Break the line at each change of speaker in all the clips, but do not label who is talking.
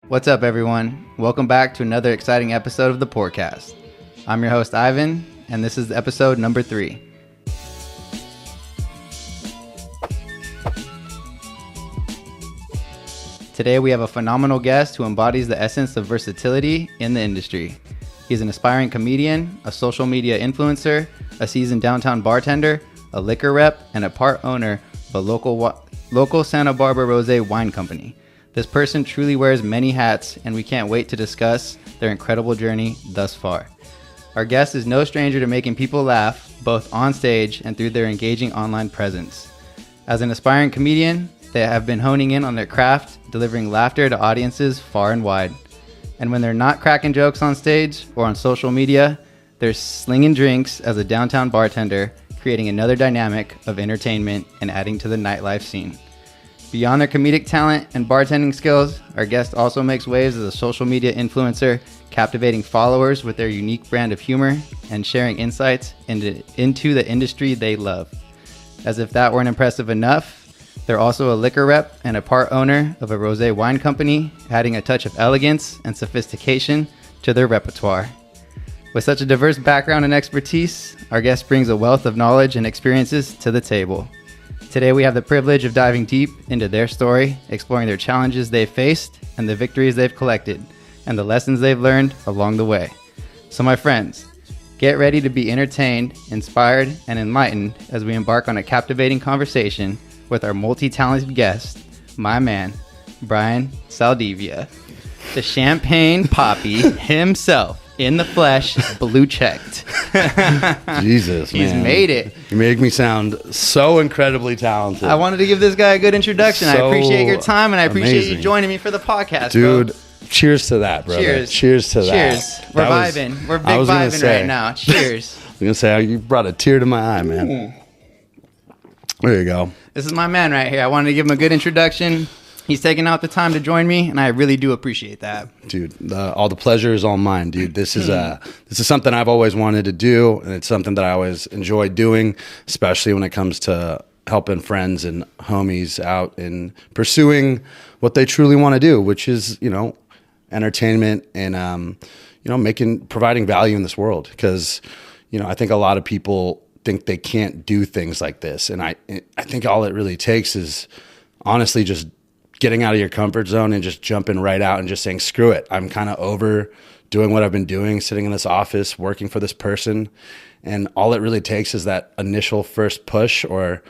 What's up, everyone? Welcome back to another exciting episode of the Pourcast. I'm your host, Ivan, and this is episode number 3. Today, we have a phenomenal guest who embodies the essence of versatility in the industry. He's an aspiring comedian, a social media influencer, a seasoned downtown bartender, a liquor rep, and a part owner of a local Santa Barbara Rosé wine company. This person truly wears many hats, and we can't wait to discuss their incredible journey thus far. Our guest is no stranger to making people laugh, both on stage and through their engaging online presence. As an aspiring comedian, they have been honing in on their craft, delivering laughter to audiences far and wide. And when they're not cracking jokes on stage or on social media, they're slinging drinks as a downtown bartender, creating another dynamic of entertainment and adding to the nightlife scene. Beyond their comedic talent and bartending skills, our guest also makes waves as a social media influencer, captivating followers with their unique brand of humor and sharing insights into the industry they love. As if that weren't impressive enough, they're also a liquor rep and a part owner of a rosé wine company, adding a touch of elegance and sophistication to their repertoire. With such a diverse background and expertise, our guest brings a wealth of knowledge and experiences to the table. Today, we have the privilege of diving deep into their story, exploring their challenges they've faced and the victories they've collected, and the lessons they've learned along the way. So my friends, get ready to be entertained, inspired, and enlightened as we embark on a captivating conversation with our multi-talented guest, my man, Brian Saldivia, the champagne poppy himself. In the flesh, blue checked.
Jesus,
He's
man.
made it.
You make me sound so incredibly talented.
I wanted to give this guy a good introduction. I appreciate your time, and I appreciate you joining me for the podcast,
dude.
bro.
Cheers to that, brother. Cheers to that.
Cheers. We're vibing. We're big vibing right now. Cheers.
I was going to say, you brought a tear to my eye, man. There you go.
This is my man right here. I wanted to give him a good introduction. He's taking out the time to join me, and I really do appreciate that.
Dude, all the pleasure is all mine, dude. This is something I've always wanted to do, and it's something that I always enjoy doing, especially when it comes to helping friends and homies out and pursuing what they truly want to do, which is, entertainment and, providing value in this world. Because, I think a lot of people think they can't do things like this. And I think all it really takes is honestly just getting out of your comfort zone and just jumping right out and just saying, screw it. I'm kind of over doing what I've been doing, sitting in this office, working for this person. And all it really takes is that initial first push, or,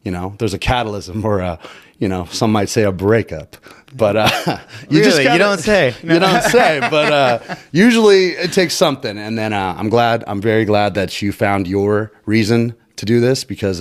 there's a catalysm, or some might say a breakup. But
you don't say.
You don't say. But usually it takes something. And then I'm very glad that you found your reason to do this, because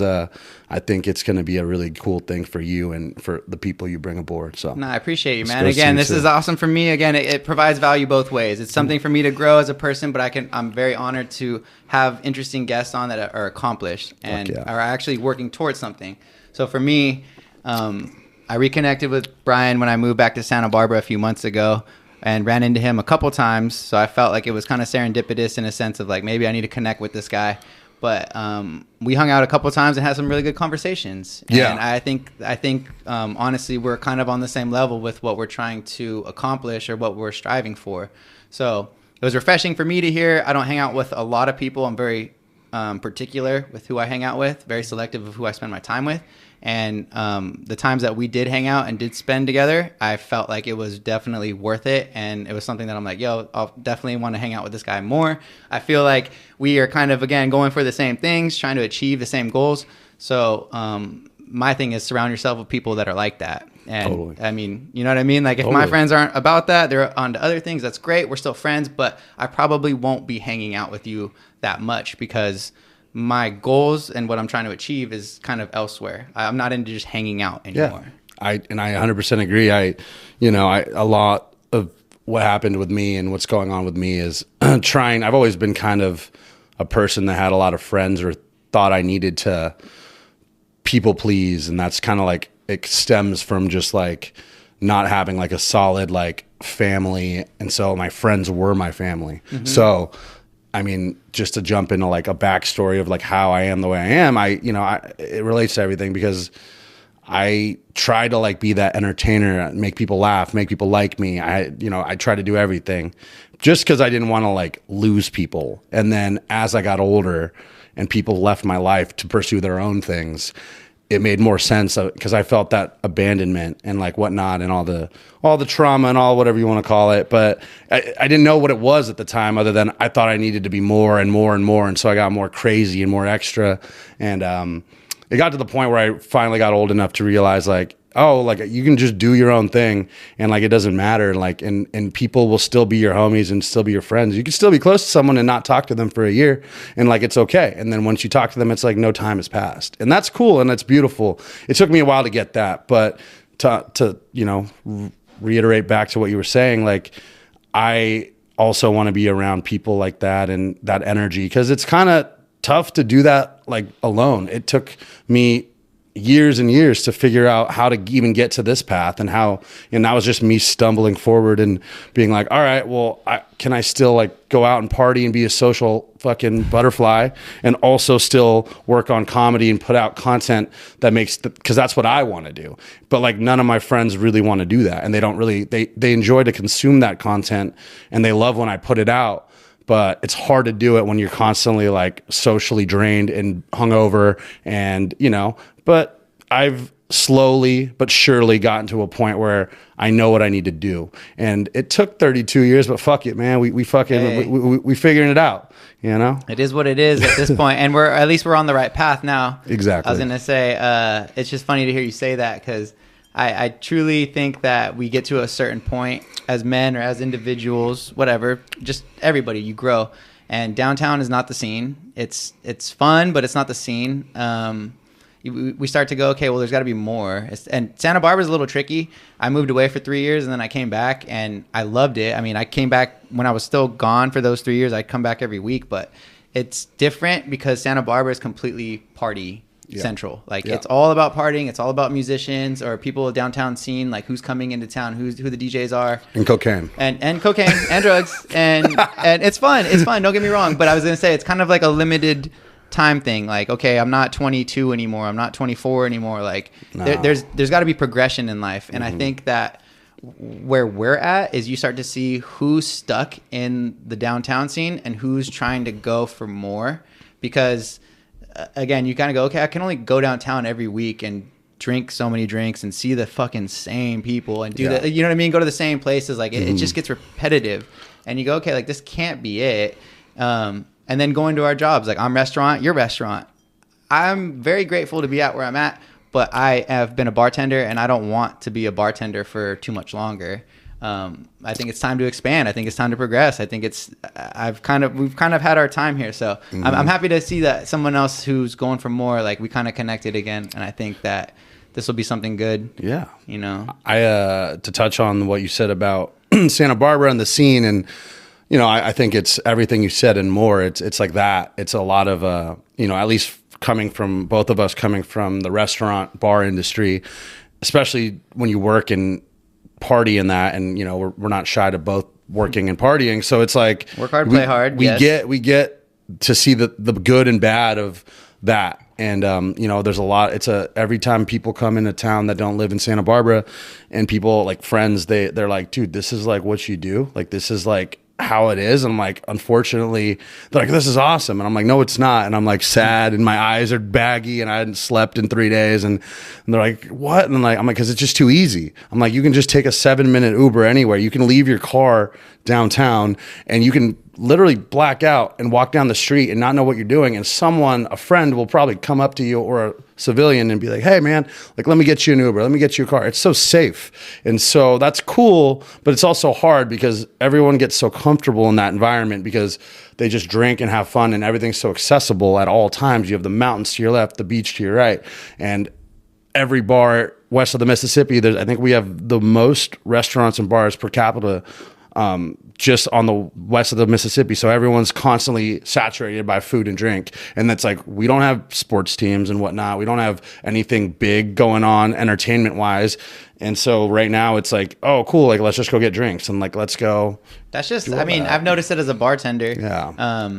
I think it's going to be a really cool thing for you and for the people you bring aboard. So
I appreciate you, man. Again, this is awesome for me. Again, it provides value both ways. It's something for me to grow as a person, but I'm very honored to have interesting guests on that are accomplished and are actually working towards something. So for me, I reconnected with Brian when I moved back to Santa Barbara a few months ago, and ran into him a couple times. So I felt like it was kind of serendipitous in a sense of like, maybe I need to connect with this guy. But we hung out a couple of times and had some really good conversations.
Yeah.
And I think honestly, we're kind of on the same level with what we're trying to accomplish or what we're striving for. So it was refreshing for me to hear. I don't hang out with a lot of people. I'm very particular with who I hang out with, very selective of who I spend my time with. And the times that we did hang out and did spend together, I felt like it was definitely worth it. And it was something that I'm like, I'll definitely want to hang out with this guy more. I feel like we are kind of, again, going for the same things, trying to achieve the same goals. So my thing is surround yourself with people that are like that. And
totally.
I mean, you know what I mean? Like if my friends aren't about that, they're on to other things. That's great. We're still friends, but I probably won't be hanging out with you that much because my goals and what I'm trying to achieve is kind of elsewhere. I'm not into just hanging out anymore.
Yeah, I 100% agree. A lot of what happened with me and what's going on with me is I've always been kind of a person that had a lot of friends or thought I needed to people please. And that's kind of like, it stems from just like not having like a solid like family. And so my friends were my family. Mm-hmm. So I mean, just to jump into like a backstory of like how I am the way I am, it relates to everything because I try to like be that entertainer, make people laugh, make people like me. I try to do everything just because I didn't want to like lose people. And then as I got older and people left my life to pursue their own things, it made more sense because I felt that abandonment and like whatnot and all the trauma and all whatever you want to call it. But I didn't know what it was at the time, other than I thought I needed to be more and more and more. And so I got more crazy and more extra. And it got to the point where I finally got old enough to realize like, oh, like you can just do your own thing and like it doesn't matter. Like and people will still be your homies and still be your friends. You can still be close to someone and not talk to them for a year and like it's okay. And then once you talk to them, it's like no time has passed. And that's cool and that's beautiful. It took me a while to get that, but to reiterate back to what you were saying, like I also want to be around people like that and that energy, because it's kind of tough to do that like alone. It took me years and years to figure out how to even get to this path, and that was just me stumbling forward and being like, all right, well, can I still like go out and party and be a social fucking butterfly and also still work on comedy and put out content that makes because that's what I want to do. But like none of my friends really want to do that, and they don't really, they enjoy to consume that content and they love when I put it out. But it's hard to do it when you're constantly like socially drained and hungover and, but I've slowly but surely gotten to a point where I know what I need to do. And it took 32 years, but fuck it, man. We fucking, we figuring it out, It is
what it is at this point. And at least we're on the right path now.
Exactly.
I was going to say, it's just funny to hear you say that, because I truly think that we get to a certain point as men or as individuals, whatever, just everybody, you grow. And downtown is not the scene. It's fun, but it's not the scene. We start to go, okay, well, there's got to be more. And Santa Barbara's a little tricky. I moved away for 3 years, and then I came back, and I loved it. I mean, I came back when I was still gone for those 3 years. I'd come back every week, but it's different because Santa Barbara is completely party central. Like it's all about partying. It's all about musicians or people downtown scene, like who's coming into town, who the DJs are,
and cocaine
and cocaine and drugs and it's fun. It's fun. Don't get me wrong. But I was gonna say it's kind of like a limited time thing. Like, okay, I'm not 22 anymore. I'm not 24 anymore. Like there's got to be progression in life. And I think that where we're at is you start to see who's stuck in the downtown scene and who's trying to go for more, because again, you kind of go, okay, I can only go downtown every week and drink so many drinks and see the fucking same people and do that. You know what I mean? Go to the same places. Like it just gets repetitive, and you go, okay, like this can't be it. And then going to our jobs, like I'm restaurant, you're restaurant. I'm very grateful to be at where I'm at, but I have been a bartender and I don't want to be a bartender for too much longer. I think it's time to expand. I think it's time to progress. I think we've kind of had our time here. So I'm happy to see that someone else who's going for more, like we kind of connected again. And I think that this will be something good. Yeah.
To touch on what you said about Santa Barbara and the scene, and, I think it's everything you said and more. It's like that. It's a lot of, at least coming from both of us, coming from the restaurant bar industry, especially when you work and party in that, and we're not shy to both working and partying, so it's like
work hard, play hard.
We get to see the good and bad of that, and there's a lot. Every time people come into town that don't live in Santa Barbara, and people like friends, they're like, dude, this is like what you do, like this is like how it is. And I'm like, unfortunately, they're like, this is awesome. And I'm like, no, it's not. And I'm like sad and my eyes are baggy and I hadn't slept in 3 days. And they're like, what? And I'm like, because it's just too easy. I'm like, you can just take a 7-minute Uber anywhere. You can leave your car downtown and you can literally black out and walk down the street and not know what you're doing. And a friend will probably come up to you, or a civilian, and be like, hey man, like, let me get you an Uber. Let me get you a car. It's so safe. And so that's cool, but it's also hard because everyone gets so comfortable in that environment because they just drink and have fun and everything's so accessible at all times. You have the mountains to your left, the beach to your right, and every bar west of the Mississippi, I think we have the most restaurants and bars per capita just on the west of the Mississippi. So everyone's constantly saturated by food and drink. And that's like, we don't have sports teams and whatnot. We don't have anything big going on entertainment wise. And so right now it's like, oh, cool. Like, let's just go get drinks and like, let's go.
That's just, I've noticed it as a bartender.
Yeah.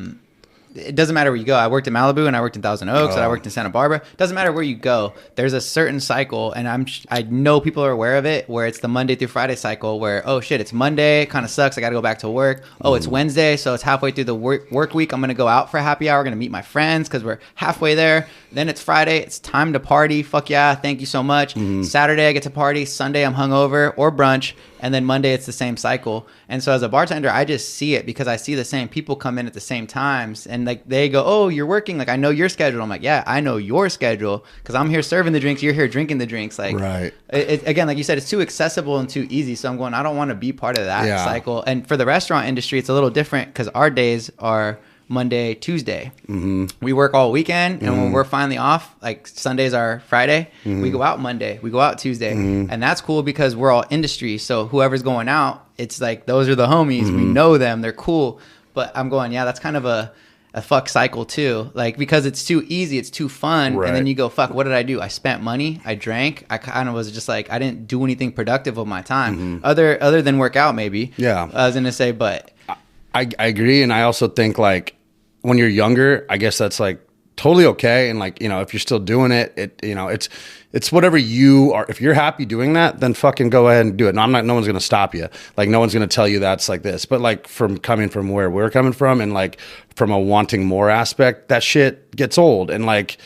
it doesn't matter where you go. I worked in Malibu and I worked in Thousand Oaks and I worked in Santa Barbara. Doesn't matter where you go. There's a certain cycle, and I know people are aware of it, where it's the Monday through Friday cycle where, oh shit, it's Monday, kind of sucks, I got to go back to work. Oh, it's Wednesday, so it's halfway through the work week. I'm going to go out for a happy hour, going to meet my friends because we're halfway there. Then it's Friday, it's time to party. Fuck yeah, thank you so much. Saturday I get to party. Sunday I'm hungover or brunch. And then Monday, it's the same cycle. And so as a bartender, I just see it because I see the same people come in at the same times. And like they go, oh, you're working. Like, I know your schedule. I'm like, yeah, I know your schedule because I'm here serving the drinks. You're here drinking the drinks. Like,
right.
Again, like you said, it's too accessible and too easy. So I'm going, I don't want to be part of that cycle. And for the restaurant industry, it's a little different because our days are Monday, Tuesday. We work all weekend, and when we're finally off, like Sundays are Friday, we go out Monday, we go out Tuesday, and that's cool because we're all industry. So whoever's going out, it's like those are the homies. We know them, they're cool. But I'm going, yeah, that's kind of a fuck cycle too, like because it's too easy, it's too fun, and then you go, fuck, what did I do? I spent money, I drank, I kind of was just like, I didn't do anything productive with my time, other than work out maybe. I was gonna say, but
I agree, and I also think like when you're younger, I guess that's like totally okay. And like, you know, if you're still doing it, you know, it's whatever you are. If you're happy doing that, then fucking go ahead and do it. No one's going to stop you. Like no one's going to tell you that's like this, but like coming from where we're coming from and like from a wanting more aspect, that shit gets old. And like,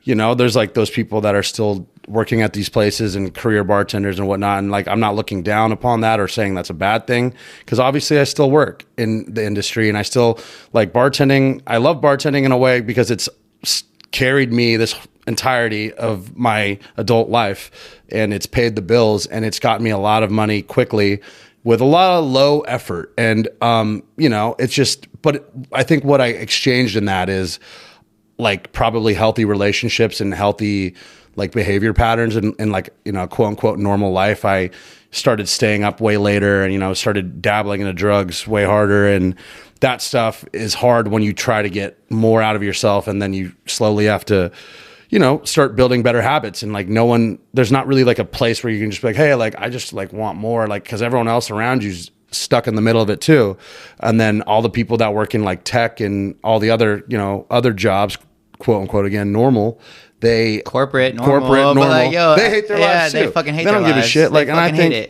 you know, there's like those people that are still working at these places and career bartenders and whatnot. And like, I'm not looking down upon that or saying that's a bad thing. Cause obviously I still work in the industry and I still like bartending. I love bartending in a way because it's carried me this entirety of my adult life and it's paid the bills and it's gotten me a lot of money quickly with a lot of low effort. And, you know, it's just, but I think what I exchanged in that is like probably healthy relationships and healthy like behavior patterns and like, you know, quote unquote normal life. I started staying up way later and, you know, started dabbling into drugs way harder. And that stuff is hard when you try to get more out of yourself. And then you slowly have to, you know, start building better habits. And like there's not really like a place where you can just be like, hey, like, I just like want more, like, cause everyone else around you's stuck in the middle of it too. And then all the people that work in like tech and all the other, you know, other jobs, quote unquote, again, normal, corporate normal.
But like, yo,
they hate their lives too.
They fucking hate
their
their
lives. They don't give a shit. Like, and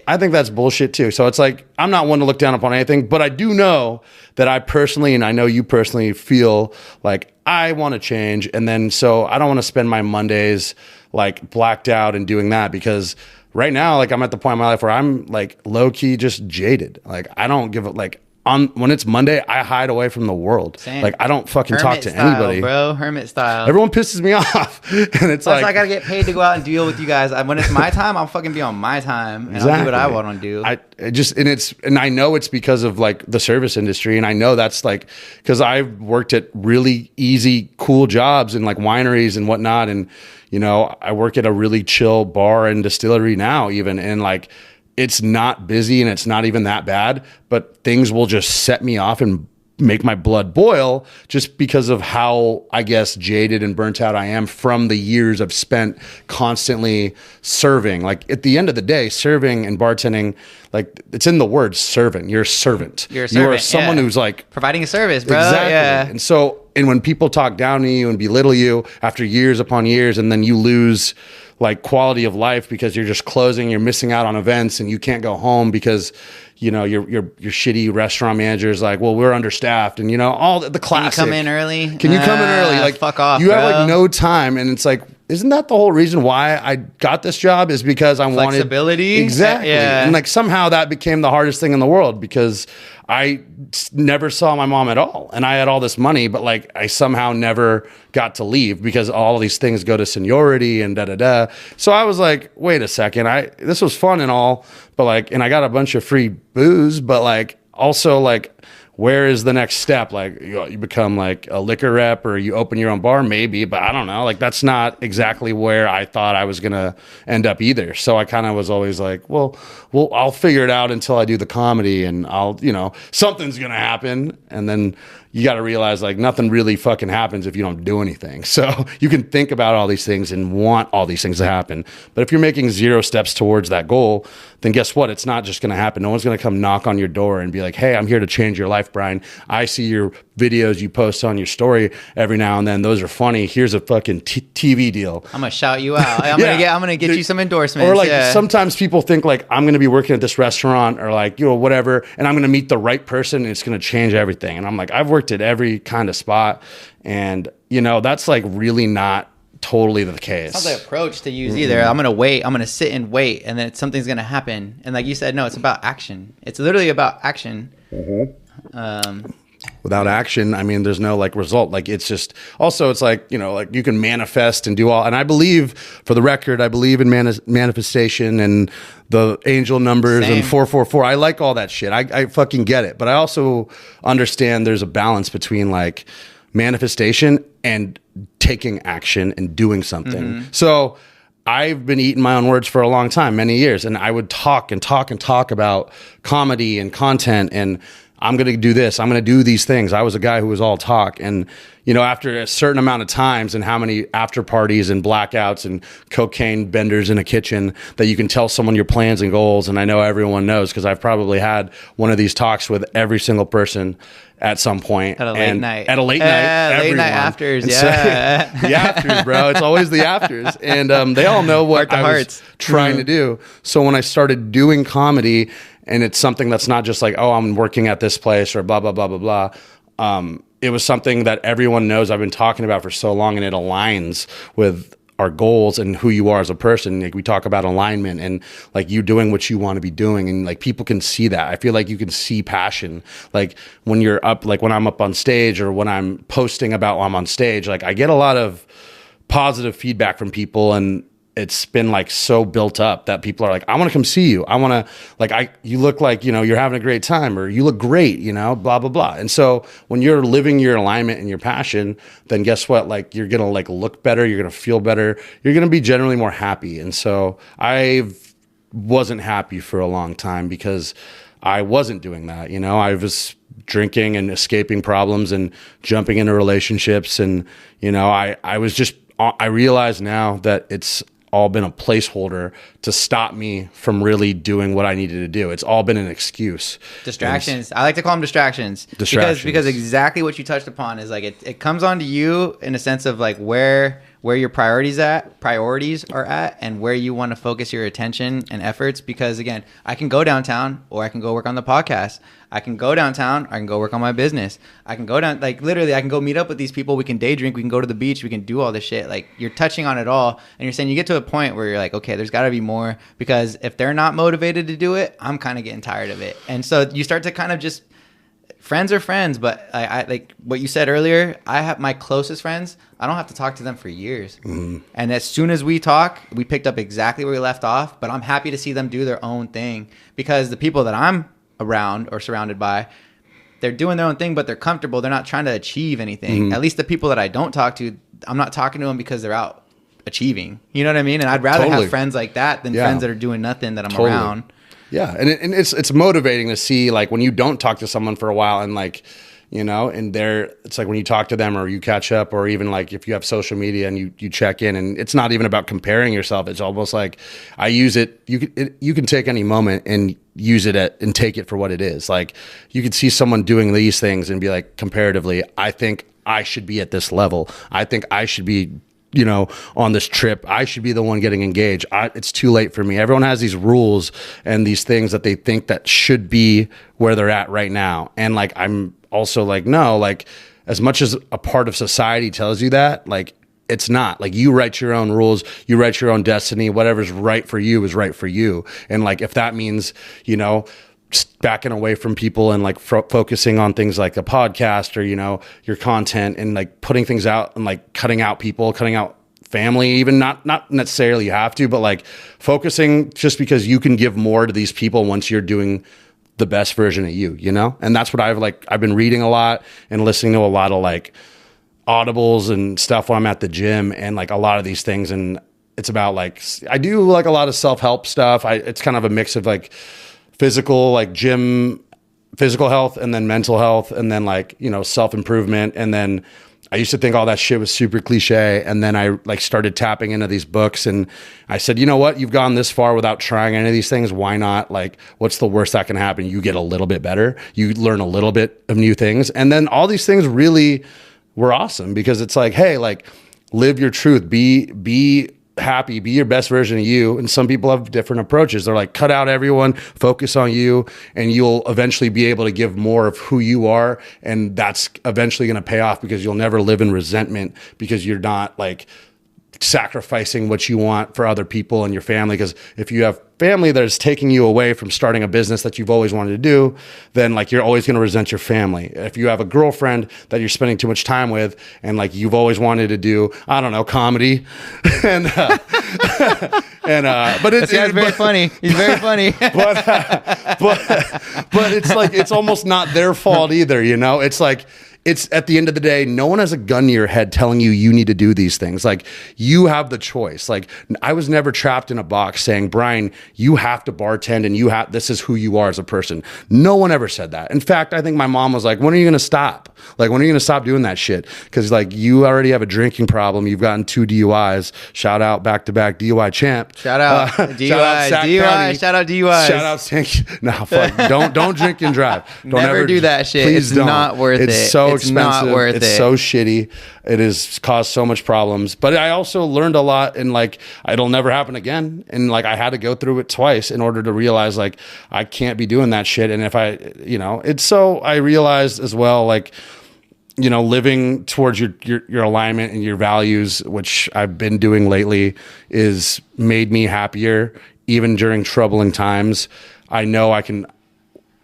I think that's bullshit too. So it's like, I'm not one to look down upon anything, but I do know that I personally, and I know you personally feel like I want to change. And then, so I don't want to spend my Mondays like blacked out and doing that because right now, like I'm at the point in my life where I'm like low key just jaded. Like I don't give a like, when it's Monday, I hide away from the world.
Same.
Like I don't fucking
Hermit
talk to
style,
anybody,
bro. Hermit style.
Everyone pisses me off, and it's like
I gotta get paid to go out and deal with you guys. When it's my time, I'll fucking be on my time and I'll do what I want to do.
And I know it's because of like the service industry, and I know that's like because I've worked at really easy, cool jobs in like wineries and whatnot, and you know I work at a really chill bar and distillery now, even and like. It's not busy and it's not even that bad, but things will just set me off and make my blood boil just because of how, I guess, jaded and burnt out I am from the years I've spent constantly serving. Like at the end of the day, serving and bartending, like it's in the word servant. You're a servant.
You're a servant.
You are someone who's like
providing a service, bro.
Exactly.
Yeah.
And so, and when people talk down to you and belittle you after years upon years, and then you lose like quality of life because you're just closing, you're missing out on events and you can't go home because, you know, your shitty restaurant manager is like, well, we're understaffed and you know, all the classic.
Can you come in early?
Can you come in early? Like
fuck off,
you
bro.
have like no time. And it's like, isn't that the whole reason why I got this job is because I wanted
flexibility?
Exactly.
Yeah.
And like somehow that became the hardest thing in the world because I never saw my mom at all. And I had all this money, but like I somehow never got to leave because all of these things go to seniority and da-da-da. So I was like, wait a second, this was fun and all, but like, and I got a bunch of free booze, but like also like, where is the next step? Like you become like a liquor rep or you open your own bar maybe, but I don't know. Like that's not exactly where I thought I was going to end up either. So I kind of was always like, well, I'll figure it out until I do the comedy and I'll, you know, something's going to happen. And then you got to realize like nothing really fucking happens if you don't do anything. So you can think about all these things and want all these things to happen. But if you're making 0 steps towards that goal, then guess what? It's not just going to happen. No one's going to come knock on your door and be like, hey, I'm here to change your life life, Brian. I see your videos you post on your story every now and then. Those are funny. Here's a fucking TV deal.
I'm gonna shout you out. I'm gonna get you some endorsements.
Or like sometimes people think like I'm gonna be working at this restaurant or like, you know, whatever, and I'm gonna meet the right person and it's gonna change everything. And I'm like, I've worked at every kind of spot, and you know, that's like really not totally the case.
It's not the approach to use either. I'm gonna wait. I'm gonna sit and wait, and then something's gonna happen. And like you said, no, it's about action. It's literally about action.
Without action, I mean, there's no like result. Like it's just also, it's like, you know, like you can manifest and do all. And I believe, for the record, I believe in manifestation and the angel numbers. Same. And 444. I like all that shit. I fucking get it. But I also understand there's a balance between like manifestation and taking action and doing something. So I've been eating my own words for a long time, many years, and I would talk and talk and talk about comedy and content, and I'm going to do this, I'm going to do these things. I was a guy who was all talk, and you know, after a certain amount of times and how many after parties and blackouts and cocaine benders in a kitchen that you can tell someone your plans and goals. And I know everyone knows because I've probably had one of these talks with every single person at some point.
At a late night.
At a late night.
Late night afters,
So, the afters, bro. It's always the afters. And they all know what I was trying to do. So when I started doing comedy, and it's something that's not just like, oh, I'm working at this place or blah, blah, blah, blah, blah. It was something that everyone knows I've been talking about for so long, and it aligns with our goals and who you are as a person. Like we talk about alignment and like you doing what you want to be doing, and like people can see that. I feel like you can see passion. Like when you're up, like when I'm up on stage or when I'm posting about when I'm on stage, like I get a lot of positive feedback from people, and it's been like so built up that people are like, I want to come see you. I want to like, you look like, you know, you're having a great time, or you look great, you know, blah, blah, blah. And so when you're living your alignment and your passion, then guess what? Like you're going to like look better. You're going to feel better. You're going to be generally more happy. And so I wasn't happy for a long time because I wasn't doing that. You know, I was drinking and escaping problems and jumping into relationships. And, you know, I realize now that it's all been a placeholder to stop me from really doing what I needed to do. It's all been an excuse.
Distractions. I like to call them distractions. Because exactly what you touched upon is like it comes onto you in a sense of like where your priorities are at and where you want to focus your attention and efforts. Because again, I can go downtown or I can go work on the podcast. I can go downtown, I can go work on my business. I can go down, like literally I can go meet up with these people. We can day drink, we can go to the beach, we can do all this shit. Like you're touching on it all, and you're saying you get to a point where you're like, okay, there's gotta be more, because if they're not motivated to do it, I'm kind of getting tired of it. And so you start to kind of just, friends are friends, but I like what you said earlier, I have my closest friends, I don't have to talk to them for years. And as soon as we talk, we picked up exactly where we left off, but I'm happy to see them do their own thing, because the people that I'm around or surrounded by, they're doing their own thing, but they're comfortable. They're not trying to achieve anything. At least the people that I don't talk to, I'm not talking to them because they're out achieving. You know what I mean? And I'd rather have friends like that than friends that are doing nothing that I'm around.
Yeah, and it's motivating to see like when you don't talk to someone for a while, and like, you know, and it's like when you talk to them or you catch up, or even like if you have social media and you check in, and it's not even about comparing yourself. It's almost like I use it. You can take any moment and use it and take it for what it is. Like you could see someone doing these things and be like, comparatively, I think I should be at this level. I think I should be, you know, on this trip. I should be the one getting engaged. It's too late for me. Everyone has these rules and these things that they think that should be where they're at right now. And like, I'm also like, no, like as much as a part of society tells you that, like it's not. Like you write your own rules, you write your own destiny. Whatever's right for you is right for you. And like if that means, you know, backing away from people and like focusing on things like the podcast or, you know, your content, and like putting things out and like cutting out people, cutting out family, even not necessarily you have to, but like focusing just because you can give more to these people once you're doing the best version of you, you know? And that's what I've been reading a lot and listening to a lot of like audibles and stuff when I'm at the gym, and like a lot of these things. And it's about like, I do like a lot of self-help stuff. It's kind of a mix of like physical, like gym, physical health, and then mental health, and then like, you know, self-improvement, and then I used to think all that shit was super cliche. And then I like started tapping into these books and I said, you know what? You've gone this far without trying any of these things. Why not? Like, what's the worst that can happen? You get a little bit better. You learn a little bit of new things. And then all these things really were awesome because it's like, hey, like live your truth, be happy, be your best version of you. And some people have different approaches. They're like, cut out everyone, focus on you, and you'll eventually be able to give more of who you are. And that's eventually going to pay off because you'll never live in resentment because you're not like sacrificing what you want for other people and your family. Because if you have family that is taking you away from starting a business that you've always wanted to do, then like you're always going to resent your family. If you have a girlfriend that you're spending too much time with and like you've always wanted to do, I don't know, comedy and but it's
very funny. He's very funny.
but it's like it's almost not their fault either, you know? It's like it's at the end of the day, no one has a gun to your head telling you you need to do these things. Like you have the choice. Like I was never trapped in a box saying, Brian, you have to bartend and this is who you are as a person. No one ever said that. In fact, I think my mom was like, when are you going to stop? Like, when are you going to stop doing that shit? Because like you already have a drinking problem. You've gotten 2 DUIs. Shout out back-to-back DUI champ.
Shout out DUI. Shout out DUIs.
Shout out St. No, fuck. Don't drink and drive. Don't
Never
ever
do that shit.
Please
It's
don't.
not worth it.
It's so expensive.
Not worth
it's
it.
so shitty. It has caused so much problems. But I also learned a lot, and like it'll never happen again. And like I had to go through it twice in order to realize like I can't be doing that shit. And if I, you know, it's so I realized as well, like, you know, living towards your alignment and your values, which I've been doing lately, is made me happier even during troubling times. I know I can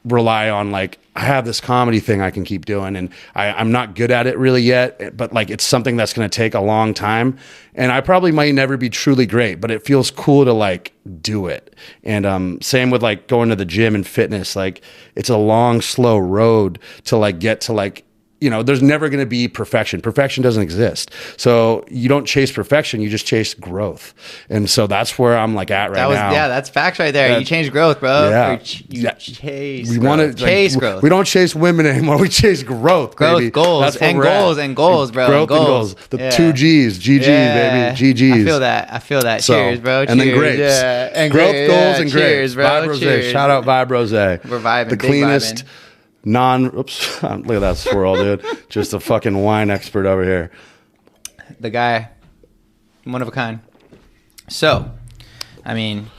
rely on like I have this comedy thing I can keep doing, and I'm not good at it really yet, but like it's something that's going to take a long time, and I probably might never be truly great, but it feels cool to like do it. And same with like going to the gym and fitness. Like it's a long, slow road to like get to like, you know, there's never going to be perfection. Perfection doesn't exist. So you don't chase perfection, you just chase growth. And so that's where I'm like at now.
Yeah, that's facts right there. You change growth, bro.
Yeah.
You chase
we
growth.
want to
chase growth.
We don't chase women anymore. We chase growth, baby.
Goals,
that's
and goals, and goals, bro.
Growth and goals. The 2 G's. GG, baby. GG's.
I feel that.
So,
cheers, bro. Cheers.
And then grapes.
Yeah. And
growth,
grapes.
goals, and grapes.
Cheers, bro.
Vibe Rosé.
Cheers.
Shout out Vibe Rosé.
We're vibing.
The cleanest. Oops, look at that swirl, dude. Just a fucking wine expert over here.
The guy, one of a kind. So, I mean,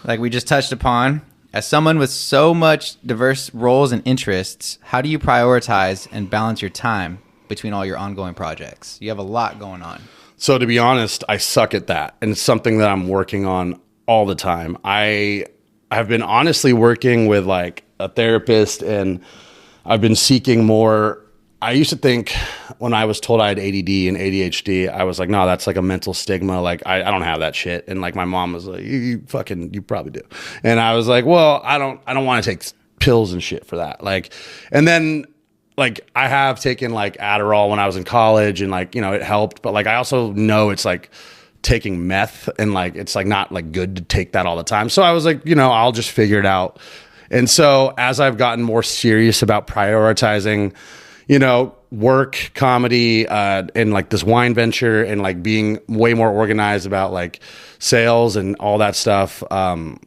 like we just touched upon, as someone with so much diverse roles and interests, how do you prioritize and balance your time between all your ongoing projects? You have a lot going on.
So to be honest, I suck at that. And it's something that I'm working on all the time. I've been honestly working with like a therapist, and I've been seeking more. I used to think when I was told I had ADD and ADHD, I was like, no, that's like a mental stigma. Like I don't have that shit. And like my mom was like, you probably do. And I was like, well, I don't want to take pills and shit for that. Like, and then like I have taken like Adderall when I was in college, and like, you know, it helped, but like I also know it's like taking meth, and like it's like not like good to take that all the time. So I was like, you know, I'll just figure it out. And so as I've gotten more serious about prioritizing, you know, work, comedy, and like this wine venture, and like being way more organized about like sales and all that stuff, and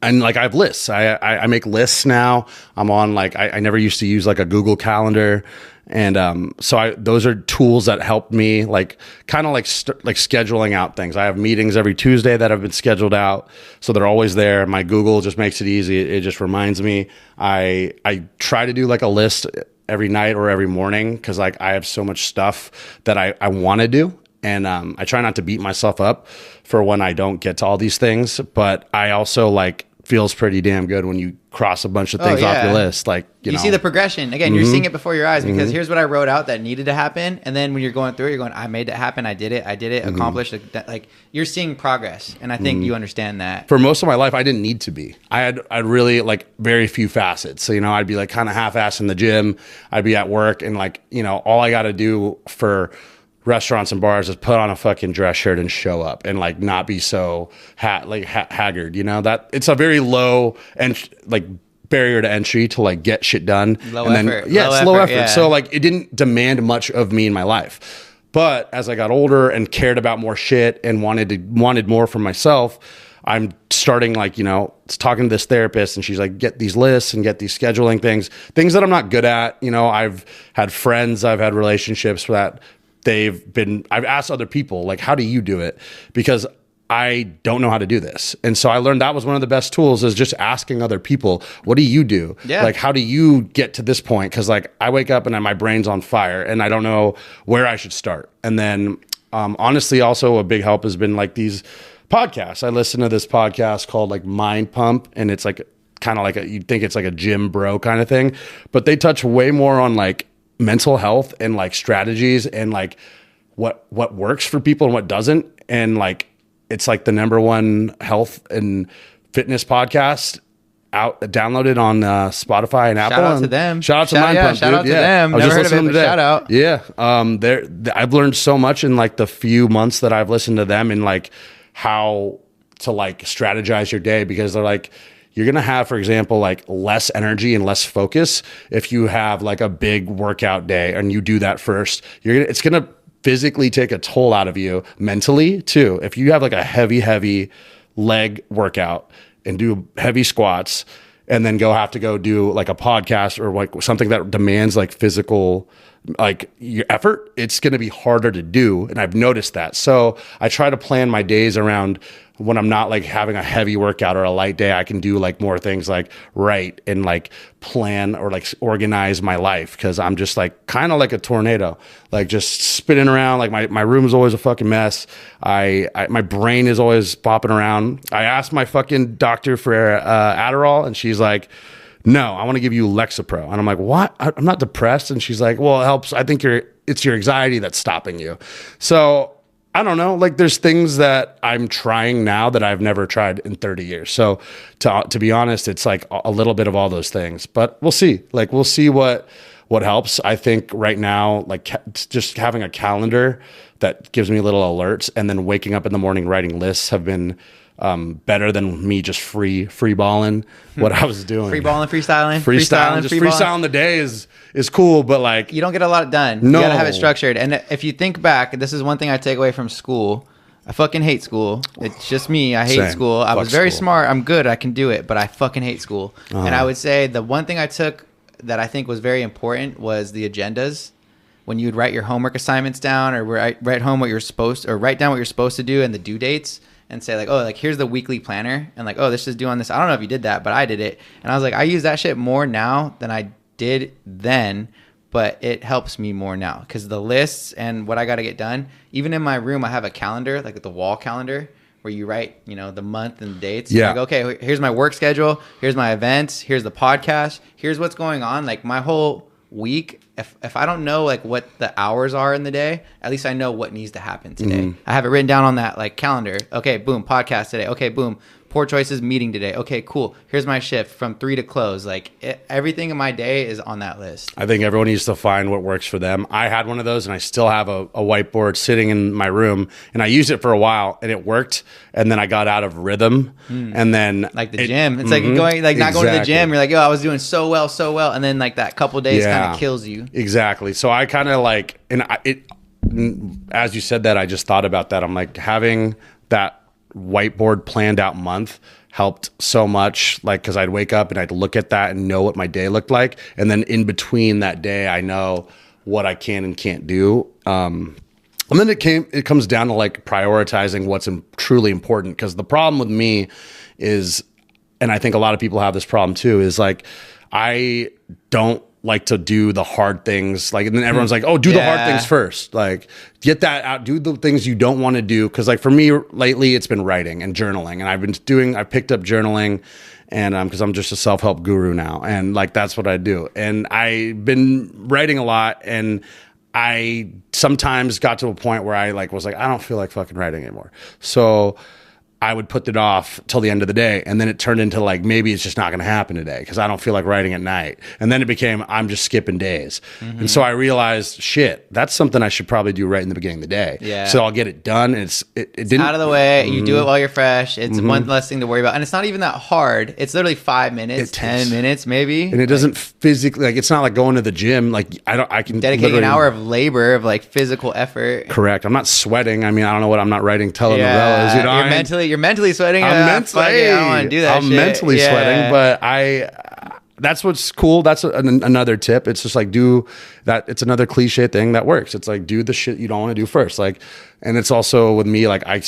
like I have lists. I make lists now. I'm on like I never used to use like a Google Calendar. And so those are tools that help me like kind of like scheduling out things. I have meetings every Tuesday that have been scheduled out, so they're always there. My Google just makes it easy. It just reminds me. I try to do like a list every night or every morning, because like I have so much stuff that I want to do. And I try not to beat myself up for when I don't get to all these things, but I also like feels pretty damn good when you cross a bunch of things off your list. Like you know.
See the progression again. You're seeing it before your eyes, because here's what I wrote out that needed to happen, and then when you're going through it, you're going, I made it happen. I did it. Accomplished it. Like you're seeing progress, and I think you understand that.
For most of my life, I didn't need to be. I'd really like very few facets. So you know, I'd be like kind of half-assed in the gym. I'd be at work, and like, you know, all I got to do for restaurants and bars is put on a fucking dress shirt and show up, and like not be so haggard, you know. That it's a very low and like barrier to entry to like get shit done.
Low
and
effort.
then it's low effort.
Yeah.
So like it didn't demand much of me in my life. But as I got older and cared about more shit and wanted more for myself, I'm starting like, you know, talking to this therapist, and she's like, get these lists and get these scheduling things that I'm not good at. You know, I've had friends, I've had relationships that I've asked other people, like, how do you do it? Because I don't know how to do this. And so I learned that was one of the best tools, is just asking other people, what do you do?
Yeah.
Like, how do you get to this point? Because like I wake up and my brain's on fire and I don't know where I should start. And then honestly, also a big help has been like these podcasts. I listen to this podcast called like Mind Pump, and it's like kind of like you'd think it's like a gym bro kind of thing, but they touch way more on like mental health and like strategies and like what works for people and what doesn't. And like, it's like the #1 health and fitness podcast downloaded on Spotify and Apple.
Shout out to them.
Shout out to Mind Pump,
shout out to them.
I was
Never
just
heard of
listening
it, but
today.
shout out.
Yeah. I've learned so much in like the few months that I've listened to them, and like how to like strategize your day, because they're like, you're going to have, for example, like less energy and less focus if you have like a big workout day and you do that first. It's going to physically take a toll out of you mentally too. If you have like a heavy leg workout and do heavy squats and then have to go do like a podcast or like something that demands like physical, like your effort, it's going to be harder to do. And I've noticed that. So I try to plan my days around when I'm not like having a heavy workout or a light day. I can do like more things like write and like plan or like organize my life, because I'm just like kind of like a tornado, like just spinning around. Like my room is always a fucking mess. My brain is always popping around. I asked my fucking doctor for Adderall, and she's like, no, I want to give you Lexapro. And I'm like, what? I'm not depressed. And she's like, well, it helps. I think it's your anxiety that's stopping you. So I don't know. Like, there's things that I'm trying now that I've never tried in 30 years. So to be honest, it's like a little bit of all those things, but we'll see. Like, we'll see what helps. I think right now, like just having a calendar that gives me little alerts, and then waking up in the morning writing lists have been better than me just free balling what I was doing. Freestyling the day is cool, but like
you don't get a lot done.
No.
You gotta have it structured. And if you think back, this is one thing I take away from school. I fucking hate school. It's just me. I hate
Same.
school. I was very smart. I'm good. I can do it, but I fucking hate school.
Uh-huh.
And I would say the one thing I took that I think was very important was the agendas. When you'd write your homework assignments down, or write down what you're supposed to do and the due dates, and say like, oh, like here's the weekly planner, and like, oh, this is due on this. I don't know if you did that, but I did it. And I was like, I use that shit more now than I did then, but it helps me more now because the lists and what I got to get done. Even in my room, I have a calendar, like the wall calendar, where you write, you know, the month and dates.
Yeah.
Like, okay, here's my work schedule. Here's my events. Here's the podcast. Here's what's going on. Like my whole week. If I don't know like what the hours are in the day, at least I know what needs to happen today. Mm-hmm. I have it written down on that like calendar. Okay, boom, podcast today. Okay, boom, Poor Choices meeting today. Okay, cool. Here's my shift from 3 to close. Like everything in my day is on that list.
I think everyone needs to find what works for them. I had one of those, and I still have a whiteboard sitting in my room, and I used it for a while, and it worked. And then I got out of rhythm, and then
like the gym. It's like going like not going to the gym. You're like, yo, I was doing so well, and then like that couple days kind of kills you.
Exactly. So I kind of like, as you said that, I just thought about that. I'm like, having that whiteboard planned out month helped so much, like, because I'd wake up and I'd look at that and know what my day looked like, and then in between that day I know what I can and can't do, and then it comes down to like prioritizing what's truly important, because the problem with me is, and I think a lot of people have this problem too, is like I don't like to do the hard things, like, and then everyone's like, oh, do the hard things first, like get that out, do the things you don't want to do. Because like for me lately it's been writing and journaling, and I picked up journaling, and because I'm just a self-help guru now, and like that's what I do, and I've been writing a lot, and I sometimes got to a point where I like was like, I don't feel like fucking writing anymore. So I would put it off till the end of the day. And then it turned into like, maybe it's just not going to happen today because I don't feel like writing at night. And then it became, I'm just skipping days. And so I realized, shit, that's something I should probably do right in the beginning of the day.
Yeah.
So I'll get it done. And it didn't,
out of the way. You do it while you're fresh. It's one less thing to worry about. And it's not even that hard. It's literally 5 minutes, 10 minutes maybe.
And it doesn't physically, like, it's not like going to the gym. Like I can
dedicate an hour of labor of like physical effort.
Correct. I'm not sweating. I mean, I don't know what I'm not writing telenovelas. You know,
you're mentally sweating.
I don't want to do that. I'm mentally sweating, but that's what's cool. That's another tip. It's just like do that. It's another cliche thing that works. It's like do the shit you don't want to do first. Like, and it's also with me, like I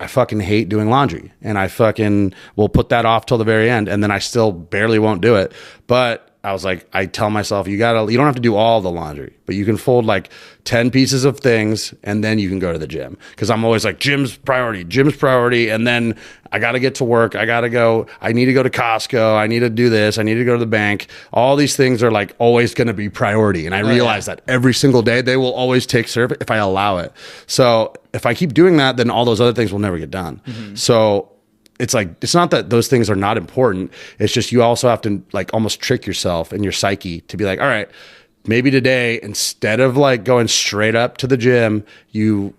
fucking hate doing laundry, and I fucking will put that off till the very end, and then I still barely won't do it. But I was like, I tell myself, you don't have to do all the laundry, but you can fold like 10 pieces of things and then you can go to the gym. Cause I'm always like, gym's priority. And then I got to get to work. I need to go to Costco. I need to do this. I need to go to the bank. All these things are like always going to be priority. And I realize that every single day they will always take service if I allow it. So if I keep doing that, then all those other things will never get done. So it's like, it's not that those things are not important. It's just, you also have to like almost trick yourself and your psyche to be like, all right, maybe today, instead of like going straight up to the gym, you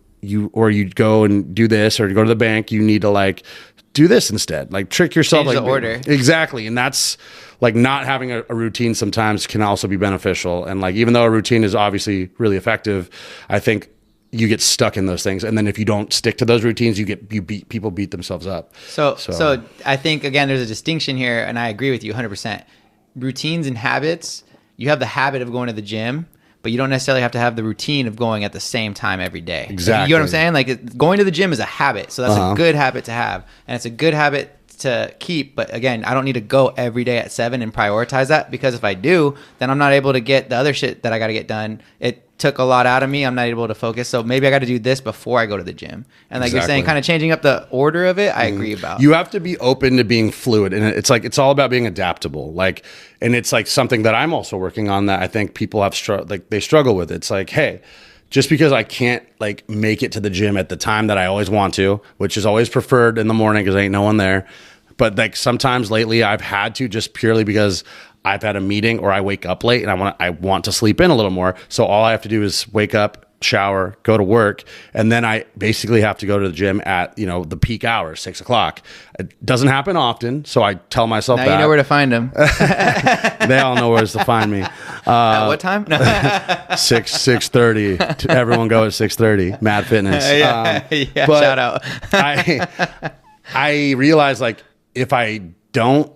go and do this or go to the bank, you need to like do this instead. Like trick yourself.
Change
like
the order.
Exactly. And that's like not having a routine sometimes can also be beneficial. And like, even though a routine is obviously really effective, I think you get stuck in those things, and then if you don't stick to those routines, people beat themselves up.
So I think again, there's a distinction here, and I agree with you 100%. Routines and habits. You have the habit of going to the gym, but you don't necessarily have to have the routine of going at the same time every day.
Exactly.
You know what I'm saying? Like going to the gym is a habit, so that's a good habit to have, and it's a good habit to keep. But again, I don't need to go every day at 7 and prioritize that, because if I do, then I'm not able to get the other shit that I got to get done. It took a lot out of me. I'm not able to focus. So maybe I got to do this before I go to the gym. And like you're saying, kind of changing up the order of it, I agree about.
You have to be open to being fluid. And it's like, it's all about being adaptable. Like, and it's like something that I'm also working on that I think people have they struggle with. It's like, hey, just because I can't like make it to the gym at the time that I always want to, which is always preferred in the morning because ain't no one there. But like sometimes lately I've had to, just purely because I've had a meeting or I wake up late and I want to sleep in a little more. So all I have to do is wake up, shower, go to work, and then I basically have to go to the gym at, the peak hour, 6 o'clock. It doesn't happen often, so I tell myself
now
that.
You know where to find them.
They all know where to find me.
At what time?
6:30. Everyone go at 6:30. Mad Fitness. But
shout out.
I realize, like, if I don't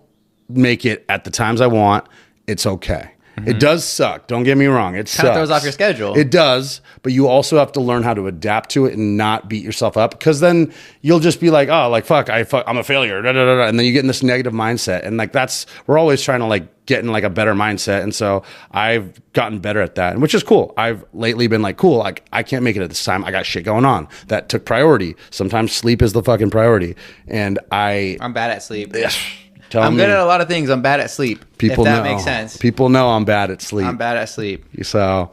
make it at the times I want, it's okay. It does suck. Don't get me wrong. It
kind of throws off your schedule.
It does, but you also have to learn how to adapt to it and not beat yourself up, because then you'll just be like, oh, like, I'm a failure. And then you get in this negative mindset. And like, we're always trying to like get in like a better mindset. And so I've gotten better at that, which is cool. I've lately been like, cool, like I can't make it at this time. I got shit going on that took priority. Sometimes sleep is the fucking priority. And I'm
bad at sleep.
I'm
good at a lot of things. I'm bad at sleep.
People
if that
know.
Makes sense.
People know I'm bad at sleep.
I'm bad at sleep.
So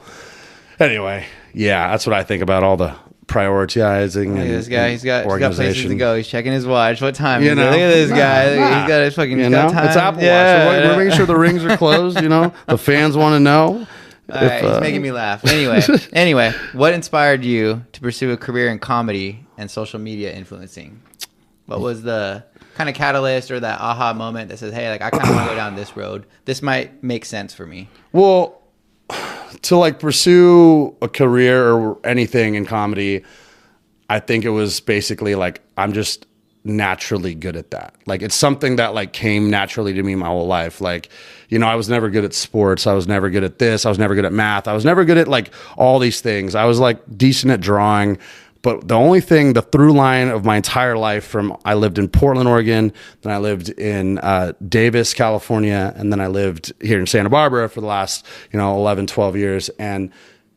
anyway, yeah, that's what I think about all the prioritizing.
Look at this guy. He's got places to go. He's checking his watch. What time?
Look
at this guy. He's got his fucking. Time.
It's Apple Watch. So we're making sure the rings are closed. The fans want to know.
All right, he's making me laugh. Anyway, what inspired you to pursue a career in comedy and social media influencing? What was the kind of catalyst or that aha moment that says, hey, like I kind of want to go down this road. This might make sense for me.
Well, to like pursue a career or anything in comedy, I think it was basically like, I'm just naturally good at that. Like, it's something that like came naturally to me my whole life. Like, I was never good at sports. I was never good at this. I was never good at math. I was never good at like all these things. I was like decent at drawing. But the through line of my entire life, I lived in Portland, Oregon, then I lived in Davis, California, and then I lived here in Santa Barbara for the last, 11, 12 years. And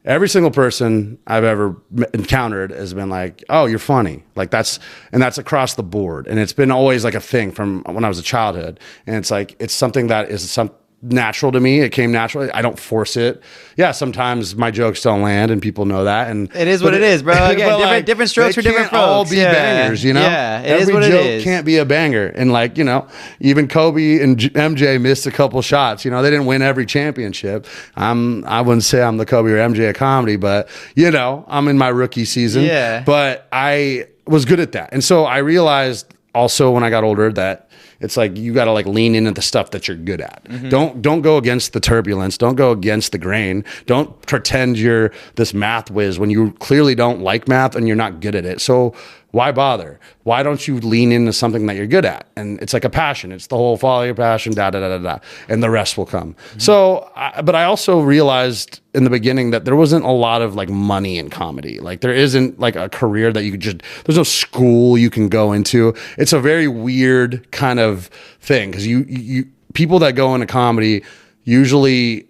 every single person I've ever encountered has been like, oh, you're funny. Like that's across the board. And it's been always like a thing from when I was a childhood. And it's like, it's something that is natural to me. It came naturally. I don't force it. Yeah, sometimes my jokes don't land, and people know that. And
it is what it is, bro. Again, different strokes for different folks.
All be bangers, you know.
Yeah,
Every joke can't be a banger. And like, you know, even Kobe and MJ missed a couple shots. You know, they didn't win every championship. I wouldn't say I'm the Kobe or MJ of comedy, but you know, I'm in my rookie season.
Yeah.
But I was good at that, and so I realized also when I got older that it's like you got to like lean into the stuff that you're good at. Don't go against the turbulence. Don't go against the grain. Don't pretend you're this math whiz when you clearly don't like math and you're not good at it. So why bother? Why don't you lean into something that you're good at? And it's like a passion. It's the whole follow your passion, and the rest will come. So, but I also realized in the beginning that there wasn't a lot of like money in comedy. Like there isn't like a career that you could just, there's no school you can go into. It's a very weird kind of thing because you people that go into comedy usually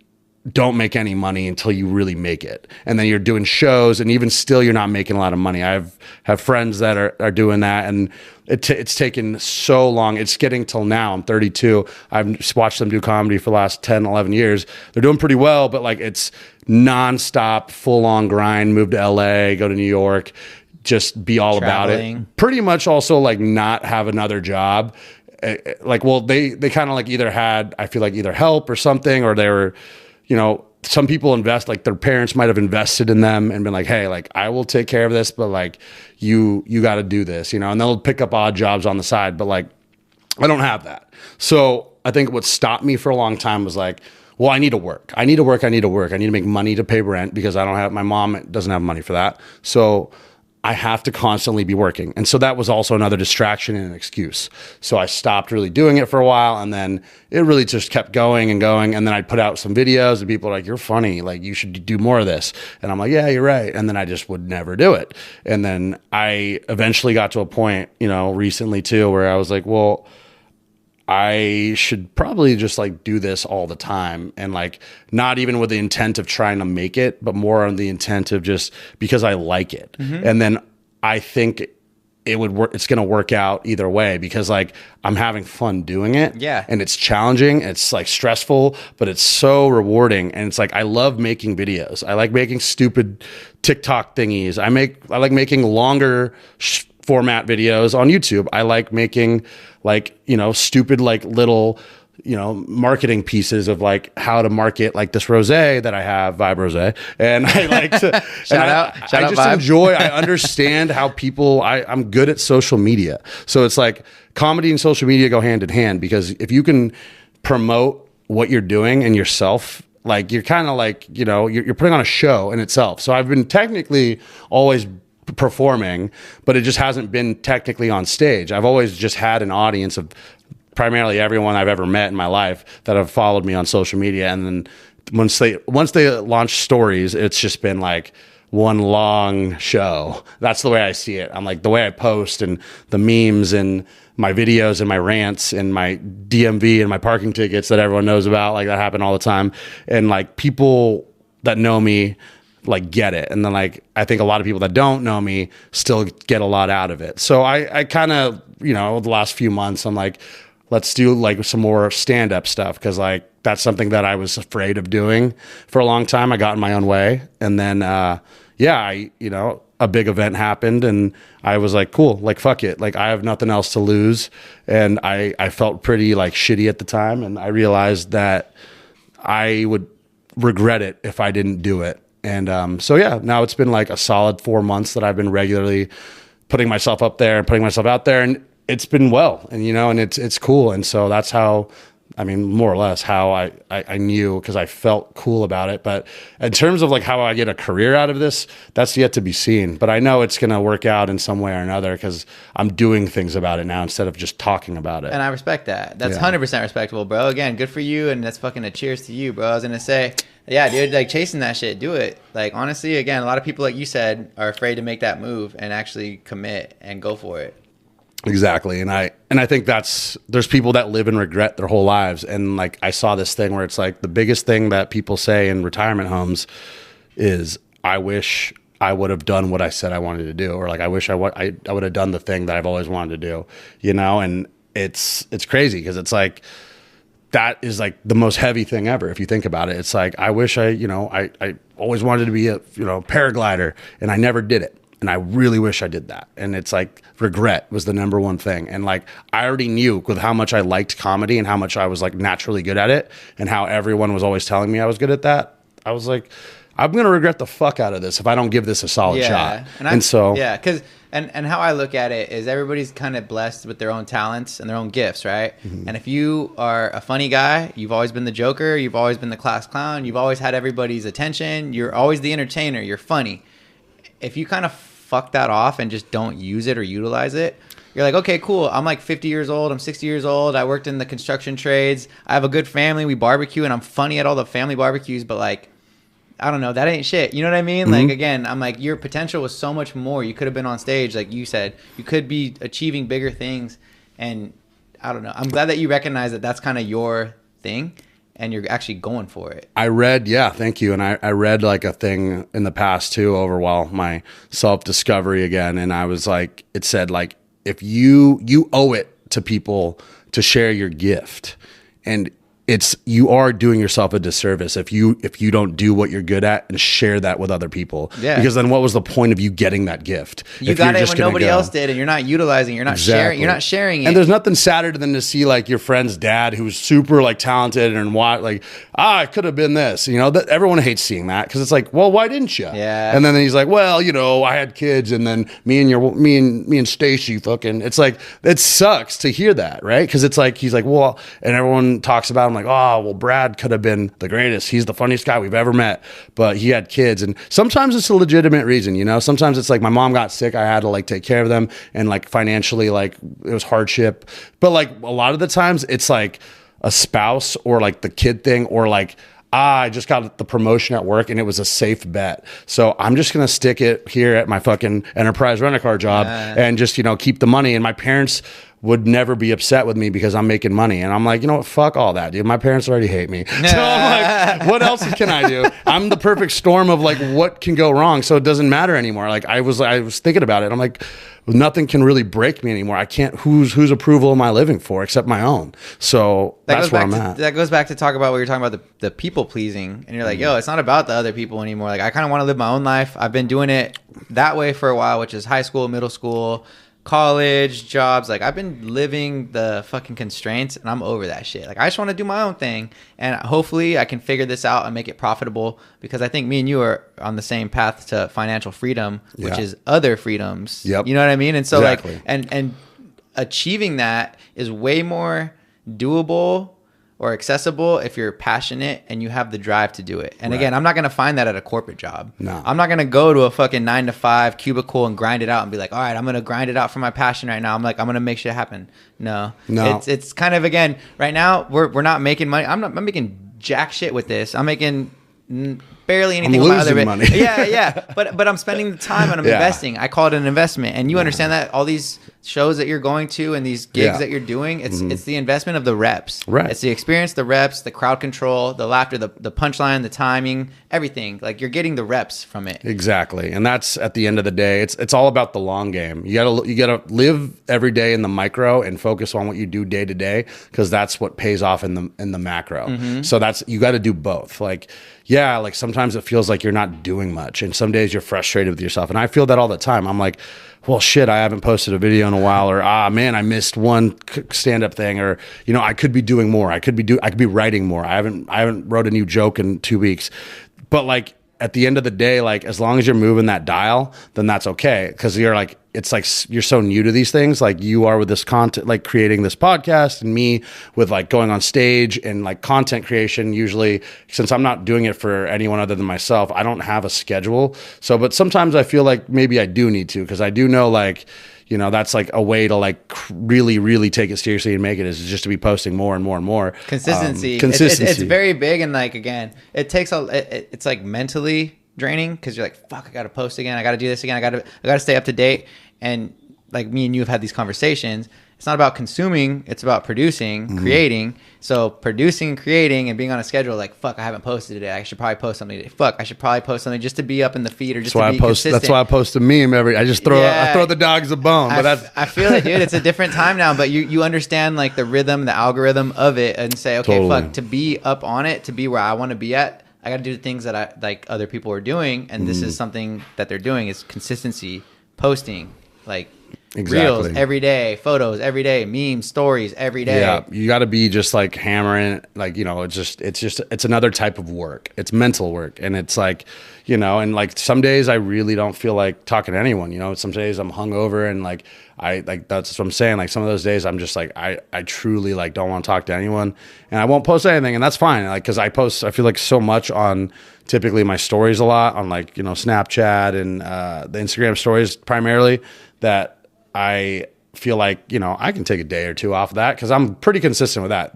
don't make any money until you really make it. And then you're doing shows and even still you're not making a lot of money. I have friends that are doing that, and it's taken so long. It's getting till now. I'm 32. I've watched them do comedy for the last 10, 11 years. They're doing pretty well, but like it's nonstop, full on grind, move to LA, go to New York, just be all
Traveling.
About it. Pretty much also like not have another job. Like, well, they kind of like either had, I feel like either help or something, or they were, you know, some people invest, like their parents might have invested in them and been like, hey, like I will take care of this, but like you got to do this, you know, and they'll pick up odd jobs on the side, but like I don't have that. So I think what stopped me for a long time was like, well, I need to work. I need to make money to pay rent because my mom doesn't have money for that. So I have to constantly be working. And so that was also another distraction and an excuse. So I stopped really doing it for a while, and then it really just kept going and going. And then I'd put out some videos and people are like, you're funny. Like you should do more of this. And I'm like, yeah, you're right. And then I just would never do it. And then I eventually got to a point, you know, recently too, where I was like, well, I should probably just like do this all the time, and like not even with the intent of trying to make it, but more on the intent of just because I like it. And then I think it would work. It's going to work out either way because like I'm having fun doing it. Yeah. And it's challenging. It's like stressful, but it's so rewarding. And it's like, I love making videos. I like making stupid TikTok thingies. I like making longer format videos on YouTube. I like making like, you know, stupid, like little, you know, marketing pieces of like how to market like this rosé that I have, Vibe Rosé. And I like to, shout out Vibe. Enjoy, I understand how people, I'm good at social media. So it's like comedy and social media go hand in hand, because if you can promote what you're doing and yourself, like you're kind of like, you know, you're putting on a show in itself. So I've been technically always performing, but it just hasn't been technically on stage. I've always just had an audience of primarily everyone I've ever met in my life that have followed me on social media. And then once they launch stories, it's just been like one long show. That's the way I see it. I'm like, the way I post and the memes and my videos and my rants and my DMV and my parking tickets that everyone knows about, like that happen all the time. And like people that know me like get it. And then like, I think a lot of people that don't know me still get a lot out of it. So I kind of, you know, the last few months, I'm like, let's do like some more stand-up stuff. Cause like, that's something that I was afraid of doing for a long time. I got in my own way. And then, you know, a big event happened and I was like, cool, like, fuck it. Like I have nothing else to lose. And I felt pretty like shitty at the time. And I realized that I would regret it if I didn't do it. And so, yeah, now it's been like a solid 4 months that I've been regularly putting myself up there and putting myself out there, and it's been well, and, you know, and it's cool. And so that's how, I mean, more or less how I knew, because I felt cool about it. But in terms of like how I get a career out of this, that's yet to be seen. But I know it's going to work out in some way or another because I'm doing things about it now instead of just talking about it.
And I respect that. That's 100% respectable, bro. Again, good for you. And that's fucking a cheers to you, bro. I was going to say, yeah, dude, like chasing that shit, do it. Like, honestly, again, a lot of people, like you said, are afraid to make that move and actually commit and go for it.
Exactly. And I think there's people that live in regret their whole lives. And like, I saw this thing where it's like the biggest thing that people say in retirement homes is, I wish I would have done what I said I wanted to do. Or like, I wish I would have done the thing that I've always wanted to do, you know? And it's crazy because it's like, that is like the most heavy thing ever. If you think about it, it's like, I wish I always wanted to be a, paraglider, and I never did it. And I really wish I did that. And it's like, regret was the number one thing. And like, I already knew with how much I liked comedy and how much I was like naturally good at it, and how everyone was always telling me I was good at that. I was like, I'm going to regret the fuck out of this if I don't give this a solid shot.
Because and how I look at it is, everybody's kind of blessed with their own talents and their own gifts, right? Mm-hmm. And if you are a funny guy, you've always been the joker, you've always been the class clown, you've always had everybody's attention, you're always the entertainer, you're funny. If you kind of fuck that off and just don't use it or utilize it, you're like, okay, cool. I'm like 50 years old. I'm 60 years old. I worked in the construction trades. I have a good family. We barbecue, and I'm funny at all the family barbecues, but like, I don't know, that ain't shit. You know what I mean? Mm-hmm. Like, again, I'm like, your potential was so much more. You could have been on stage, like you said. You could be achieving bigger things. And I don't know. I'm glad that you recognize that that's kind of your thing, and you're actually going for it.
I read, thank you. And I read like a thing in the past too, over my self-discovery again. And I was like, it said like, if you owe it to people to share your gift, and you are doing yourself a disservice if you don't do what you're good at and share that with other people. Yeah. Because then what was the point of you getting that gift?
You got it when nobody else did, and you're not utilizing, you're not sharing, you're not sharing it.
And there's nothing sadder than to see like your friend's dad who's super like talented and like, I could have been this, that everyone hates seeing that, because it's like, well, why didn't you?
Yeah.
And then he's like, well, I had kids, and then me and Stacy fucking, it's like, it sucks to hear that, right? Because it's like, he's like, well, and everyone talks about him like, oh, well, Brad could have been the greatest. He's the funniest guy we've ever met, but he had kids. And sometimes it's a legitimate reason, Sometimes it's like, my mom got sick, I had to like take care of them, and like financially, like it was hardship. But like a lot of the times it's like a spouse or like the kid thing, or like, I just got the promotion at work and it was a safe bet, so I'm just going to stick it here at my fucking enterprise rent-a-car job and just, keep the money. And my parents would never be upset with me because I'm making money. And I'm like, you know what? Fuck all that, dude. My parents already hate me. So I'm like, what else can I do? I'm the perfect storm of like, what can go wrong? So it doesn't matter anymore. Like I was thinking about it. I'm like, nothing can really break me anymore. I can't, whose approval am I living for except my own? So that's where I'm at.
That goes back to talk about what you're talking about, the people pleasing. And you're like, yo, it's not about the other people anymore. Like, I kind of want to live my own life. I've been doing it that way for a while, which is high school, middle school, college, jobs. Like, I've been living the fucking constraints, and I'm over that shit. Like, I just want to do my own thing, and hopefully I can figure this out and make it profitable, because I think me and you are on the same path to financial freedom, which is other freedoms. Yep. You know what I mean? And so like, and achieving that is way more doable or accessible if you're passionate and you have the drive to do it. And again, I'm not going to find that at a corporate job.
No.
I'm not going to go to a fucking 9-to-5 cubicle and grind it out and be like, all right, I'm going to grind it out for my passion right now. I'm going to make shit happen. No. It's kind of, again, right now we're not making money. I'm making jack shit with this. I'm making barely anything with my other
money.
But I'm spending the time and I'm investing. I call it an investment. And you understand that all these shows that you're going to and these gigs that you're doing, it's the investment of the reps.
Right.
It's the experience, the reps, the crowd control, the laughter, the punchline, the timing, everything. Like, you're getting the reps from it.
Exactly. And that's, at the end of the day, it's all about the long game. You gotta live every day in the micro and focus on what you do day to day, because that's what pays off in the macro. So you got to do both. Like, like sometimes it feels like you're not doing much, and some days you're frustrated with yourself. And I feel that all the time. I'm like, well, shit, I haven't posted a video in a while, or man, I missed one stand-up thing, or I could be doing more. I could be writing more. I haven't wrote a new joke in 2 weeks. But like, at the end of the day, like, as long as you're moving that dial, then that's okay. Because you're like, it's like, you're so new to these things, like you are with this content, like creating this podcast, and me with like going on stage and like content creation. Usually, since I'm not doing it for anyone other than myself, I don't have a schedule. So, but sometimes I feel like maybe I do need to, because I do know, like, that's like a way to like really, really take it seriously and make it, is just to be posting more and more and more.
Consistency. It's very big. And like, again, it takes it's like mentally draining, because you're like, fuck, I got to post again. I got to do this again. I got to stay up to date. And like, me and you have had these conversations. it's not about consuming, it's about producing, creating. So producing and creating and being on a schedule, like, fuck, I haven't posted today. I should probably post something today. Fuck, I should probably post something just to be up in the feed or just to be consistent.
That's why I post a meme I just throw I throw the dogs a bone. But
I feel it, dude. It's a different time now, but you understand like the rhythm, the algorithm of it, and say, okay, fuck, to be up on it, to be where I want to be at, I got to do the things that I like other people are doing, and this is something that they're doing is consistency, posting, like. Reels every day, photos every day, memes, stories every day.
Yeah, you got to be just like hammering, like, you know, it's another type of work. It's mental work, and it's like, you know, and like some days I really don't feel like talking to anyone. You know, some days I'm hungover, and like that's what I'm saying. Like some of those days I'm just like I truly like don't want to talk to anyone, and I won't post anything, and that's fine. Like because I feel like so much on typically my stories a lot on like, you know, Snapchat and the Instagram stories primarily that. I feel like, you know, I can take a day or two off of that because I'm pretty consistent with that.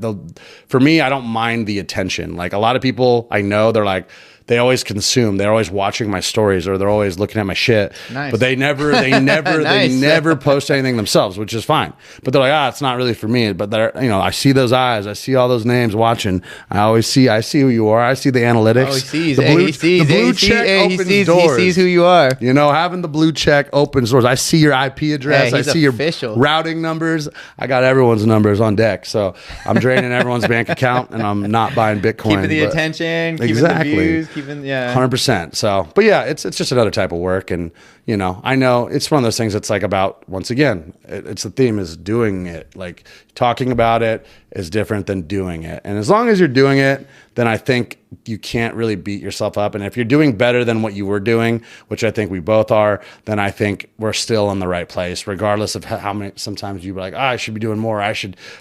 For me, I don't mind the attention. Like a lot of people I know, they're like, they always consume. They're always watching my stories or they're always looking at my shit. Nice. But they never they never post anything themselves, which is fine. But they're like, it's not really for me. But they're, you know, I see those eyes. I see all those names watching. I see who you are. I see the analytics.
Oh, he sees.
The blue check opens doors.
He sees who you are.
You know, having the blue check opens doors. I see your IP address. I see
official.
Your routing numbers. I got everyone's numbers on deck. So I'm draining everyone's bank account and I'm not buying Bitcoin.
Keeping the attention, keeping the views.
100%. So, but yeah, it's just another type of work. And, you know, I know it's one of those things that's like about, once again, it's the theme is doing it. Like talking about it is different than doing it. And as long as you're doing it, then I think you can't really beat yourself up. And if you're doing better than what you were doing, which I think we both are, then I think we're still in the right place, regardless of how many, sometimes you're like, I should be doing more.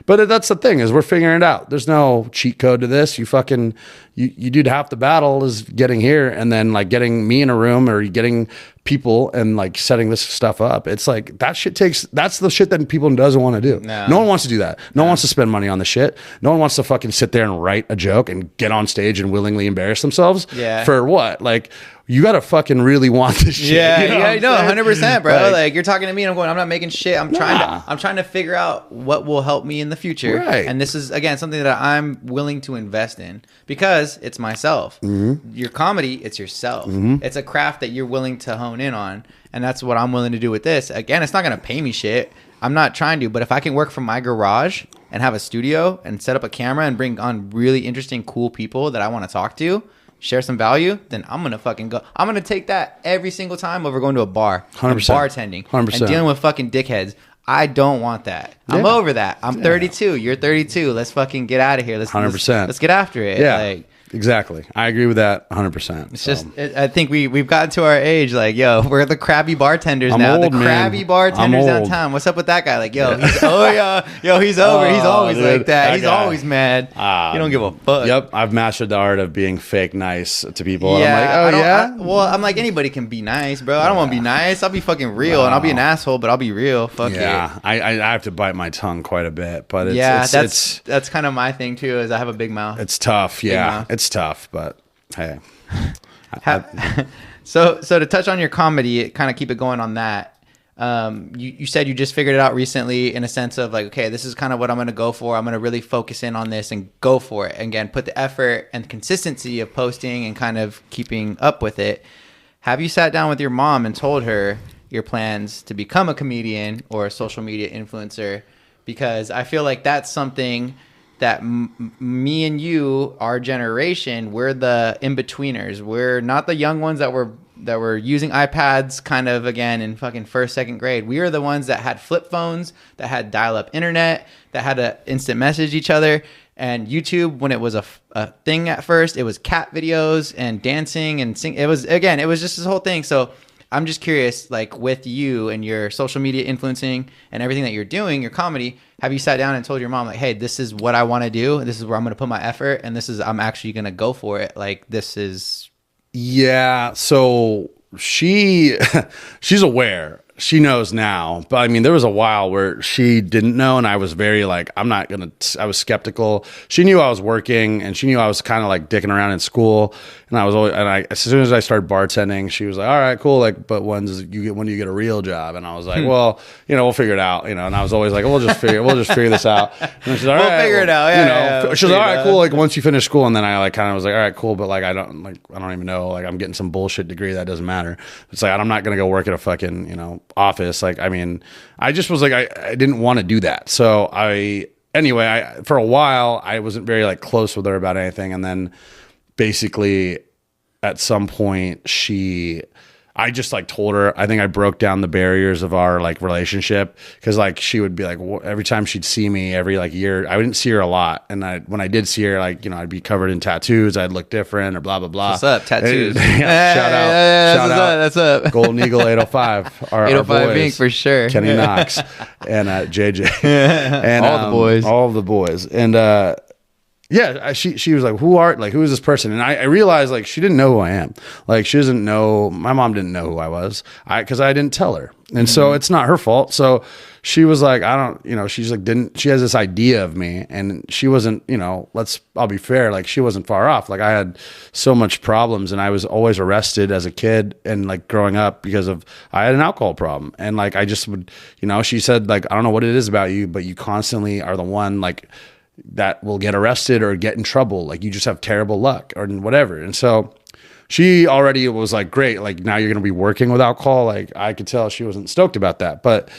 But that's the thing is we're figuring it out. There's no cheat code to this. You do half the battle is getting here and then like getting me in a room or getting people and like setting this stuff up. It's like that's the shit that people doesn't want to do. No one wants to do that. No one wants to spend money on the shit. No one wants to fucking sit there and write a joke and get on stage and willingly embarrass themselves.
Yeah.
For what? Like you gotta fucking really want this shit.
Yeah, you know 100%, bro. Like you're talking to me and I'm going, I'm not making shit. I'm trying to figure out what will help me in the future.
Right.
And this is again something that I'm willing to invest in because it's myself. Mm-hmm. Your comedy, it's yourself. Mm-hmm. It's a craft that you're willing to hone in on. And that's what I'm willing to do with this. Again, it's not gonna pay me shit. I'm not trying to, but if I can work from my garage and have a studio and set up a camera and bring on really interesting, cool people that I want to talk to, share some value, then I'm going to fucking go. I'm going to take that every single time over going to a bar
100%.
And bartending
100%.
and dealing with fucking dickheads. I don't want that. Yeah. I'm over that. I'm 32. You're 32. Let's fucking get out of here.
100%.
Let's get after it.
Yeah.
Like,
exactly. I agree with that 100%.
It's just, I think we've gotten to our age, like, yo, we're the crabby bartenders now.
Old,
the crabby bartenders downtown. What's up with that guy? Like, yo, he's over. He's always dude, like that. He's guy. Always mad. He don't give a fuck.
Yep. I've mastered the art of being fake nice to people.
Yeah,
I'm like,
I'm like, anybody can be nice, bro. I don't want to be nice. I'll be fucking real and I'll be an asshole, but I'll be real. Fuck it.
Yeah. I have to bite my tongue quite a bit, but
that's kind of my thing too, is I have a big mouth.
It's tough. Yeah. It's tough, but hey.
So to touch on your comedy, kind of keep it going on that. You said you just figured it out recently in a sense of like, okay, this is kind of what I'm going to go for. I'm going to really focus in on this and go for it. And again, put the effort and consistency of posting and kind of keeping up with it. Have you sat down with your mom and told her your plans to become a comedian or a social media influencer? Because I feel like that's something that me and you, our generation, we're the in-betweeners. We're not the young ones that were using iPads kind of again in fucking first, second grade. We are the ones that had flip phones, that had dial-up internet, that had to instant message each other. And YouTube, when it was a thing at first, it was cat videos and dancing and sing. It was just this whole thing. So I'm just curious, like with you and your social media influencing and everything that you're doing, your comedy, have you sat down and told your mom like, hey, this is what I want to do. This is where I'm going to put my effort. And I'm actually going to go for it. Like this is.
Yeah. So she's aware. she knows now, but I mean, there was a while where she didn't know, and I was very like, I was skeptical. She knew I was working, and she knew I was kind of like dicking around in school, and as soon as I started bartending, she was like, all right, cool, like, but when do you get a real job? And I was like, well, we'll figure it out, and I was always like, we'll just figure this out. And she's like, all right,
figure it out. Yeah,
she's like, all right, cool. Like once you finish school, and then I like kind of was like, all right, cool, but like I don't even know, like I'm getting some bullshit degree that doesn't matter. It's like I'm not gonna go work at a fucking office. Like I mean, I just was like I didn't want to do that. So for a while I wasn't very like close with her about anything, and then basically at some point I just like told her, I think I broke down the barriers of our like relationship, because like she would be like every time she'd see me every like year, I wouldn't see her a lot, and when I did see her, like I'd be covered in tattoos, I'd look different or blah blah blah.
What's up, tattoos?
Shout out,
that's up.
Golden Eagle 805, our
805
boys,
Inc. for sure.
Kenny Knox and JJ and all the boys, and yeah, she was like, who is this person? And I realized like she didn't know who I am. Like she doesn't know, my mom didn't know who I was, because I didn't tell her. And so it's not her fault. So she was like, she's like, she has this idea of me, and she wasn't, I'll be fair, like she wasn't far off. Like I had so much problems, and I was always arrested as a kid and like growing up because I had an alcohol problem. And like, I just would, she said like, I don't know what it is about you, but you constantly are the one like that will get arrested or get in trouble. Like you just have terrible luck or whatever. And so she already was like, great, like now you're going to be working with alcohol. Like I could tell she wasn't stoked about that. But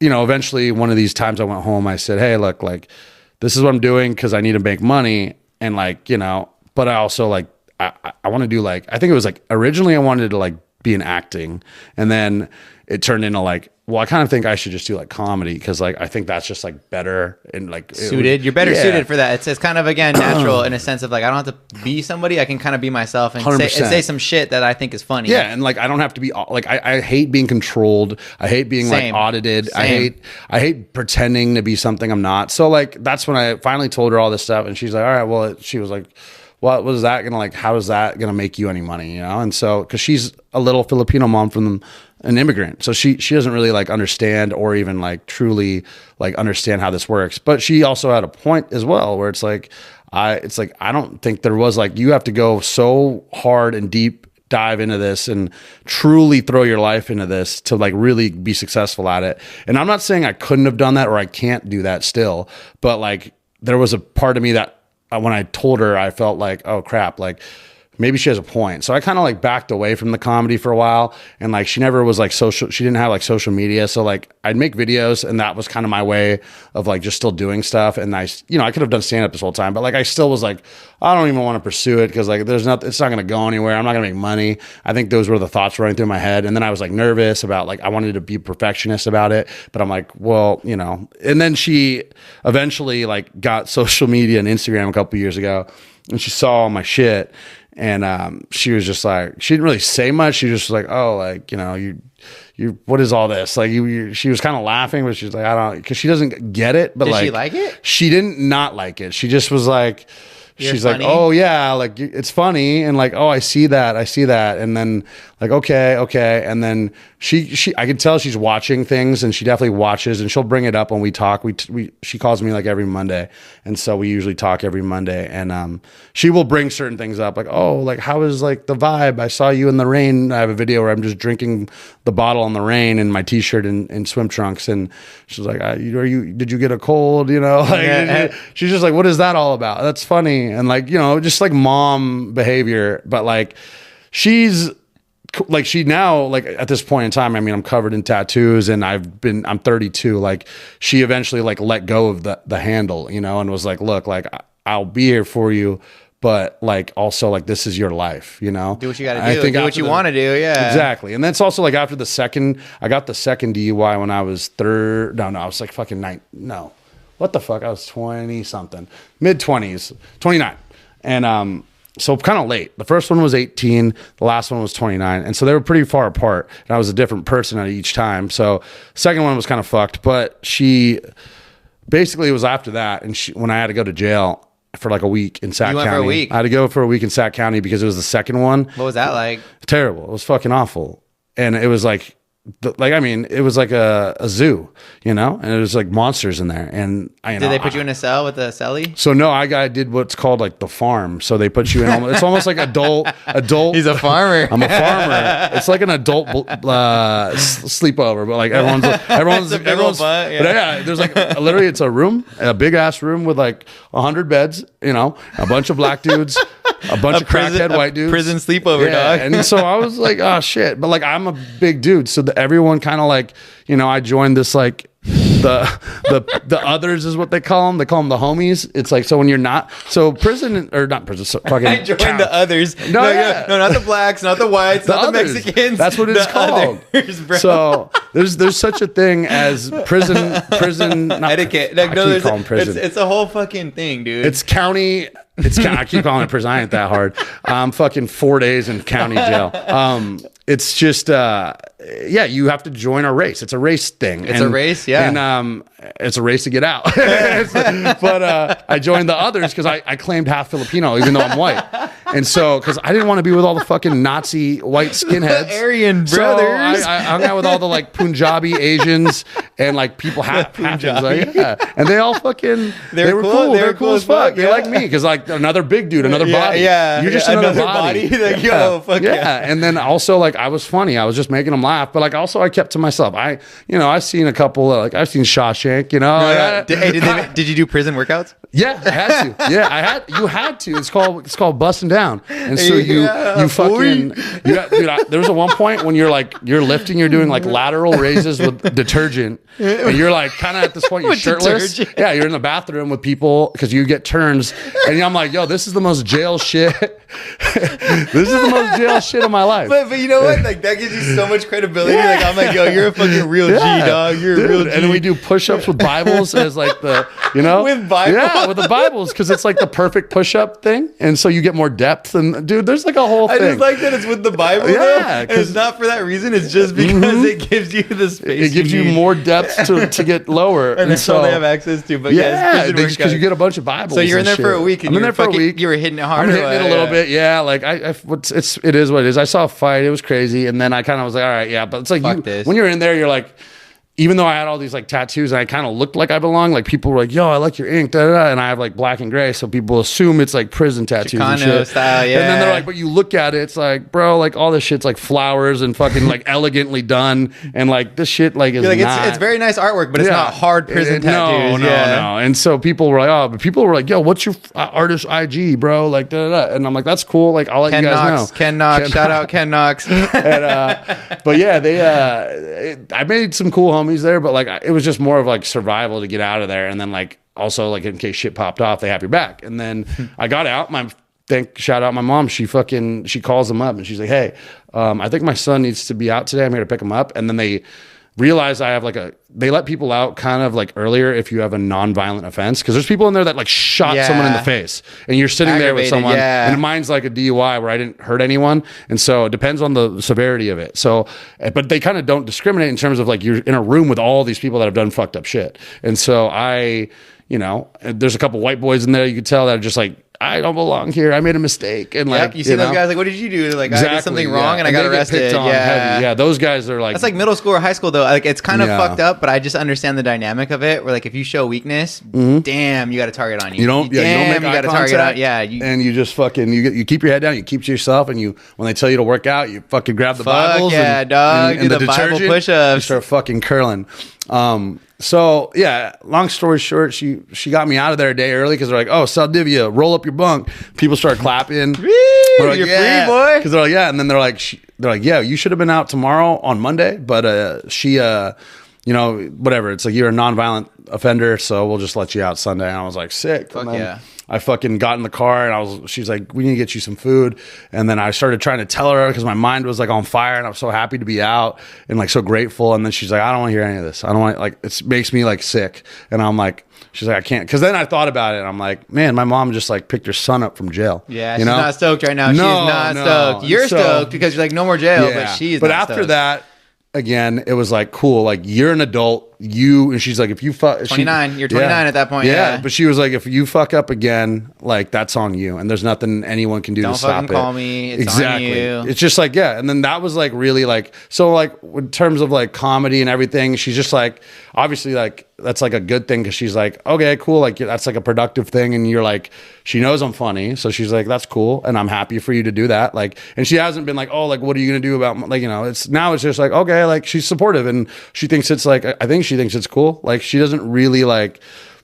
eventually one of these times I went home, I said, hey, look, like this is what I'm doing because I need to make money. And like, but I also like, I want to do like, I think it was like originally I wanted to like be in acting, and then it turned into like, well, I kind of think I should just do like comedy, because like I think that's just like better and like
suited. You're better suited for that. It's kind of again natural in a sense of like I don't have to be somebody. I can kind of be myself and say some shit that I think is funny.
Yeah, and like I don't have to be like I hate being controlled. I hate being like audited. I hate pretending to be something I'm not. So like that's when I finally told her all this stuff, and she's like, all right, well, she was like, what was that gonna like? How is that gonna make you any money? And so because she's a little Filipino mom from an immigrant, so she doesn't really like understand or even like truly like understand how this works. But she also had a point as well where it's like I don't think there was like, you have to go so hard and deep dive into this and truly throw your life into this to like really be successful at it. And I'm not saying I couldn't have done that or I can't do that still, but like there was a part of me that when I told her, I felt like, oh crap, like maybe she has a point. So I kind of like backed away from the comedy for a while, and like she never was like she didn't have like social media. So like I'd make videos, and that was kind of my way of like just still doing stuff. And I could have done stand up this whole time, but like I still was like, I don't even want to pursue it because like it's not going to go anywhere. I'm not going to make money. I think those were the thoughts running through my head. And then I was like nervous about like, I wanted to be perfectionist about it, but I'm like, well, and then she eventually like got social media and Instagram a couple years ago, and she saw all my shit. And she was just like, she didn't really say much. She just was like, oh, like, you, what is all this? Like, she was kind of laughing, but she was like, I don't, because she doesn't get it. But
did
like,
she like it?
She didn't not like it. She just was like,
You're
she's
funny.
like, oh yeah, like it's funny, and like, oh, I see that, and then like, okay, and then she I could tell she's watching things, and she definitely watches, and she'll bring it up when we talk. She calls me like every Monday, and so we usually talk every Monday, and she will bring certain things up, like, oh, like how is like the vibe? I saw you in the rain. I have a video where I'm just drinking the bottle in the rain in my t-shirt and swim trunks, and she's like, did you get a cold? Like she's just like, what is that all about? That's funny. And like, just like mom behavior, but like she's like, she now, like at this point in time, I mean, I'm covered in tattoos and I'm 32. Like she eventually like let go of the handle, and was like, look, like I'll be here for you, but like also like this is your life, do
what you got to do, do what you want to do. Yeah,
exactly. And that's also like after I got the second DUI when I was I was like fucking what the fuck? I was 20 something, mid 20s, 29. And, so kind of late. The first one was 18. The last one was 29. And so they were pretty far apart, and I was a different person at each time. So second one was kind of fucked, but she basically, it was after that. And when I had to go to jail for like a week in Sac County.
You went for a week?
I had to go for a week in Sac County because it was the second one.
What was that like?
Terrible. It was fucking awful. And it was like, I mean, it was like a zoo, you know, and it was like monsters in there. And
did they put you in a cell with a cellie?
So no, I did what's called like the farm. So they put you in. It's almost like adult.
He's a farmer.
I'm a farmer. It's like an adult sleepover, but like everyone's.
Butt, yeah.
But yeah, there's like literally it's a room, a big ass room with like 100 beds, you know, a bunch of black dudes. A bunch of crackhead white dudes.
Prison sleepover, dog.
And so I was like, oh shit. But like I'm a big dude. So everyone kind of like, you know, I joined this like the others is what they call them. They call them the homies. It's like, so when you're not, so prison or not prison, so fucking
I joined the others. No, not the blacks, not the whites, not the Mexicans.
That's what it's called. Others, bro. So there's such a thing as prison
etiquette.
I keep calling prison.
It's a whole fucking thing, dude.
It's county. I keep calling it prison. I ain't that hard. I'm fucking 4 days in county jail. It's just, you have to join a race. It's a race thing.
It's a race, yeah.
And it's a race to get out. But I joined the others because I claimed half Filipino, even though I'm white. And so, because I didn't want to be with all the fucking Nazi white skinheads.
Aryan brothers.
So I hung out with all the like Punjabi Asians and like people half like, yeah. And they all fucking, they were cool. They were cool as fuck. They like me because like another big dude, another body.
Yeah.
You're just another body.
Like, yo, fuck yeah.
And then also like I was funny. I was just making them laugh. But like also I kept to myself. I've seen a couple of, like I've seen Shawshank, you know.
Did you do prison workouts?
Yeah, I had to. Yeah, you had to. It's called busting down. And so you fucking there was at one point when you're lifting, you're doing like lateral raises with detergent, and you're like kind of at this point you're shirtless. Detergent. Yeah, you're in the bathroom with people because you get turns, and I'm like, yo, this is the most jail shit. This is the most jail shit of my life.
But you know what? Like that gives you so much credibility. Yeah. Like I'm like, yo, you're a fucking real G, dog. You're a real G.
And we do push-ups with Bibles as like the, you know,
with Bibles.
Yeah, with the Bibles because it's like the perfect push-up thing, and so you get more depth. And dude, there's like a whole thing.
I just like that it's with the Bible.
Yeah,
and it's not for that reason. It's just because it gives you the space.
It gives you more depth to get lower,
and that's all they have access to. But
yeah, because you get a bunch of Bibles.
So you're in there for a week. And
I'm in there for a week.
You were hitting it hard.
I'm hitting it a little bit. Yeah, like it is what it is. I saw a fight. It was crazy, and then I kind of was like, all right, yeah. But it's like when you're in there, you're like, even though I had all these like tattoos and I kind of looked like I belong, like people were like, yo, I like your ink, da, da, da. And I have like black and gray, so people assume it's like prison tattoos
Chicano
and shit.
Style, yeah.
And then they're like, but you look at it, it's like, bro, like all this shit's like flowers and fucking like elegantly done, and like this shit like is
like
not.
It's very nice artwork, but it's not hard prison tattoos.
No. And so people were like, yo, what's your artist IG, bro? Like da, da, da. And I'm like, that's cool. Like I'll let you guys know.
Ken Knox, shout out Ken Knox.
But yeah, I made some cool homies there, but like it was just more of like survival to get out of there, and then like also like in case shit popped off, they have your back. And then I got out. Shout out my mom. She calls them up and she's like, hey, I think my son needs to be out today. I'm here to pick him up. And then they realize I have they let people out kind of like earlier if you have a non-violent offense, because there's people in there that like shot someone in the face, and you're sitting there with someone, and mine's like a DUI where I didn't hurt anyone, and so it depends on the severity of it. So, but they kind of don't discriminate in terms of like you're in a room with all these people that have done fucked up shit, and so there's a couple white boys in there you could tell that are just like, I don't belong here. I made a mistake. And like,
you see those guys like, what did you do? Like, exactly, I did something wrong and I got arrested.
Yeah, those guys are like,
that's like middle school or high school though. Like, it's kind of fucked up, but I just understand the dynamic of it. Where like, if you show weakness, damn, you got a target on you.
You don't make eye contact.
And
you just fucking you keep your head down. You keep to yourself, and when they tell you to work out, you fucking grab the Bibles.
Yeah, dog. And do the Bible push-ups.
You start fucking curling. So yeah, long story short, she got me out of there a day early because they're like, oh, Saldivia, roll up your bunk. People start clapping.
Like, you're free, boy.
Because they're like, yeah, and then they're like, yeah, you should have been out tomorrow on Monday, but she whatever. It's like you're a nonviolent offender, so we'll just let you out Sunday. And I was like, sick.
Fuck yeah.
I fucking got in the car and she's like, we need to get you some food. And then I started trying to tell her because my mind was like on fire and I was so happy to be out and like so grateful. And then she's like, I don't want to hear any of this. I don't want, like, it makes me like sick. And I'm like, she's like, I can't. Because then I thought about it and I'm like, man, my mom just like picked her son up from jail.
Yeah, she's not stoked right now. She's not stoked. You're stoked because you're like, no more jail, but she's not
after
stoked.
That, again, it was like, cool, like you're an adult. and she's like, if you fuck
29, you're 29 at that point. Yeah.
But she was like, if you fuck up again, like that's on you. And there's nothing anyone can do to stop it.
Don't fucking call me. It's on you.
It's just like, yeah. And then that was like really like, so like in terms of like comedy and everything, she's just like, obviously like, that's like a good thing. Cause she's like, okay, cool. Like that's like a productive thing. And you're like, she knows I'm funny. So she's like, that's cool. And I'm happy for you to do that. Like, and she hasn't been like, oh, like, what are you going to do about, like, you know, it's just like, okay, like she's supportive and she thinks it's like, I think she thinks it's cool. Like she doesn't really like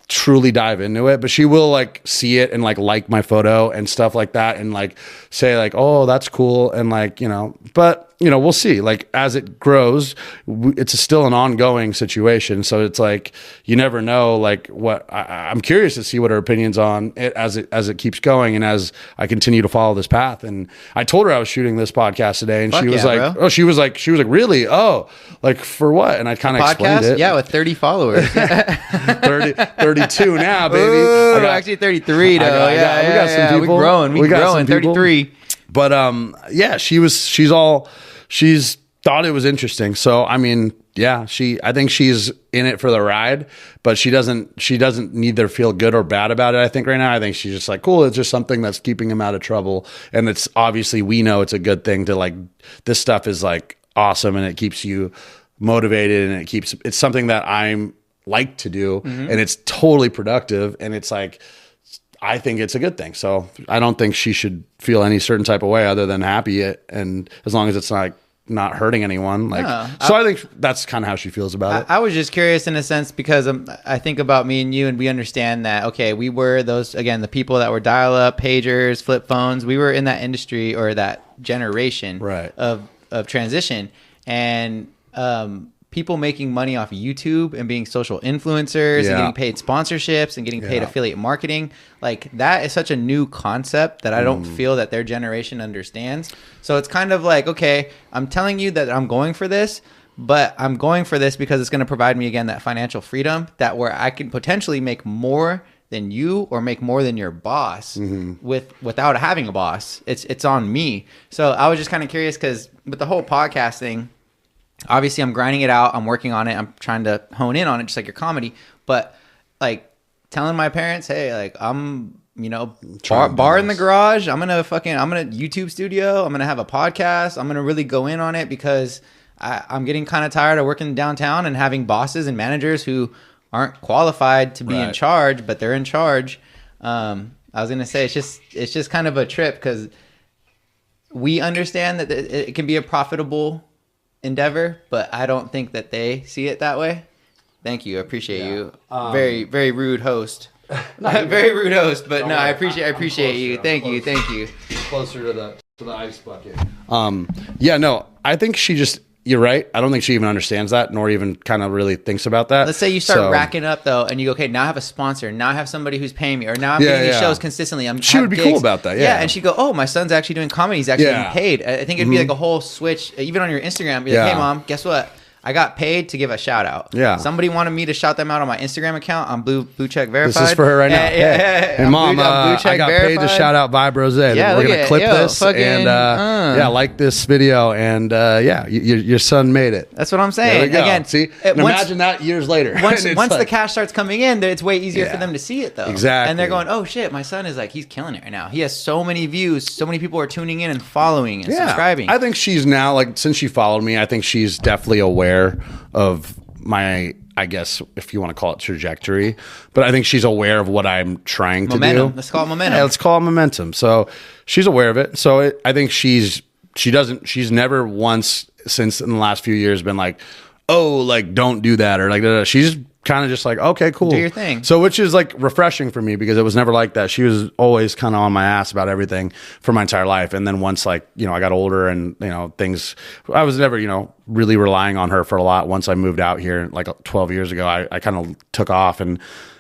truly dive into it, but she will like see it and like my photo and stuff like that and like say like, oh, that's cool. And like, you know, but you know, we'll see. Like as it grows, it's still an ongoing situation. So it's like, you never know, like what I'm curious to see what her opinions on it as it keeps going. And as I continue to follow this path. And I told her I was shooting this podcast today and she was like, bro. She was like, really? Oh, like for what? And I kind of explained it.
Yeah. With 30 followers,
32 now, baby.
Ooh, actually 33 though. We got some people. We're growing. 33.
But yeah, she's thought it was interesting. So I mean, yeah, I think she's in it for the ride, but she doesn't neither feel good or bad about it. I think right now, I think she's just like, cool. It's just something that's keeping him out of trouble. And it's obviously, we know it's a good thing to like, this stuff is like awesome and it keeps you motivated and it's something that I'm like to do and it's totally productive. And it's like, I think it's a good thing. So I don't think she should feel any certain type of way other than happy. And as long as it's like not hurting anyone, like, so I think that's kind of how she feels about it.
I was just curious in a sense because I think about me and you and we understand that, okay, we were those, again, the people that were dial up, pagers, flip phones. We were in that industry or that generation of transition and, people making money off of YouTube and being social influencers and getting paid sponsorships and getting paid affiliate marketing. Like that is such a new concept that I don't feel that their generation understands. So it's kind of like, okay, I'm telling you that I'm going for this, but I'm going for this because it's going to provide me again, that financial freedom that where I can potentially make more than you or make more than your boss without having a boss. It's on me. So I was just kind of curious because with the whole podcast thing, obviously, I'm grinding it out. I'm working on it. I'm trying to hone in on it, just like your comedy. But like telling my parents, hey, like I'm, you know, bar in the garage. I'm gonna YouTube studio. I'm gonna have a podcast. I'm gonna really go in on it because I'm getting kind of tired of working downtown and having bosses and managers who aren't qualified to be in charge, but they're in charge. I was gonna say it's just kind of a trip because we understand that it can be a profitable endeavor, but I don't think that they see it that way. Thank you. I appreciate you. Very, very rude host. Very rude host, but no, I appreciate you. Thank you.
Closer to the ice bucket. Yeah, no, I think you're right. I don't think she even understands that, nor even kind of really thinks about that.
Let's say you start racking up though, and you go, okay, now I have a sponsor. Now I have somebody who's paying me, or now I'm getting these shows consistently.
She would be cool about that. Yeah.
And she'd go, oh, my son's actually doing comedy. He's actually getting paid. I think it'd be like a whole switch, even on your Instagram. Be like, hey, mom, guess what? I got paid to give a shout out. Yeah. Somebody wanted me to shout them out on my Instagram account. I'm Blue Check Verified.
This is for her right now. Hey, Mom, I got paid to shout out Vibe Rose. Yeah, we're going to clip this and like this video. And your son made it.
That's what I'm saying. Again,
see, imagine that years later.
Once the cash starts coming in, it's way easier for them to see it though.
Exactly.
And they're going, oh shit, my son is like, he's killing it right now. He has so many views. So many people are tuning in and following and subscribing.
I think she's now, like, since she followed me, I think she's definitely aware of my, I guess, if you want to call it trajectory, but I think she's aware of what I'm trying to do.
Let's call it momentum.
Yeah, let's call it momentum. So she's aware of it. So I think she's never once since in the last few years been like, oh, like don't do that or like, she's kind of just like, okay, cool.
Do your thing.
So which is like refreshing for me because it was never like that. She was always kind of on my ass about everything for my entire life. And then once like, you know, I got older and, you know, things, I was never, you know, really relying on her for a lot. Once I moved out here like 12 years ago, I kind of took off and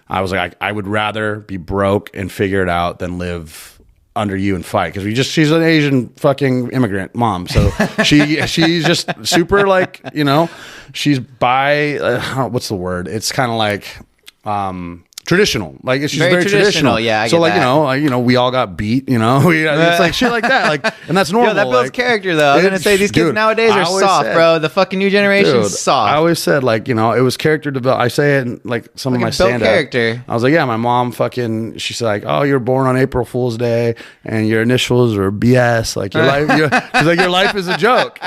I was like, I would rather be broke and figure it out than live under you and fight because she's an Asian fucking immigrant mom, so she's just super like, you know, she's what's the word, it's kind of like traditional. Like she's
Very
very traditional.
Yeah, I
so
get
like
that.
we all got beat. It's like shit like that. Like, and that's normal.
Yo, that builds character though. I was gonna say these kids nowadays are soft, bro. The fucking new generation's soft.
I always said like it was character development. I say it in like some of my stand-up.
Character.
I was like, yeah, my mom she's like, oh, you're born on April Fool's Day and your initials are BS. Like your life, she's like, your life is a joke,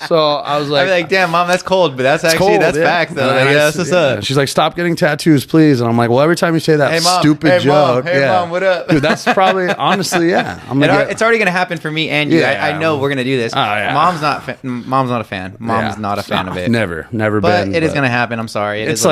So I was like,
I'd be like, damn, mom, that's cold, but that's facts though. That's what's up.
She's like, stop getting tattoos, please. And I'm like, well, every time you say that stupid joke,
mom, what up?
Dude, that's probably honestly, yeah.
It's already gonna happen for me and you. I know we're gonna do this. Mom's not a fan. Mom's not a fan of it.
Never been.
But it is gonna happen. I'm sorry. It is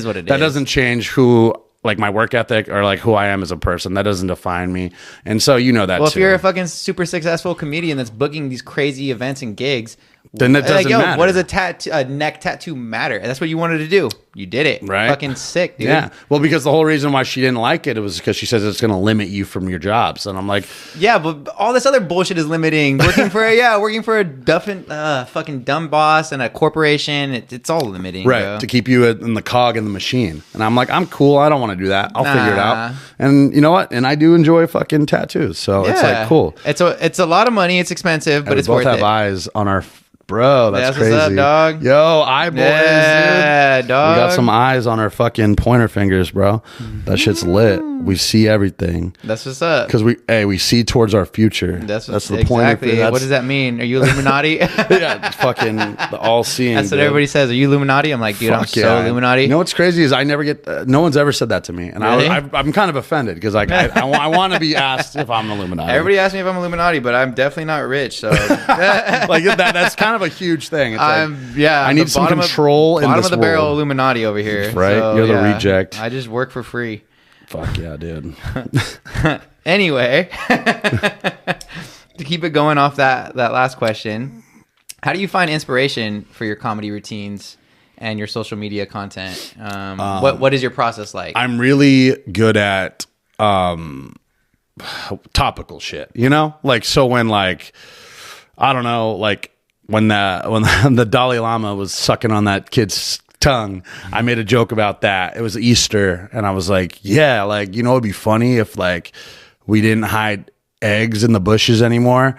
what it is.
That doesn't change who. Like my work ethic or like who I am as a person, that doesn't define me. And so that.
Well, if you're a fucking super successful comedian that's booking these crazy events and gigs,
then that doesn't matter.
What does a neck tattoo matter? That's what you wanted to do. You did it.
Right.
Fucking sick, dude.
Yeah. Well, because the whole reason why she didn't like it was because she says it's going to limit you from your jobs. And I'm like,
yeah, but all this other bullshit is limiting. Working for a fucking dumb boss and a corporation. It's all limiting.
Right.
Bro.
To keep you in the cog in the machine. And I'm like, I'm cool. I don't want to do that. I'll figure it out. And you know what? And I do enjoy fucking tattoos. So it's like cool.
It's a lot of money. It's expensive, but it's worth it.
We both have eyes on our. Bro, that's crazy.
What's up, dog?
Yo, eyeballs, dude.
Dog.
We got some eyes on our fucking pointer fingers, bro. That shit's lit. We see everything.
That's what's up.
Because we see towards our future. That's the point.
Exactly. What does that mean? Are you Illuminati?
Yeah, fucking the all-seeing.
That's what everybody says. Are you Illuminati? I'm like, dude, I'm so Illuminati.
You know what's crazy is I never get. No one's ever said that to me, and
really?
I'm kind of offended because like I want to be asked if I'm Illuminati.
Everybody asks me if I'm Illuminati, but I'm definitely not rich. So
like that's kind of a huge thing. It's
I
need some control in this
bottom of the barrel
world.
Illuminati over here.
Right,
so,
you're the reject.
I just work for free.
Fuck yeah, dude.
Anyway, to keep it going off that last question, how do you find inspiration for your comedy routines and your social media content? What is your process like?
I'm really good at topical shit. Like so when like I don't know like. When the Dalai Lama was sucking on that kid's tongue, I made a joke about that. It was Easter, and I was like, yeah, like, it'd be funny if like we didn't hide eggs in the bushes anymore.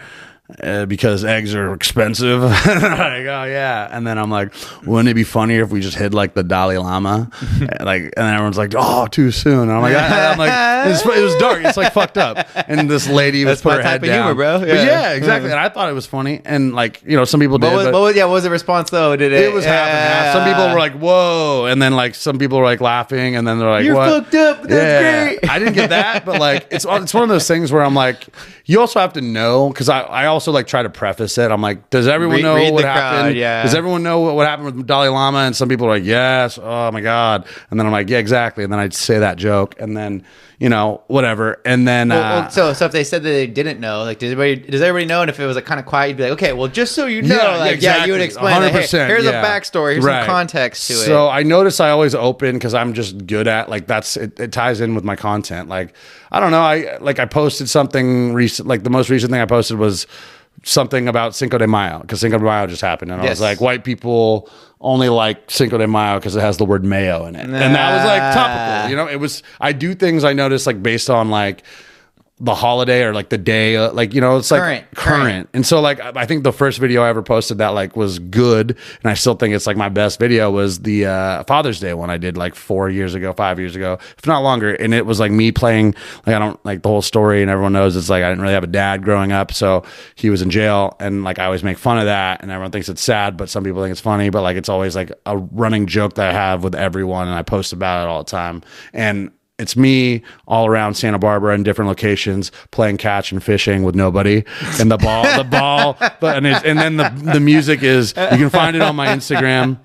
Because eggs are expensive. Like, oh yeah. And then I'm like, wouldn't it be funnier if we just hid like the Dalai Lama? And everyone's like, oh, too soon. And I'm like, it was dark. It's like fucked up. And this lady was put her head down. Humor, bro. Yeah, exactly. And I thought it was funny. And like, some people did.
What was the response though?
It was half and half. Some people were like, whoa. And then like some people were like laughing. And then they're like,
you're
what?
Fucked up. That's great.
I didn't get that, but like, it's one of those things where I'm like, you also have to know, because I also like try to preface it. I'm like, does everyone know what happened?
Yeah.
Does everyone know what happened with Dalai Lama? And some people are like, yes. Oh my God. And then I'm like, yeah, exactly. And then I'd say that joke, and then whatever. And then
so if they said that they didn't know, like, does everybody know? And if it was like kind of quiet, you'd be like, okay, well, just so you know, exactly. You would explain, 100%, like, hey, here's a backstory, here's some context to it.
So I notice I always open because I'm just good at like it ties in with my content. Like I don't know, I posted something recent. Like the most recent thing I posted was something about Cinco de Mayo, because Cinco de Mayo just happened, and I was like, white people only like Cinco de Mayo because it has the word mayo in it, and that was like topical. It was. I do things I notice like based on like the holiday or like the day, like it's like current. And so like I think the first video I ever posted that like was good, and I still think it's like my best video, was the Father's Day one I did like 5 years ago, if not longer. And it was like me playing, like, I don't like the whole story, and everyone knows it's like I didn't really have a dad growing up, so he was in jail, and like I always make fun of that, and everyone thinks it's sad, but some people think it's funny. But like it's always like a running joke that I have with everyone, and I post about it all the time. And it's me all around Santa Barbara in different locations playing catch and fishing with nobody, and the ball, and then the music is, you can find it on my Instagram,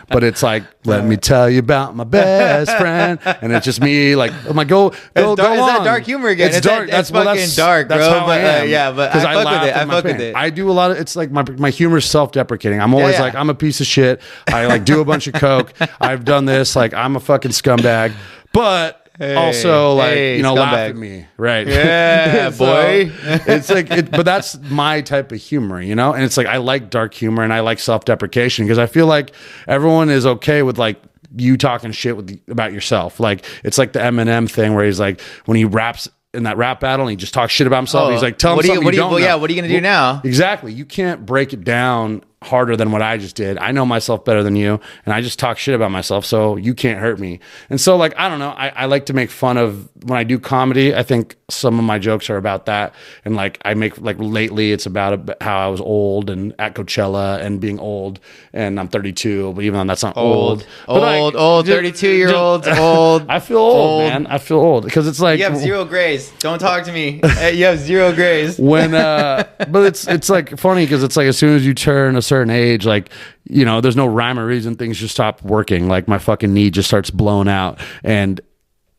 but it's like, let me tell you about my best friend, and it's just me like, I'm like, go on. Is
that dark humor again?
It's dark.
That's fucking dark, bro.
That's how I am.
Yeah, but I fuck with it.
I do a lot of, it's like my humor is self-deprecating. I'm always like, I'm a piece of shit. I like do a bunch of coke. I've done this. Like I'm a fucking scumbag, but also like laugh at me, right?
Yeah, boy.
It's like but that's my type of humor, and it's like I like dark humor and I like self-deprecation, because I feel like everyone is okay with like you talking shit about yourself. Like, it's like the Eminem thing where he's like, when he raps in that rap battle and he just talks shit about himself, he's like, tell him something you don't know.
Yeah, what are you gonna do now?
Exactly. You can't break it down harder than what I just did. I know myself better than you, and I just talk shit about myself, so you can't hurt me. And so, like, I don't know, I like to make fun of, when I do comedy, I think some of my jokes are about that. And like, I make, like, lately it's about how I was old and at Coachella and being old, and I'm 32, but even though that's not old.
Old 32-year-olds, old.
I feel old, man. I feel old because it's like,
you have 0 grays. Don't talk to me. You have 0 grays.
When but it's like funny because it's like, as soon as you turn a certain age, like, you know, there's no rhyme or reason, things just stop working. Like, my fucking knee just starts blowing out, and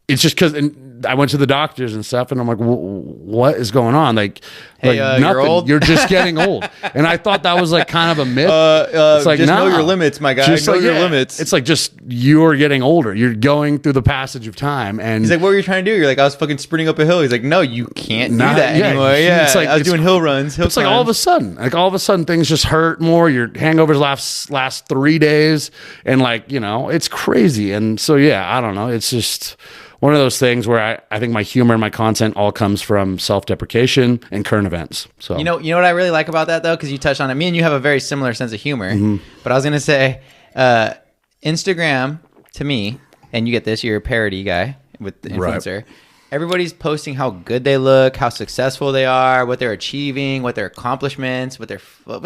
it's just because I went to the doctors and stuff, and I'm like, what is going on? Like,
hey,
nothing.
You're old.
You're just getting old. And I thought that was like kind of a myth.
It's like, just know your limits, my guy. Just know your limits.
It's like, just, you're getting older. You're going through the passage of time. And
he's like, what were you trying to do? You're like, I was fucking sprinting up a hill. He's like, no, you can't do that anymore. Yeah, it's like, I was doing hill runs. It's
like all of a sudden things just hurt more. Your hangovers last 3 days, and like, you know, it's crazy. And so, yeah, I don't know. It's just one of those things where I think my humor and my content all comes from self-deprecation and current events. So
you know what I really like about that, though, because you touched on it. Me and you have a very similar sense of humor. Mm-hmm. But I was gonna say, Instagram, to me, and you get this, you're a parody guy with the influencer. Right. Everybody's posting how good they look, how successful they are, what they're achieving, what their accomplishments, what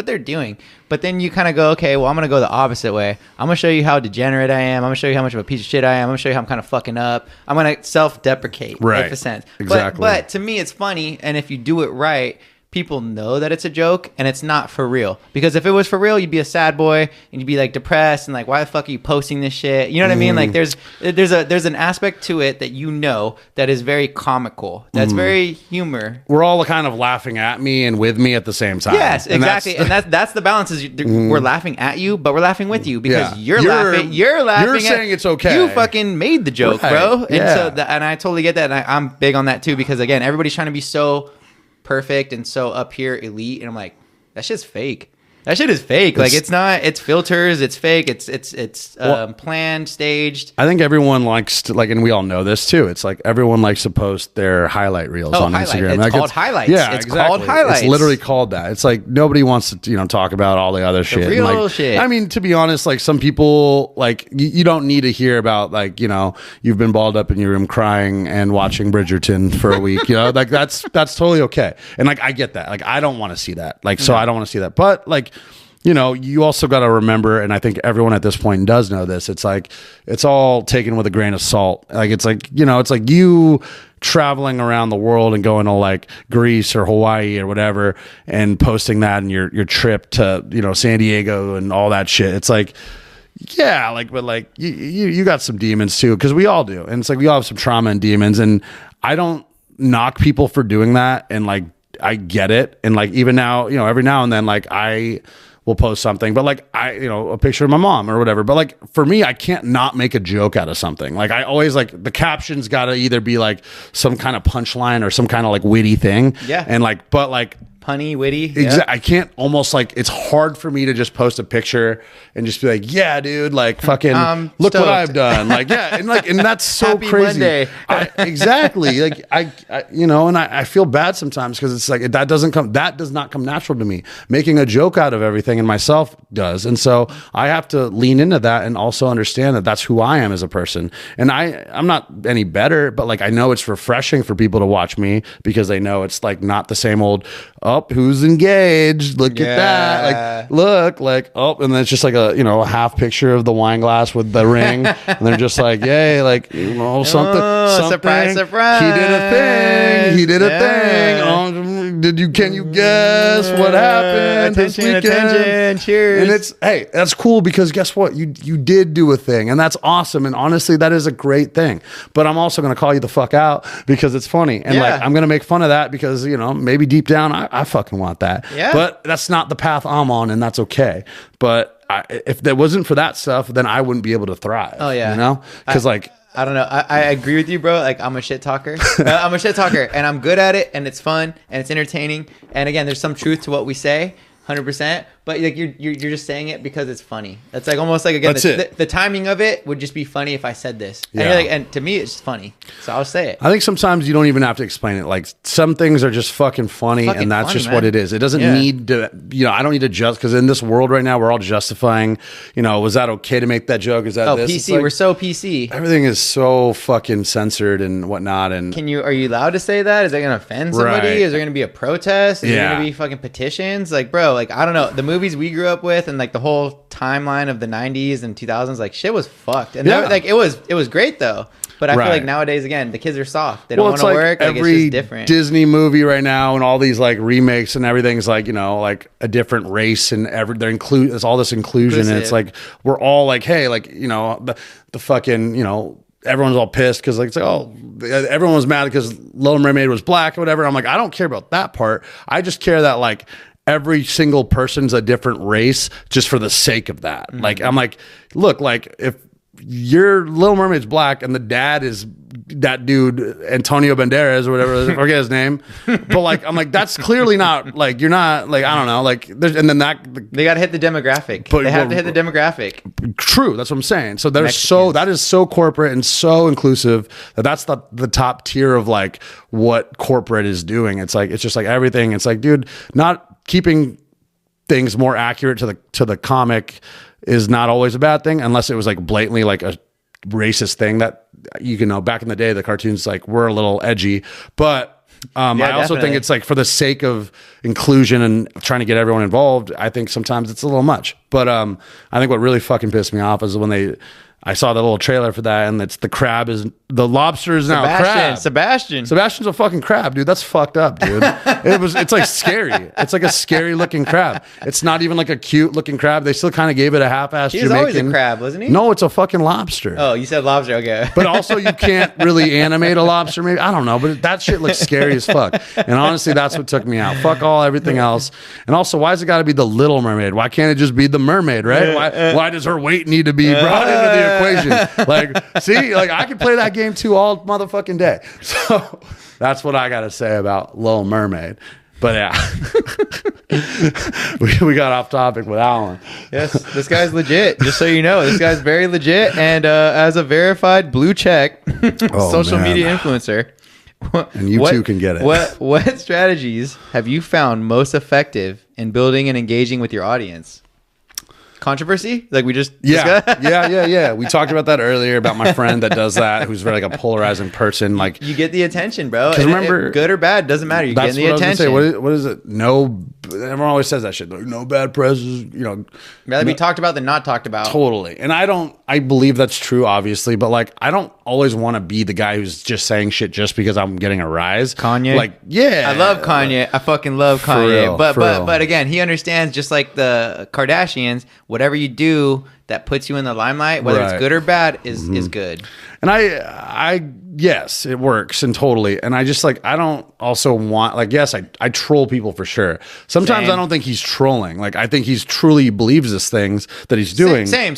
they're doing. But then you kind of go, okay, well, I'm going to go the opposite way. I'm going to show you how degenerate I am. I'm going to show you how much of a piece of shit I am. I'm going to show you how I'm kind of fucking up. I'm going to self-deprecate.
Right.
In a sense.
Exactly.
But to me, it's funny. And if you do it right, people know that it's a joke and it's not for real. Because if it was for real, you'd be a sad boy and you'd be like depressed and like, why the fuck are you posting this shit? You know what I mean? Like, there's an aspect to it that, you know, that is very comical. That's very humor.
We're all kind of laughing at me and with me at the same time.
Yes, exactly. And that's the balance. Is we're laughing at you, but we're laughing with you because you're laughing. You're laughing.
You're saying it's okay.
You fucking made the joke,
right.
bro. And
yeah.
and I totally get that. And I'm big on that too, because again, everybody's trying to be so perfect and so up here elite, and I'm like, that shit's fake. That shit is fake. Like, it's not. It's filters. It's fake. It's planned, staged.
I think everyone likes to, like, and we all know this too. It's like everyone likes to post their highlight reels on Instagram.
It's
like,
called highlights.
Yeah,
it's
exactly.
called highlights.
It's literally called that. It's like nobody wants to, you know, talk about all the other shit.
Real
and like,
shit.
I mean, to be honest, like, some people, like, you don't need to hear about, like, you know, you've been balled up in your room crying and watching Bridgerton for a week. You know, like, that's totally okay. And like, I get that. Like, I don't want to see that. Like, so I don't want to see that. But like, you know, you also got to remember, and I think everyone at this point does know this, it's like, it's all taken with a grain of salt. Like, it's like, you know, it's like you traveling around the world and going to like Greece or Hawaii or whatever and posting that in your trip to, you know, San Diego and all that shit. It's like, yeah, like, but like, you got some demons too, because we all do. And it's like, we all have some trauma and demons. And I don't knock people for doing that. And like, I get it. And like, even now, you know, every now and then, like, I will post something, but like, you know, a picture of my mom or whatever. But like, for me, I can't not make a joke out of something. Like, I always, like, the caption's got to either be like some kind of punchline or some kind of like witty thing.
Yeah.
And like, but like,
punny, witty.
Exactly. I can't, almost like, it's hard for me to just post a picture and just be like, yeah, dude, like, fucking look
stoked.
What I've done. Like, yeah. And like, and that's so
Happy
crazy.
Monday.
Exactly. Like, I you know, and I feel bad sometimes because it's like, that does not come natural to me. Making a joke out of everything and myself does. And so I have to lean into that and also understand that that's who I am as a person. And I'm not any better, but like, I know it's refreshing for people to watch me because they know it's like not the same old, oh, who's engaged? Look at that. Like, look, like, oh, and then it's just like a, you know, a half picture of the wine glass with the ring. And they're just like, yay, like, you know, something.
Surprise.
He did a thing. Oh, can you guess what happened this weekend?
Attention, cheers.
And it's, hey, that's cool because guess what? You did do a thing, and that's awesome. And honestly, that is a great thing. But I'm also going to call you the fuck out because it's funny. And like, I'm going to make fun of that because, you know, maybe deep down, I fucking want that.
Yeah.
But that's not the path I'm on, and that's okay. But if there wasn't for that stuff, then I wouldn't be able to thrive.
Oh, yeah.
You know? Because like,
I don't know. I agree with you, bro. Like, I'm a shit talker. I'm a shit talker, and I'm good at it, and it's fun, and it's entertaining. And again, there's some truth to what we say, 100%. but like you're just saying it because it's funny. That's like almost like, again, the timing of it would just be funny if I said this. And, you're like, and to me, it's just funny. So I'll say it.
I think sometimes you don't even have to explain it. Like some things are just fucking funny, and that's just what it is. It doesn't need to, I don't need to just, because in this world right now, we're all justifying, was that okay to make that joke? Is that this?
PC, like, we're so PC.
Everything is so fucking censored and whatnot. And
are you allowed to say that? Is that going to offend somebody? Right. Is there going to be a protest? Is there going to be fucking petitions? Like, bro, like, I don't know. The movies we grew up with and like the whole timeline of the 90s and 2000s, like shit was fucked. And like it was great though. But I feel like nowadays, again, the kids are soft. They don't want to work. Like, it's just different.
Disney movie right now and all these like remakes and everything's like, like a different race and there's all this inclusion. And it's like, we're all like, hey, like, the fucking, everyone's all pissed because like, it's like, oh, everyone was mad because Little Mermaid was black or whatever. I'm like, I don't care about that part. I just care that like every single person's a different race just for the sake of that. Mm-hmm. Like, I'm like, look, like if your Little Mermaid's black and the dad is that dude Antonio Banderas or whatever, I forget his name, but like I'm like, that's clearly not like, you're not like, I don't know, like and then that
they got to hit the demographic, but they have to hit the demographic.
True, that's what I'm saying. So that is so corporate and so inclusive that's the top tier of like what corporate is doing. It's like, it's just like everything. It's like, dude, not keeping things more accurate to the comic is not always a bad thing, unless it was like blatantly like a racist thing that back in the day, the cartoons like were a little edgy, but I also think it's like for the sake of inclusion and trying to get everyone involved, I think sometimes it's a little much. But I think what really fucking pissed me off is when I saw the little trailer for that, and it's the lobster is now a crab. Sebastian's a fucking crab, dude. That's fucked up, dude. It's like scary. It's like a scary looking crab. It's not even like a cute looking crab. They still kind of gave it a half-ass Jamaican.
He was always a crab, wasn't he?
No, it's a fucking lobster.
Oh, you said lobster, okay.
But also you can't really animate a lobster, maybe. I don't know, but that shit looks scary as fuck. And honestly, that's what took me out. Fuck everything else. And also, why's it got to be the Little Mermaid? Why can't it just be the mermaid, right? Why does her weight need to be brought into the equation? Like, see, like I could play that game too all motherfucking day. So that's what I got to say about Little Mermaid. But yeah, we got off topic with Alan.
Yes, this guy's legit. Just so you know, this guy's very legit, and as a verified blue check social media influencer.
And you too can get it.
What strategies have you found most effective in building and engaging with your audience? Controversy, like we just discussed?
yeah. We talked about that earlier about my friend that does that, who's very like a polarizing person. Like
you get the attention, bro. And
remember,
good or bad doesn't matter. You're getting the attention.
What is it? No, everyone always says that shit. Like, no bad press is,
rather be talked about than not talked about.
Totally. And I believe that's true, obviously, but like I don't always want to be the guy who's just saying shit just because I'm getting a rise.
Kanye,
like
I love Kanye. I fucking love Kanye. But again, he understands, just like the Kardashians, whatever you do that puts you in the limelight, whether it's good or bad, is good.
And I yes, it works and totally. And I just like, I don't also want, like, yes, I troll people for sure. Sometimes I don't think he's trolling. Like, I think he's truly believes this things that he's doing.
Same.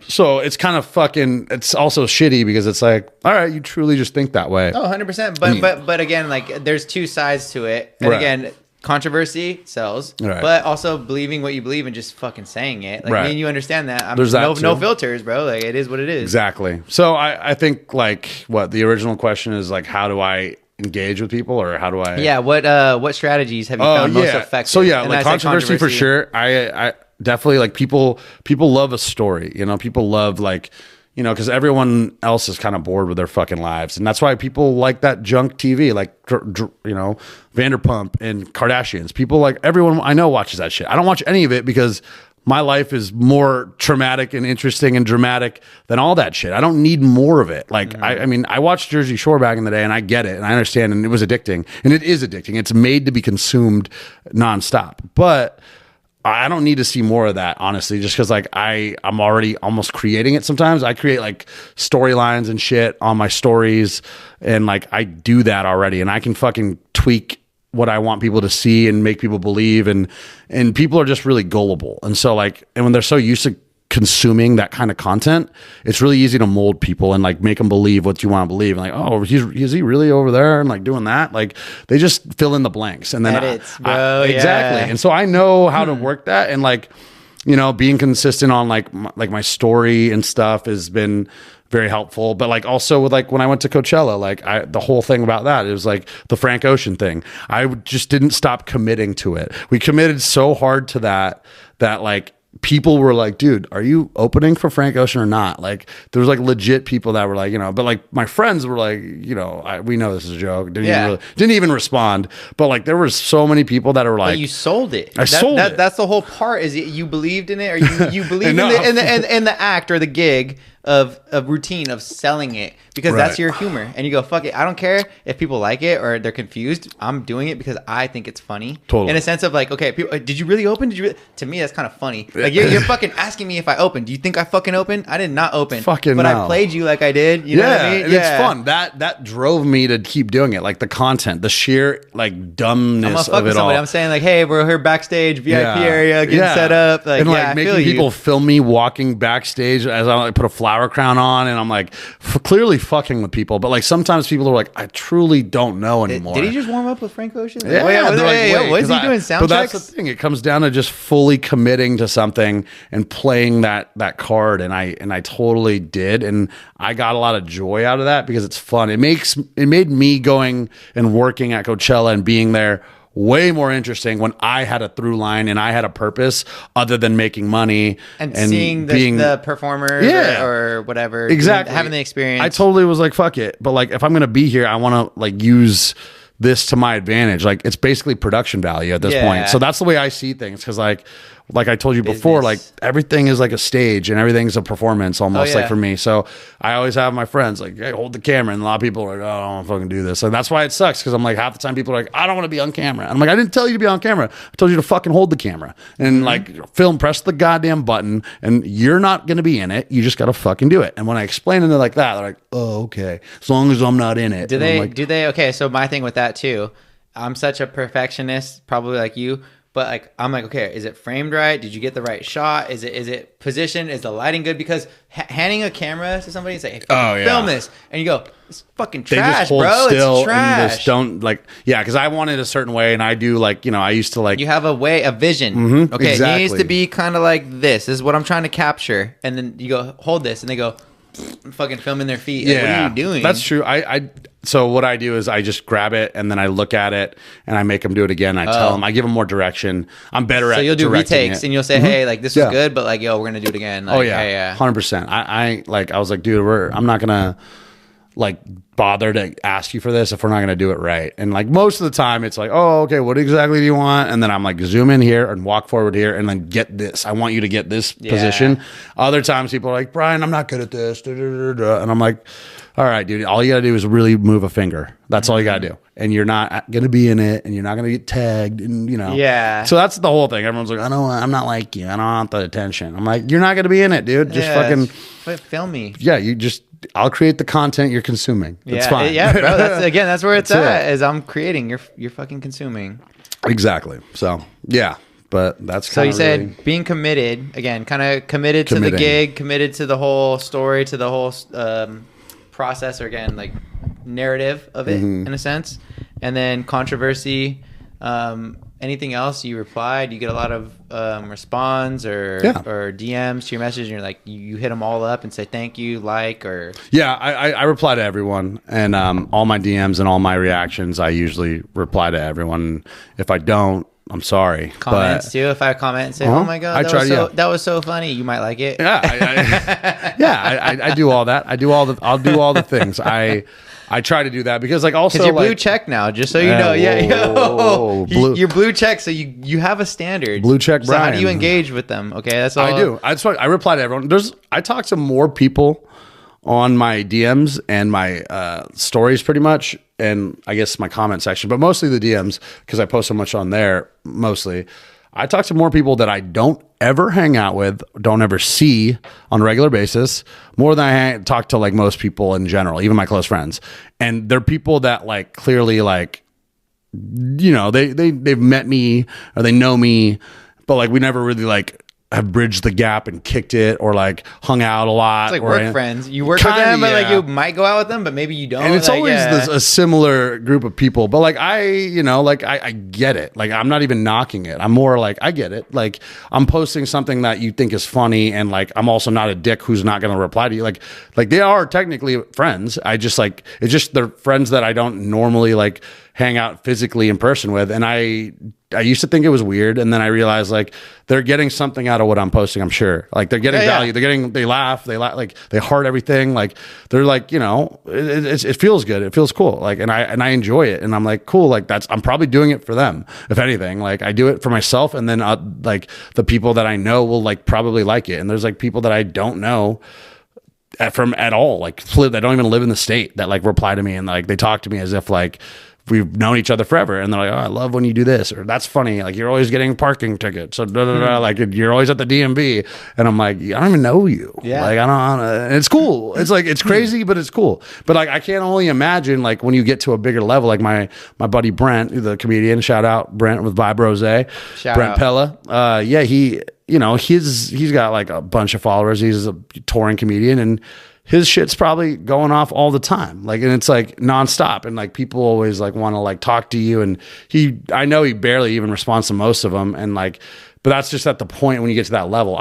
So it's kind of fucking, it's also shitty because it's like, all right, you truly just think that way.
Oh, 100%. But again, like, there's two sides to it. And again, controversy sells, but also believing what you believe and just fucking saying it. Like, me and you understand that.
There's
no filters, bro. Like, it is what it is.
Exactly. So I think, like, what the original question is, like, how do I engage with people, or how do I?
Yeah. What strategies have you found most effective?
So yeah, like controversy for sure. I definitely, like, people love a story. People love, like, because everyone else is kind of bored with their fucking lives. And that's why people like that junk TV, like, Vanderpump and Kardashians. People, like, everyone I know watches that shit. I don't watch any of it because my life is more traumatic and interesting and dramatic than all that shit. I don't need more of it. Like, I mean, I watched Jersey Shore back in the day, and I get it, and I understand, and it was addicting. And it is addicting. It's made to be consumed nonstop. But I don't need to see more of that, honestly, just because, like, I'm already almost creating it sometimes. I create, like, storylines and shit on my stories, and, like, I do that already, and I can fucking tweak what I want people to see and make people believe, and people are just really gullible. And so, like, and when they're so used to consuming that kind of content, it's really easy to mold people and like make them believe what you want to believe. And like, oh, is he really over there and like doing that? Like they just fill in the blanks and then
edits, bro.
Exactly. And so I know how to work that, and like, you know, being consistent on like my story and stuff has been very helpful. But like also with like when I went to Coachella, like the whole thing about that, it was like the Frank Ocean thing. I just didn't stop committing to it. We committed so hard to that like people were like, dude, are you opening for Frank Ocean or not? Like there was like legit people that were like, you know, but like my friends were like, you know, we know this is a joke. Didn't even respond. But like there were so many people that were like,
but you sold it.
Sold it.
That's the whole part, is you believed in it, or you believe in the act or the gig of routine of selling it, because that's your humor, and you go, fuck it, I don't care if people like it or they're confused. I'm doing it because I think it's funny.
Totally.
In a sense of like, okay, people, did you really open? To me, that's kind of funny. Like you're fucking asking me if I opened. Do you think I fucking opened? I did not open.
Fucking
but
no.
I played you like I did. You know what I mean?
And it's fun. That drove me to keep doing it. Like the content, the sheer like dumbness of it all.
I'm saying like, hey, we're here backstage, VIP area, getting set up, like,
and like making people film me walking backstage as I like put a flower crown on, and I'm like clearly fucking with people. But like sometimes people are like, I truly don't know anymore.
Did he just warm up with Frank Ocean?
Yeah.
What is he doing? Sound
But
checks?
that's the thing. It comes down to just fully committing to something and playing that card, and I totally did, and I got a lot of joy out of that because it's fun. It made me going and working at Coachella and being there way more interesting when I had a through line and I had a purpose other than making money
and seeing the performers or whatever.
Exactly.
Having the experience.
I totally was like, fuck it. But like, if I'm going to be here, I want to like use this to my advantage. Like it's basically production value at this point. So that's the way I see things. Cause like I told you before, like everything is like a stage and everything's a performance almost like for me. So I always have my friends like, hey, hold the camera. And a lot of people are like, oh, I don't want to fucking do this. And that's why it sucks. Cause I'm like, half the time people are like, I don't want to be on camera. And I'm like, I didn't tell you to be on camera. I told you to fucking hold the camera and like press the goddamn button, and you're not going to be in it. You just got to fucking do it. And when I explain it like that, they're like, oh, okay. As long as I'm not in it.
Do they? Okay. So my thing with that too, I'm such a perfectionist, probably like you. But like I'm like, okay, is it framed right? Did you get the right shot? Is it positioned? Is the lighting good? Because handing a camera to somebody and say, hey, film this, and you go, it's fucking trash, bro. It's trash.
And just don't like, because I want it a certain way, and I do like, I used to like.
You have a vision. Okay, exactly. It needs to be kind of like this. This is what I'm trying to capture, and then you go hold this, and they go, fucking filming their feet. Like, what are you doing?
That's true. So what I do is I just grab it and then I look at it and I make them do it again. I tell them, I give them more direction. I'm better at. So
you'll do retakes and you'll say, hey, like this was good, but like, yo, we're gonna do it again. Like,
100%. I was like, dude, I'm not gonna like bother to ask you for this if we're not gonna do it right. And like most of the time, it's like, oh, okay, what exactly do you want? And then I'm like, zoom in here and walk forward here and then get this. I want you to get this position. Other times, people are like, Brian, I'm not good at this. And I'm like, all right, dude, all you gotta do is really move a finger. That's all you gotta do. And you're not gonna be in it and you're not gonna get tagged and So that's the whole thing. Everyone's like, I'm not like you. I don't want the attention. I'm like, you're not gonna be in it, dude. Just fucking
film me.
Yeah, I'll create the content you're consuming. It's fine.
Yeah, bro. That's where it's at. Is I'm creating, you're fucking consuming.
Exactly. So yeah. But that's
so you said being committed again, kind of committed to the gig, committed to the whole story, to the whole process, or again like narrative of it in a sense, and then controversy. Anything else you replied? You get a lot of response or DMs to your message, and you're like you hit them all up and say thank you, or
I reply to everyone, and all my DMs and all my reactions I usually reply to everyone. If I don't, I'm sorry.
Comments too. If I comment and say, "Oh my god, that was so funny," you might like it.
I do all that. I'll do all the things. I try to do that because like also
you're blue check now, just so you know. You're blue check, so you have a standard.
Blue check, Brian.
So how do you engage with them? Okay, that's all.
I do. I reply to everyone. I talk to more people on my DMs and my stories pretty much, and I guess my comment section, but mostly the DMs because I post so much on there. Mostly, I talk to more people that I don't ever hang out with, don't ever see on a regular basis, more than I talk to like most people in general, even my close friends. And they're people that like clearly like, they've met me or they know me, but like we never really like have bridged the gap and kicked it or like hung out a lot.
It's like work friends. You work with them, but like you might go out with them, but maybe you don't.
And it's
like,
always a similar group of people. But like I get it. Like I'm not even knocking it. I'm more like I get it. Like I'm posting something that you think is funny, and like I'm also not a dick who's not going to reply to you. Like they are technically friends. I just like it's just they're friends that I don't normally like hang out physically in person with, and I used to think it was weird, and then I realized like they're getting something out of what I'm posting. I'm sure, like they're getting value. They laugh, like they heart everything. Like they're like it feels good. It feels cool. Like and I enjoy it, and I'm like cool. Like I'm probably doing it for them. If anything, like I do it for myself, and then like the people that I know will like probably like it. And there's like people that I don't know from at all, like that don't even live in the state, that like reply to me and like they talk to me as if like we've known each other forever, and they're like, oh, I love when you do this, or that's funny, like you're always getting parking tickets, so like you're always at the DMV, and I'm like, I don't even know you. Like I don't and it's cool. It's like it's crazy, but it's cool. But like I can't only imagine like when you get to a bigger level, like my buddy Brent, the comedian, shout out Brent with Vibe Rose, Brent Pella. He's got like a bunch of followers. He's a touring comedian, and his shit's probably going off all the time. Like, and it's like nonstop. And like people always like want to like talk to you. And I know he barely even responds to most of them. And like, but that's just at the point when you get to that level.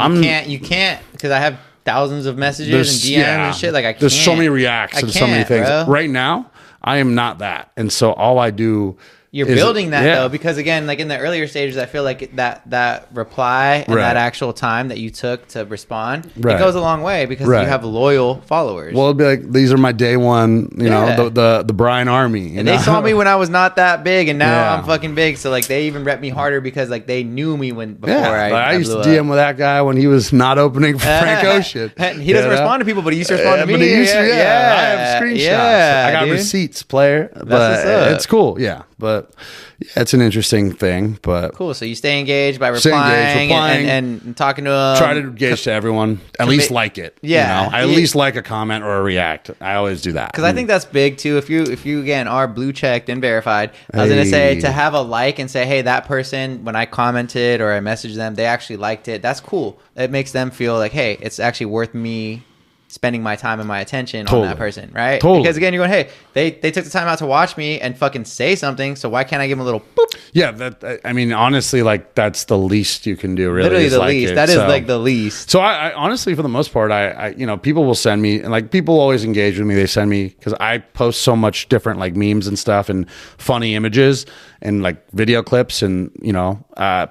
You can't,
because I have thousands of messages and DMs and shit. Like I can't.
There's so many reacts and so many things.
Bro.
Right now, I am not that. And so all I do
You're building that though, because again, like in the earlier stages, I feel like that reply and that actual time that you took to respond, it goes a long way because you have loyal followers.
Well, it'd be like, these are my day one, you know, the Brian Army.
And they saw me when I was not that big, and now I'm fucking big. So like they even rep me harder because like they knew me before I
used to DM with that guy when he was not opening for Frank Ocean.
He doesn't respond to people, but he used to respond to me.
But he used to, I have screenshots. I got receipts, player. But it's cool. Yeah. But yeah, it's an interesting thing. But
cool. So you stay engaged by replying and talking to them.
Try to engage to everyone. At least like it.
Yeah.
You know? I at least like a comment or a react. I always do that.
Because I think that's big too. If you again are blue checked and verified, I was gonna say to have a like and say, hey, that person, when I commented or I messaged them, they actually liked it. That's cool. It makes them feel like, hey, it's actually worth me spending my time and my attention on that person, right? Because again, you're going, hey, they took the time out to watch me and fucking say something, so why can't I give them a little boop?
Yeah, I mean, honestly, like that's the least you can do, really.
Literally the least. That is like the least.
So I honestly, for the most part, I people will send me, and like people always engage with me. They send me, because I post so much different like memes and stuff and funny images and like video clips, and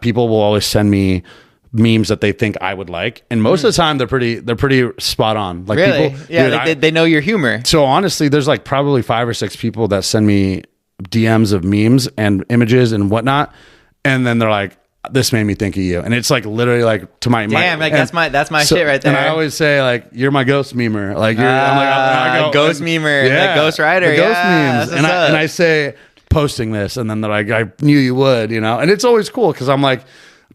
people will always send me memes that they think I would like, and most of the time they're pretty spot on. Like
really?
People,
yeah, dude, they know your humor.
So honestly, there's like probably 5 or 6 people that send me DMs of memes and images and whatnot, and then they're like, "This made me think of you," and it's like literally like to my
that's my shit right there.
And I always say like, "You're my ghost memer." Like I go
ghost memer, like ghost writer,
ghost memes, and I say posting this, and then they're like, "I knew you would," and it's always cool because I'm like.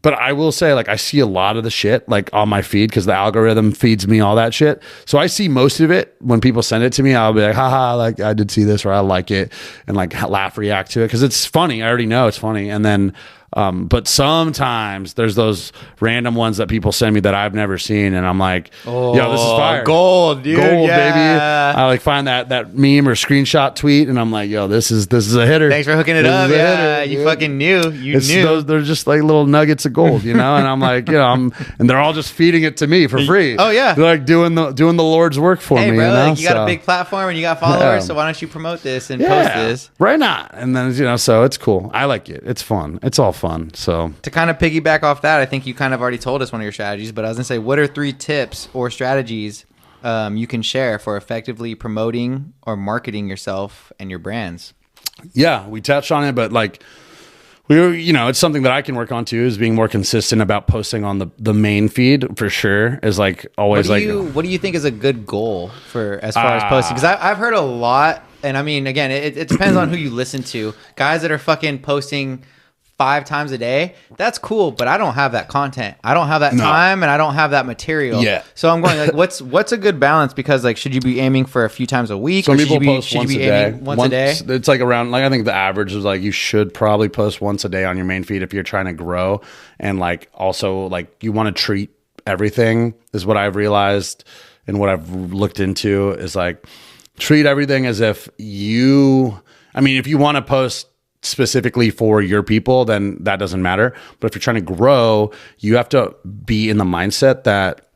But I will say, like, I see a lot of the shit, like, on my feed because the algorithm feeds me all that shit. So I see most of it. When people send it to me, I'll be like, haha, like, I did see this, or I like it, and, like, laugh, react to it because it's funny. I already know it's funny. And then, but sometimes there's those random ones that people send me that I've never seen, and I'm like, yo, this is fire.
Gold, dude.
Gold, baby. I, like, find that meme or screenshot tweet, and I'm like, yo, this is a hitter.
Thanks for hooking it up. Yeah, you fucking knew. You knew.
They're just like little nuggets of gold, And I'm like, and they're all just feeding it to me for free.
Oh yeah,
they're like doing the Lord's work for me.
Bro, like you got a big platform and you got followers, so why don't you promote this and post this?
Right now, and then so it's cool. I like it. It's fun. It's all fun. So
to kind of piggyback off that, I think you kind of already told us one of your strategies, but I was gonna say, what are 3 tips or strategies you can share for effectively promoting or marketing yourself and your brands?
Yeah, we touched on it, but like it's something that I can work on too, is being more consistent about posting on the main feed for sure. Is like always
what do you think is a good goal for as far as posting? Because I've heard a lot, and I mean, again, it depends on who you listen to. Guys that are fucking posting 5 times a day, that's cool, but I don't have that content. I don't have that time, and I don't have that material.
Yeah.
So I'm going like, what's a good balance? Because like, should you be aiming for a few times a week?
Some
or
people post
should
once
you be
a day.
aiming once a day?
It's like around, like I think the average is like you should probably post once a day on your main feed if you're trying to grow, and like also like you want to treat everything is what I've realized, and what I've looked into is like treat everything as if if you want to post specifically for your people, then that doesn't matter. But if you're trying to grow, you have to be in the mindset that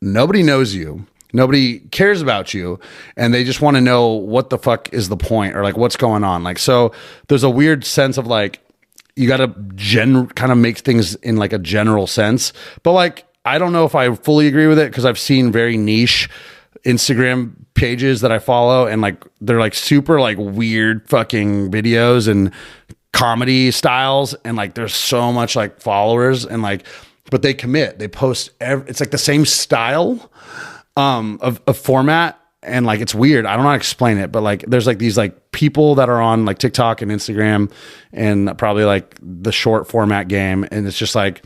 nobody knows you, nobody cares about you, and they just want to know what the fuck is the point, or like what's going on. Like, so there's a weird sense of like you got to kind of make things in like a general sense, but like I don't know if I fully agree with it, because I've seen very niche Instagram pages that I follow, and like they're like super like weird fucking videos and comedy styles, and like there's so much like followers, and like, but they commit, they post it's like the same style of format, and like it's weird. I don't know how to explain it, but like there's like these like people that are on like TikTok and Instagram and probably like the short format game, and it's just like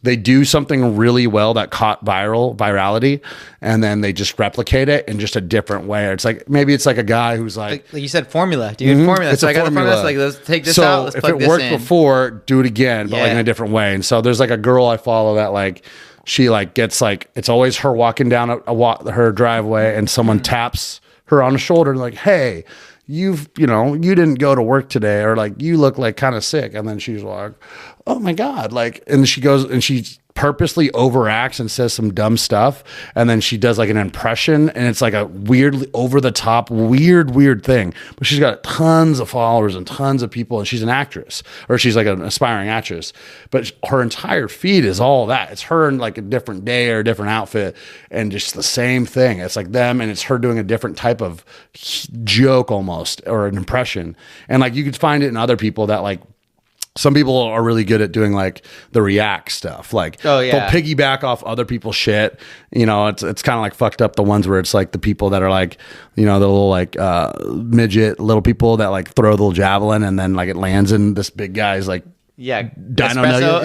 they do something really well that caught virality, and then they just replicate it in just a different way. It's like, maybe it's like a guy who's like
you said, formula, dude. Formula.
It's
so
a
I got
formula.
the formula. Like, let's take this out. Let's
if
plug
it worked
in.
before, do it again, but like in a different way. And so there's like a girl I follow that like, she like gets like, it's always her walking down her driveway, and someone taps her on the shoulder and like, hey, you didn't go to work today, or like you look like kind of sick. And then she's like, oh my God. Like, and she goes and she purposely overacts and says some dumb stuff. And then she does like an impression, and it's like a weirdly over the top, weird thing. But she's got tons of followers and tons of people, and she's an actress, or she's like an aspiring actress. But her entire feed is all that. It's her in like a different day or a different outfit, and just the same thing. It's like them, and it's her doing a different type of joke almost, or an impression. And like you could find it in other people that like, some people are really good at doing like the react stuff. Like they'll piggyback off other people's shit. It's kind of like fucked up, the ones where it's like the people that are like, the little like midget little people that like throw the little javelin, and then like it lands in this big guy's like dino
espresso.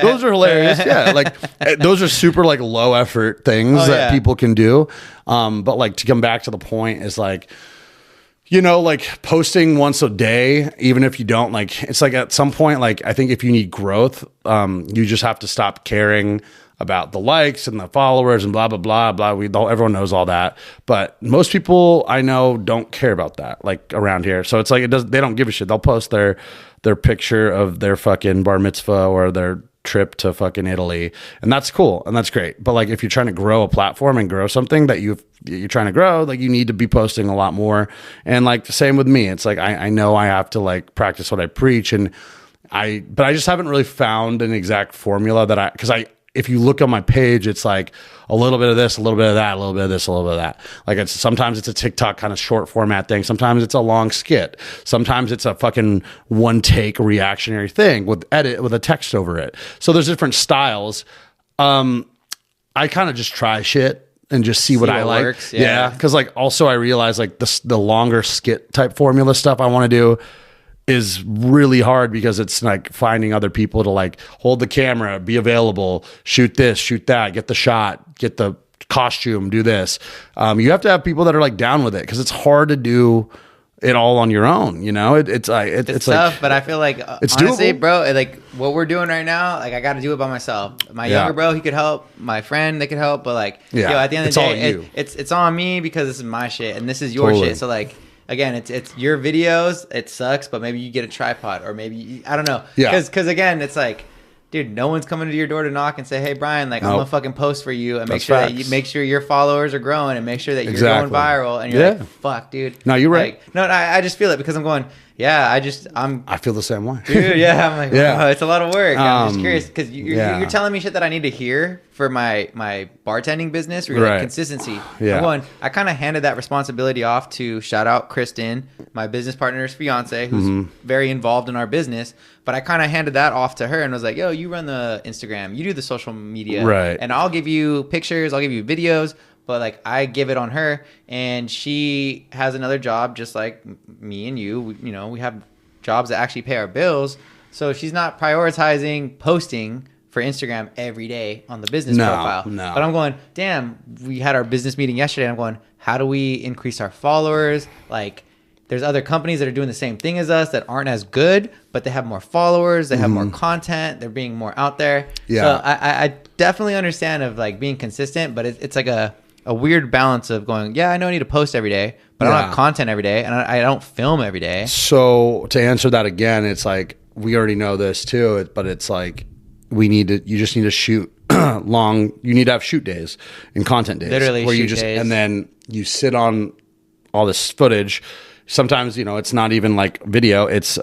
Those are hilarious. Like those are super like low effort things that people can do. But like to come back to the point is like, like posting once a day, even if you don't like, it's like at some point, like I think if you need growth, you just have to stop caring about the likes and the followers and blah, blah, blah, blah. Everyone knows all that. But most people I know don't care about that, like around here. So it's like, they don't give a shit. They'll post their picture of their fucking bar mitzvah or their trip to fucking Italy, and that's cool and that's great. But like if you're trying to grow a platform and grow something that you're trying to grow, like you need to be posting a lot more. And like the same with me, it's like I know I have to like practice what I preach, but I just haven't really found an exact formula that if you look on my page, it's like a little bit of this, a little bit of that, a little bit of this, a little bit of that. Like sometimes it's a TikTok kind of short format thing. Sometimes it's a long skit. Sometimes it's a fucking one take reactionary thing with a text over it. So there's different styles. I kind of just try shit and just see what I like.
Works, yeah.
Cause like also I realize like the longer skit type formula stuff I want to do is really hard, because it's like finding other people to like hold the camera, be available, shoot this, shoot that, get the shot, get the costume, do this. You have to have people that are like down with it, because it's hard to do it all on your own. It's
tough,
like,
but I feel like
it's
honestly,
doable.
bro, like what we're doing right now, like I got to do it by myself. My younger bro, he could help. My friend, they could help. But like, at the end of the day, it's on me, because this is my shit and this is your shit. So like, again, it's your videos. It sucks, but maybe you get a tripod, or maybe I don't know. Because again, it's like, dude, no one's coming to your door to knock and say, hey, Brian, like, I'm gonna fucking post for you, and make sure your followers are growing, and make sure that you're going viral. And you're like, fuck, dude.
No, you're right.
No, I just feel it, because I'm going, I
feel the same way,
dude. Yeah, I'm like, wow, it's a lot of work. I'm just curious, because you're telling me shit that I need to hear for my bartending business, or like consistency. I'm going, I kind of handed that responsibility off to, shout out Kristen, my business partner's fiance, who's very involved in our business. But I kind of handed that off to her and was like, yo, you run the Instagram, you do the social media, and I'll give you pictures, I'll give you videos. But like, I give it on her, and she has another job just like me and you. We have jobs that actually pay our bills. So she's not prioritizing posting for Instagram every day on the business profile.
No.
But I'm going, damn, we had our business meeting yesterday. I'm going, how do we increase our followers? Like, there's other companies that are doing the same thing as us that aren't as good, but they have more followers. They have more content. They're being more out there.
Yeah.
So I definitely understand of like being consistent, but it's like a weird balance of going, yeah, I know I need to post every day, but I don't have content every day, and I don't film every day.
So to answer that again, it's like, we already know this too, but it's like, you just need to shoot you need to have shoot days and content days.
Literally
where
shoot
you just,
days.
and then you sit on all this footage. Sometimes, it's not even like video, it's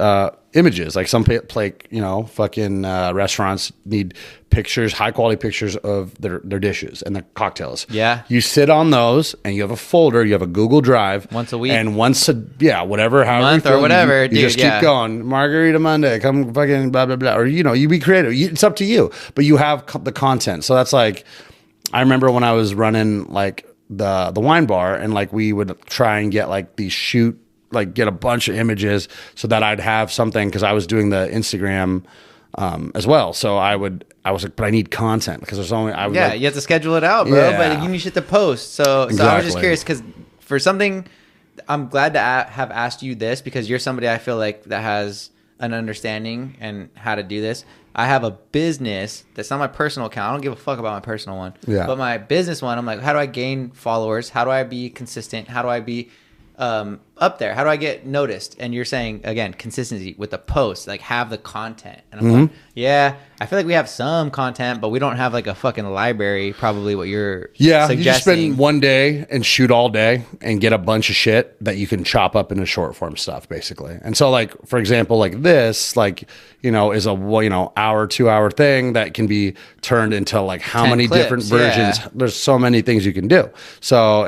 images. Like some fucking restaurants need pictures, high quality pictures of their dishes and their cocktails.
Yeah.
You sit on those and you have a folder, you have a Google Drive.
Once a week.
And whatever, however
month
you feel,
or whatever,
you just keep going. Margarita Monday, come fucking blah, blah, blah. Or, you be creative. It's up to you. But you have the content. So that's like, I remember when I was running like the wine bar, and like we would try and get like get a bunch of images so that I'd have something, because I was doing the Instagram as well. So I was like, but I need content because there's only, you
have to schedule it out, bro.
Yeah.
But you need shit to post. So I was just
Exactly.
curious because for something, I'm glad to have asked you this, because you're somebody I feel like that has an understanding and how to do this. I have a business that's not my personal account. I don't give a fuck about my personal one.
Yeah.
But my business one, I'm like, how do I gain followers? How do I be consistent? How do I be up there? How do I get noticed? And you're saying, again, consistency with the post, like have the content. And I'm like, yeah, I feel like we have some content, but we don't have like a fucking library, probably what you're suggesting.
You just spend one day and shoot all day and get a bunch of shit that you can chop up into short form stuff, basically. And so like, for example, like this, like, is a, hour, 2 hour thing that can be turned into like how
10
many
clips,
different versions.
yeah.
There's so many things you can do. So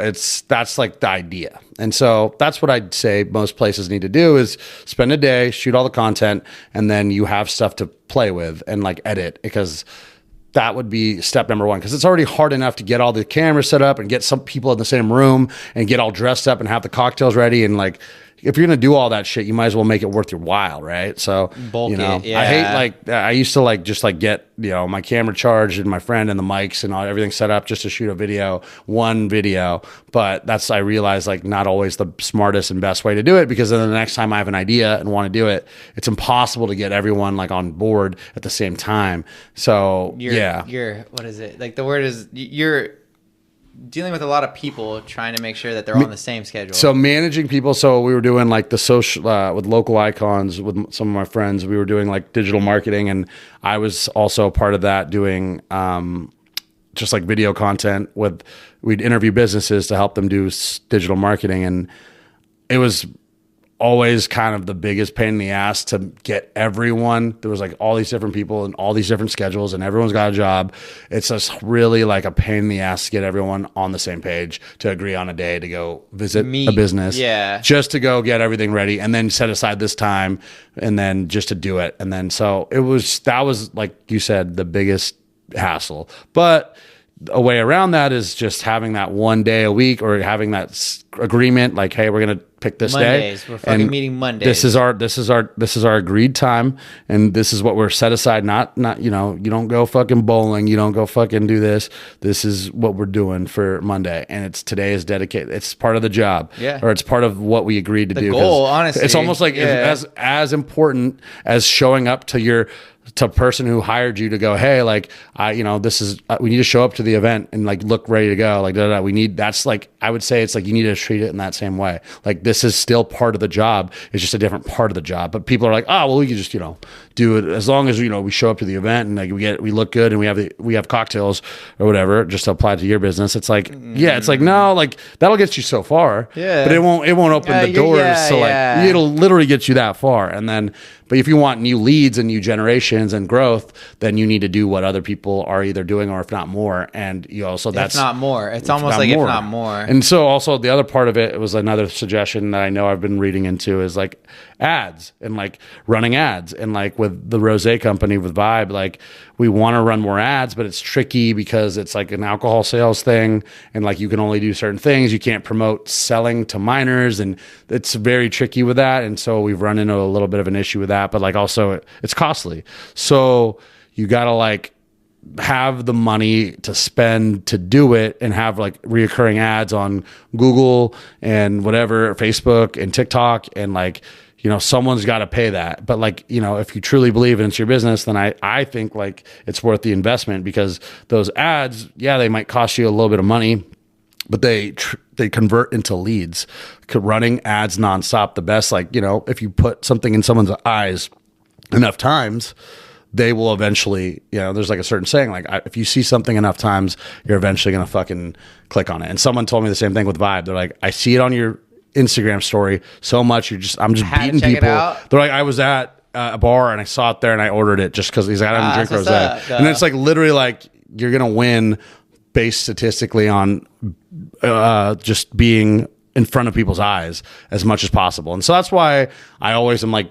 that's like the idea. And so that's what I'd say most places need to do is spend a day, shoot all the content, and then you have stuff to play with and like edit, because that would be step number one. Because it's already hard enough to get all the cameras set up and get some people in the same room and get all dressed up and have the cocktails ready. And like, if you're going to do all that shit, you might as well make it worth your while, right? So,
Bulk it, yeah.
I hate like, I used to like just like get, my camera charged and my friend and the mics and everything set up just to shoot one video. But I realized like not always the smartest and best way to do it, because then the next time I have an idea and want to do it, it's impossible to get everyone like on board at the same time. So
you're what is it? Like the word is, you're dealing with a lot of people trying to make sure that they're on the same schedule.
So managing people. So we were doing like the social with local icons with some of my friends. We were doing like digital marketing, and I was also part of that, doing just like video content we'd interview businesses to help them do digital marketing. And it was always kind of the biggest pain in the ass to get everyone. There was like all these different people and all these different schedules, and everyone's got a job. It's just really like a pain in the ass to get everyone on the same page to agree on a day to go visit a business.
Yeah.
Just to go get everything ready and then set aside this time and then just to do it. And then so that was like you said, the biggest hassle. But a way around that is just having that one day a week, or having that agreement, like, hey, we're gonna pick this
Mondays.
day.
We're fucking meeting Mondays.
This is our agreed time, and this is what we're set aside. Not you don't go fucking bowling, you don't go fucking do this. This is what we're doing for Monday, and today is dedicated. It's part of the job,
yeah,
or it's part of what we agreed to do.
Goal, honestly,
it's almost like as important as showing up to person who hired you to go, hey, like this is we need to show up to the event and like look ready to go, like we need. That's like, I would say it's like you need to treat it in that same way. Like this is still part of the job. It's just a different part of the job. But people are like, oh well, we can just do it as long as we show up to the event and like we look good and we have cocktails or whatever. Just to apply to your business, it's like it's like no, like that'll get you so far.
Yeah,
but it won't open the doors. Like it'll literally get you that far, and then. But if you want new leads and new generations and growth, then you need to do what other people are either doing, or if not more. And that's
if not more. It's almost like more. If not more.
And so also the other part of it was another suggestion that I know I've been reading into is like ads and like running ads. And like with the rosé company with Vibe, like we want to run more ads, but it's tricky because it's like an alcohol sales thing, and like you can only do certain things. You can't promote selling to minors, and it's very tricky with that. And so we've run into a little bit of an issue with that, but like also it's costly. So you got to like have the money to spend to do it, and have like reoccurring ads on Google and whatever, Facebook and TikTok, and like, you know, someone's got to pay that. But like, you know, if you truly believe it's your business, then I think like it's worth the investment, because those ads, yeah, they might cost you a little bit of money, but they convert into leads. Running ads nonstop, the best, like, you know, if you put something in someone's eyes enough times, they will eventually, you know, there's like a certain saying, like if you see something enough times, you're eventually going to fucking click on it. And someone told me the same thing with Vibe. They're like, I see it on your Instagram story so much. I'm just beating people. They're like, I was at a bar and I saw it there and I ordered it just because he's like, I don't drink rosé. And it's like literally like you're going to win based statistically on just being in front of people's eyes as much as possible. And so that's why I always am like,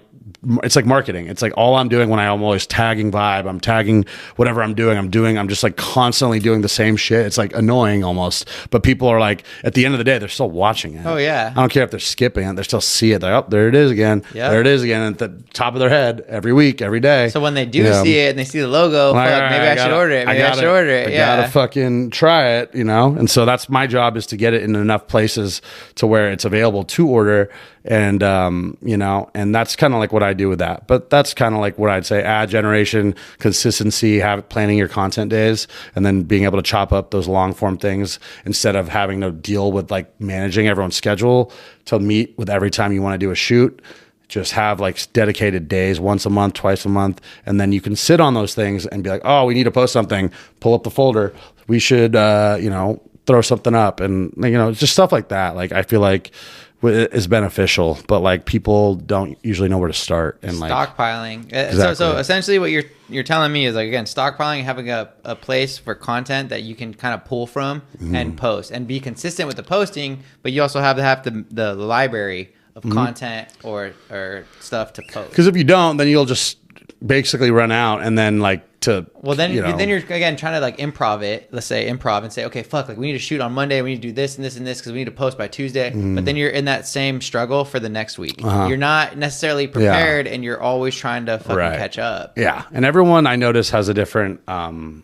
it's like marketing. It's like all I'm doing when I'm always tagging Vibe, I'm tagging whatever I'm just like constantly doing the same shit. It's like annoying almost, but people are like, at the end of the day, they're still watching it.
Oh yeah.
I don't care if they're skipping it. They still see it. They're, oh, there it is again. Yep. There it is again at the top of their head every week, every day.
So when they do see it and they see the logo,
like,
fuck, maybe I should order it. Maybe I should order it.
I gotta fucking try it, you know? And so that's my job, is to get it in enough places to where it's available to order. And, you know, and that's kind of like what I do with that. But that's kind of like what I'd say: ad generation, consistency, planning your content days, and then being able to chop up those long form things instead of having to deal with like managing everyone's schedule to meet with every time you want to do a shoot. Just have like dedicated days, once a month, twice a month, and then you can sit on those things and be like, oh, we need to post something, pull up the folder. We should, you know, throw something up, and, you know, just stuff like that. Like, I feel like is beneficial, but like people don't usually know where to start. And like
stockpiling.
Exactly.
So essentially what you're telling me is, like, again, stockpiling, having a place for content that you can kind of pull from and post and be consistent with the posting, but you also have to have the library of content or stuff to post. Because
if you don't, then you'll just basically run out, and then like
then you're again trying to like improv it. Let's say improv and say, okay, fuck, like we need to shoot on Monday, we need to do this and this and this because we need to post by Tuesday. But then you're in that same struggle for the next week. You're not necessarily prepared, and you're always trying to fucking catch up.
Yeah, and everyone I notice has a different workflow,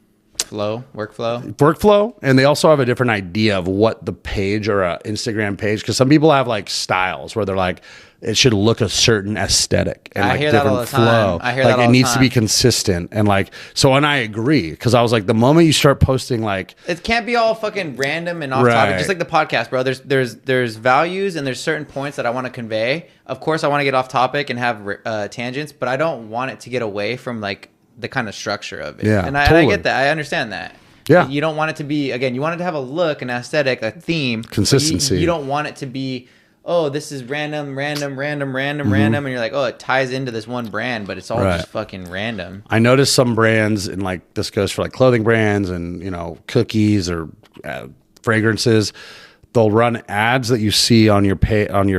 and they also have a different idea of what the page or a Instagram page, because some people have like styles where they're like, it should look a certain aesthetic and like different flow. I hear that all the time. It needs to be consistent, and like, so, and I agree, because I was like, the moment you start posting, like, it
can't be all fucking random and off topic, just like the podcast, bro. There's values and there's certain points that I want to convey. Of course, I want to get off topic and have tangents, but I don't want it to get away from like the kind of structure of it.
Yeah,
and I get that. I understand that.
Yeah,
you don't want it to be, again, you want it to have a look, an aesthetic, a theme,
consistency.
You don't want it to be, oh, this is random, and you're like, oh, it ties into this one brand, but it's all just fucking random.
I noticed some brands, and like this goes for like clothing brands and, you know, cookies or fragrances. They'll run ads that you see on your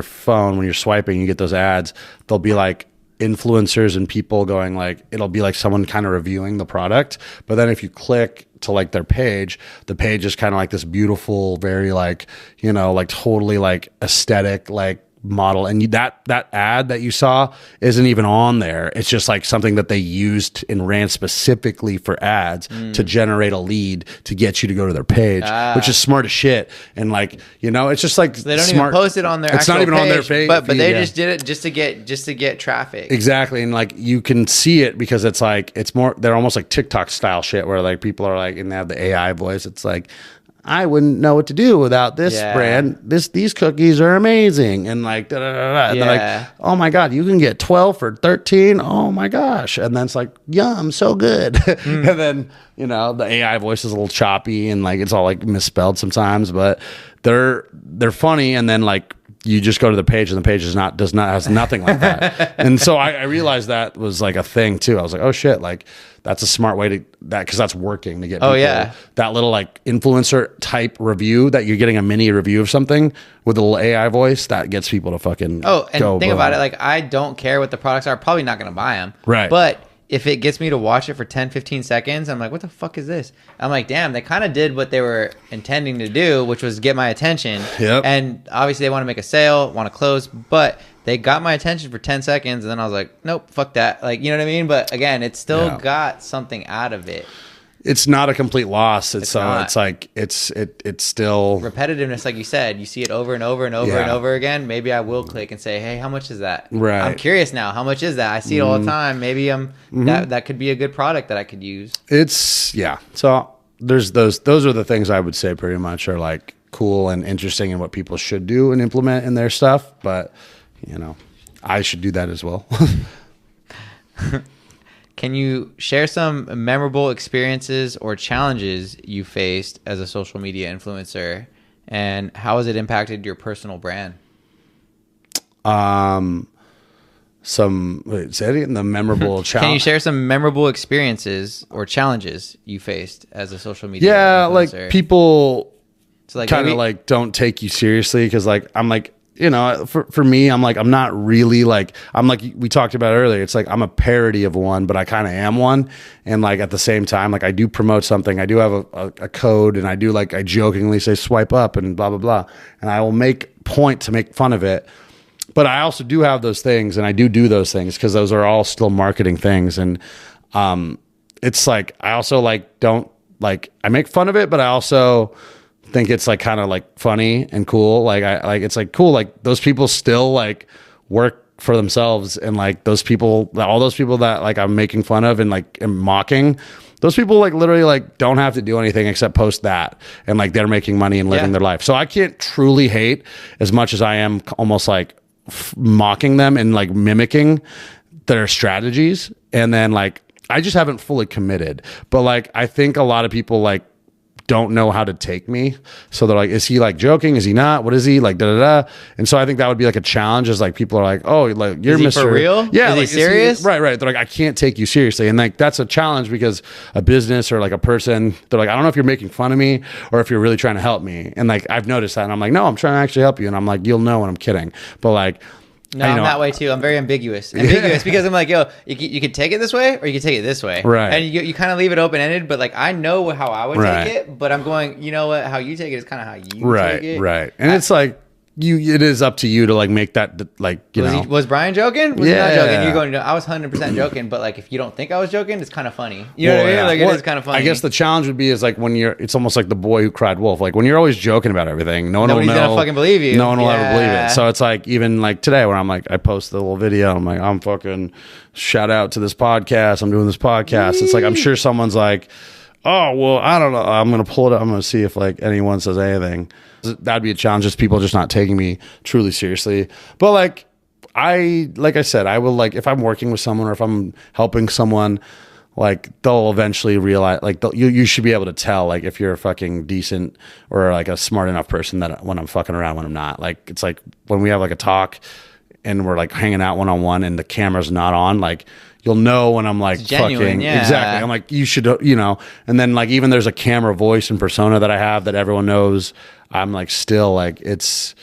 phone when you're swiping. You get those ads. They'll be like influencers and people going, like, it'll be like someone kind of reviewing the product, but then if you click to like their page, the page is kind of like this beautiful, very like, you know, like totally like aesthetic, like model, and that ad that you saw isn't even on there. It's just like something that they used and ran specifically for ads to generate a lead to get you to go to their page, which is smart as shit. And like, you know, it's just like,
so they don't even post it on their
it's not even
page,
on their page,
but they just did it just to get traffic.
Exactly. And like, you can see it because it's like, it's more, they're almost like TikTok style shit where like people are like, and they have the AI voice. It's like, I wouldn't know what to do without this brand. These cookies are amazing, and like da da da da. And they're like, oh my god, you can get 12 for 13. Oh my gosh! And then it's like, yum, so good. And then, you know, the AI voice is a little choppy and like it's all like misspelled sometimes, but they're funny, and then like you just go to the page and the page has nothing like that. And so I realized that was like a thing too. I was like, oh shit, like that's a smart way to that, because that's working to get people, that little like influencer type review that you're getting a mini review of something with a little AI voice that gets people to fucking
think about it, like I don't care what the products are, probably not going to buy them,
right?
But if it gets me to watch it for 10-15 seconds, I'm like, what the fuck is this? I'm like, damn, they kind of did what they were intending to do, which was get my attention.
Yep.
And obviously they want to make a sale, want to close, but they got my attention for 10 seconds, and then I was like, nope, fuck that. Like, you know what I mean? But again, it still got something out of it.
It's not a complete loss. It's like it's still
repetitiveness, like you said. You see it over and over and over and over again. Maybe I will click and say, hey, how much is that?
Right.
I'm curious now. How much is that? I see it all the time. Maybe that could be a good product that I could use.
So there's those are the things I would say pretty much are like cool and interesting and what people should do and implement in their stuff. But you know, I should do that as well.
Can you share some memorable experiences or challenges you faced as a social media influencer, and how has it impacted your personal brand?
The memorable challenge.
Can you share some memorable experiences or challenges you faced as a social media influencer?
Like people
like
kind of like don't take you seriously, because like I'm like, you know, for me, I'm like, I'm not really like, I'm like, we talked about earlier, it's like I'm a parody of one, but I kind of am one. And like at the same time, like I do promote something, I do have a code, and I do like, I jokingly say swipe up and blah, blah, blah. And I will make point to make fun of it. But I also do have those things, and I do those things because those are all still marketing things. And it's like, I also like, don't like, I make fun of it, but I also think it's like kind of like funny and cool. Like I like, it's like cool. Like those people still like work for themselves, and like those people, all those people that like I'm making fun of and like am mocking, those people like literally like don't have to do anything except post that, and like they're making money and living their life. So I can't truly hate as much as I am almost like mocking them and like mimicking their strategies. And then like I just haven't fully committed. But like I think a lot of people like don't know how to take me. So they're like, is he like joking? Is he not? What is he like? Da da da. And so I think that would be like a challenge, is like people are like, oh, like you're Mr.
for real?
Yeah.
Is
like,
he serious?
Right. They're like, I can't take you seriously. And like that's a challenge, because a business or like a person, they're like, I don't know if you're making fun of me or if you're really trying to help me. And like I've noticed that, and I'm like, no, I'm trying to actually help you. And I'm like, you'll know when I'm kidding. But like,
no, I'm that way too. I'm very ambiguous because I'm like, yo, you could take it this way or you could take it this way.
Right.
And you kind of leave it open-ended, but like I know how I would take it, but I'm going, you know what, how you take it is kind of how you take it.
Right. And it's like, it is up to you to like make that, like, you know.
Was Brian joking? Was he not joking? You're going, I was 100% joking, but like if you don't think I was joking, it's kind of funny. You know what I mean? Like it is kind of funny.
I guess the challenge would be is like when it's almost like the boy who cried wolf. Like when you're always joking about everything, nobody's
gonna fucking believe you.
No one will ever believe it. So it's like, even like today where I'm like, I post a little video, I'm like, I'm fucking shout out to this podcast. I'm doing this podcast. It's like, I'm sure someone's like, oh, well, I don't know. I'm going to pull it up. I'm going to see if like anyone says anything. That'd be a challenge, just people just not taking me truly seriously. But like I said, I will, like, if I'm working with someone or if I'm helping someone, like they'll eventually realize, like you should be able to tell, like if you're a fucking decent or like a smart enough person, that when I'm fucking around, when I'm not. Like it's like when we have like a talk and we're like hanging out one-on-one and the camera's not on, like you'll know when I'm like fucking exactly. I'm like, you should, you know. And then like even there's a camera voice and persona that I have that everyone knows. I'm like still like it's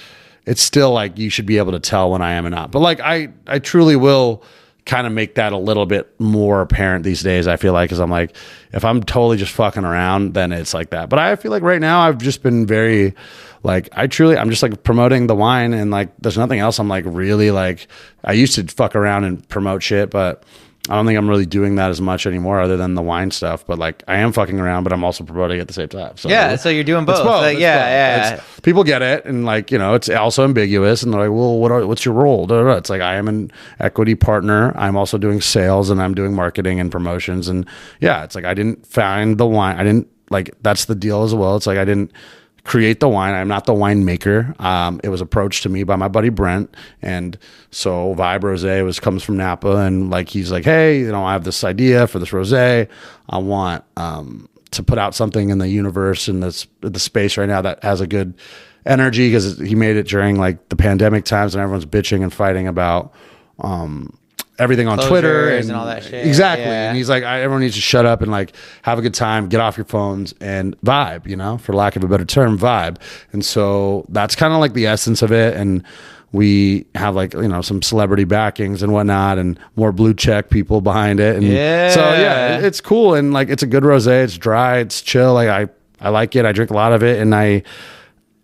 still like you should be able to tell when I am and not. But like I truly will kind of make that a little bit more apparent these days, I feel like, because I'm like, if I'm totally just fucking around, then it's like that. But I feel like right now I've just been very like, I'm just like promoting the wine, and like there's nothing else. I'm like really like, I used to fuck around and promote shit, but I don't think I'm really doing that as much anymore, other than the wine stuff. But like I am fucking around, but I'm also promoting at the same time. So
yeah, so you're doing both. Like,
both. People get it, and like, you know, it's also ambiguous, and they're like, well, what's your role? It's like, I am an equity partner. I'm also doing sales, and I'm doing marketing and promotions. And yeah, it's like I didn't find the wine. I didn't, like, that's the deal as well. It's like I didn't create the wine. I'm not the winemaker. It was approached to me by my buddy Brent, and so Vibe Rosé comes from Napa, and like he's like, hey, you know, I have this idea for this rosé. I want to put out something in the universe, in the space right now that has a good energy because he made it during like the pandemic times and everyone's bitching and fighting about everything on Twitter
and all that shit.
Exactly.
Yeah.
And he's like, everyone needs to shut up and like have a good time, get off your phones and vibe, you know, for lack of a better term, vibe. And so that's kind of like the essence of it. And we have like, you know, some celebrity backings and whatnot and more blue check people behind it. And so yeah, it's cool. And like, it's a good rosé. It's dry. It's chill. Like I like it. I drink a lot of it. And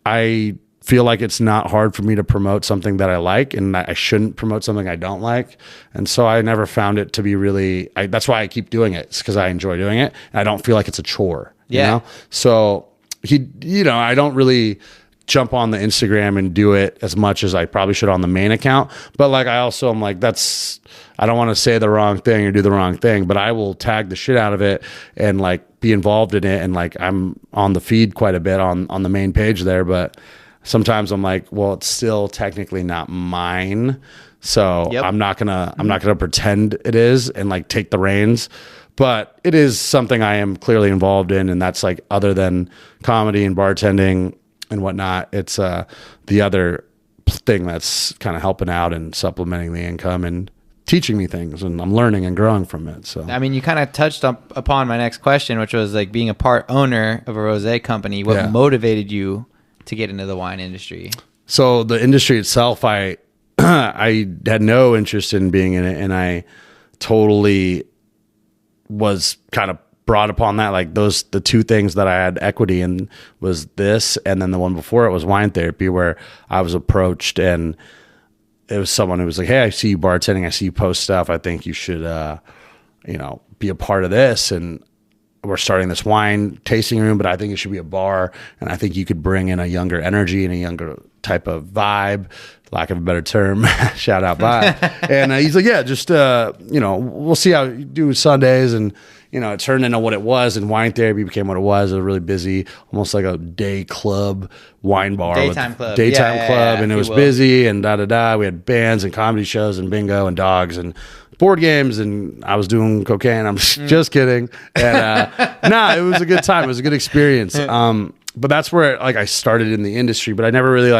I feel like it's not hard for me to promote something that I like, and I shouldn't promote something I don't like. And so I never found it to be really, that's why I keep doing it. It's because I enjoy doing it. And I don't feel like it's a chore, you know? So I don't really jump on the Instagram and do it as much as I probably should on the main account. But like, I'm like, I don't want to say the wrong thing or do the wrong thing, but I will tag the shit out of it and like be involved in it. And like, I'm on the feed quite a bit on the main page there, but sometimes I'm like, well, it's still technically not mine. So I'm not gonna pretend it is and like take the reins, but it is something I am clearly involved in. And that's like, other than comedy and bartending and whatnot, it's the other thing that's kind of helping out and supplementing the income and teaching me things, and I'm learning and growing from it. So
I mean, you kind of touched upon my next question, which was like being a part owner of a rosé company. What motivated you to get into the wine industry?
So the industry itself, I had no interest in being in it, and I totally was kind of brought upon that. Like the two things that I had equity in was this, and then the one before it was wine therapy, where I was approached, and it was someone who was like, "Hey, I see you bartending. I see you post stuff. I think you should, be a part of this. And we're starting this wine tasting room, but I think it should be a bar. And I think you could bring in a younger energy and a younger type of vibe, lack of a better term, shout out vibe." And he's like, "Yeah, just, we'll see how you do Sundays." And, it turned into what it was, and wine therapy became what it was. It was really busy, almost like a day club wine bar.
Daytime club.
And it was busy and da-da-da. We had bands and comedy shows and bingo and dogs and board games, and I was doing cocaine. I'm just kidding. And it was a good time. It was a good experience. But that's where like I started in the industry, but I never really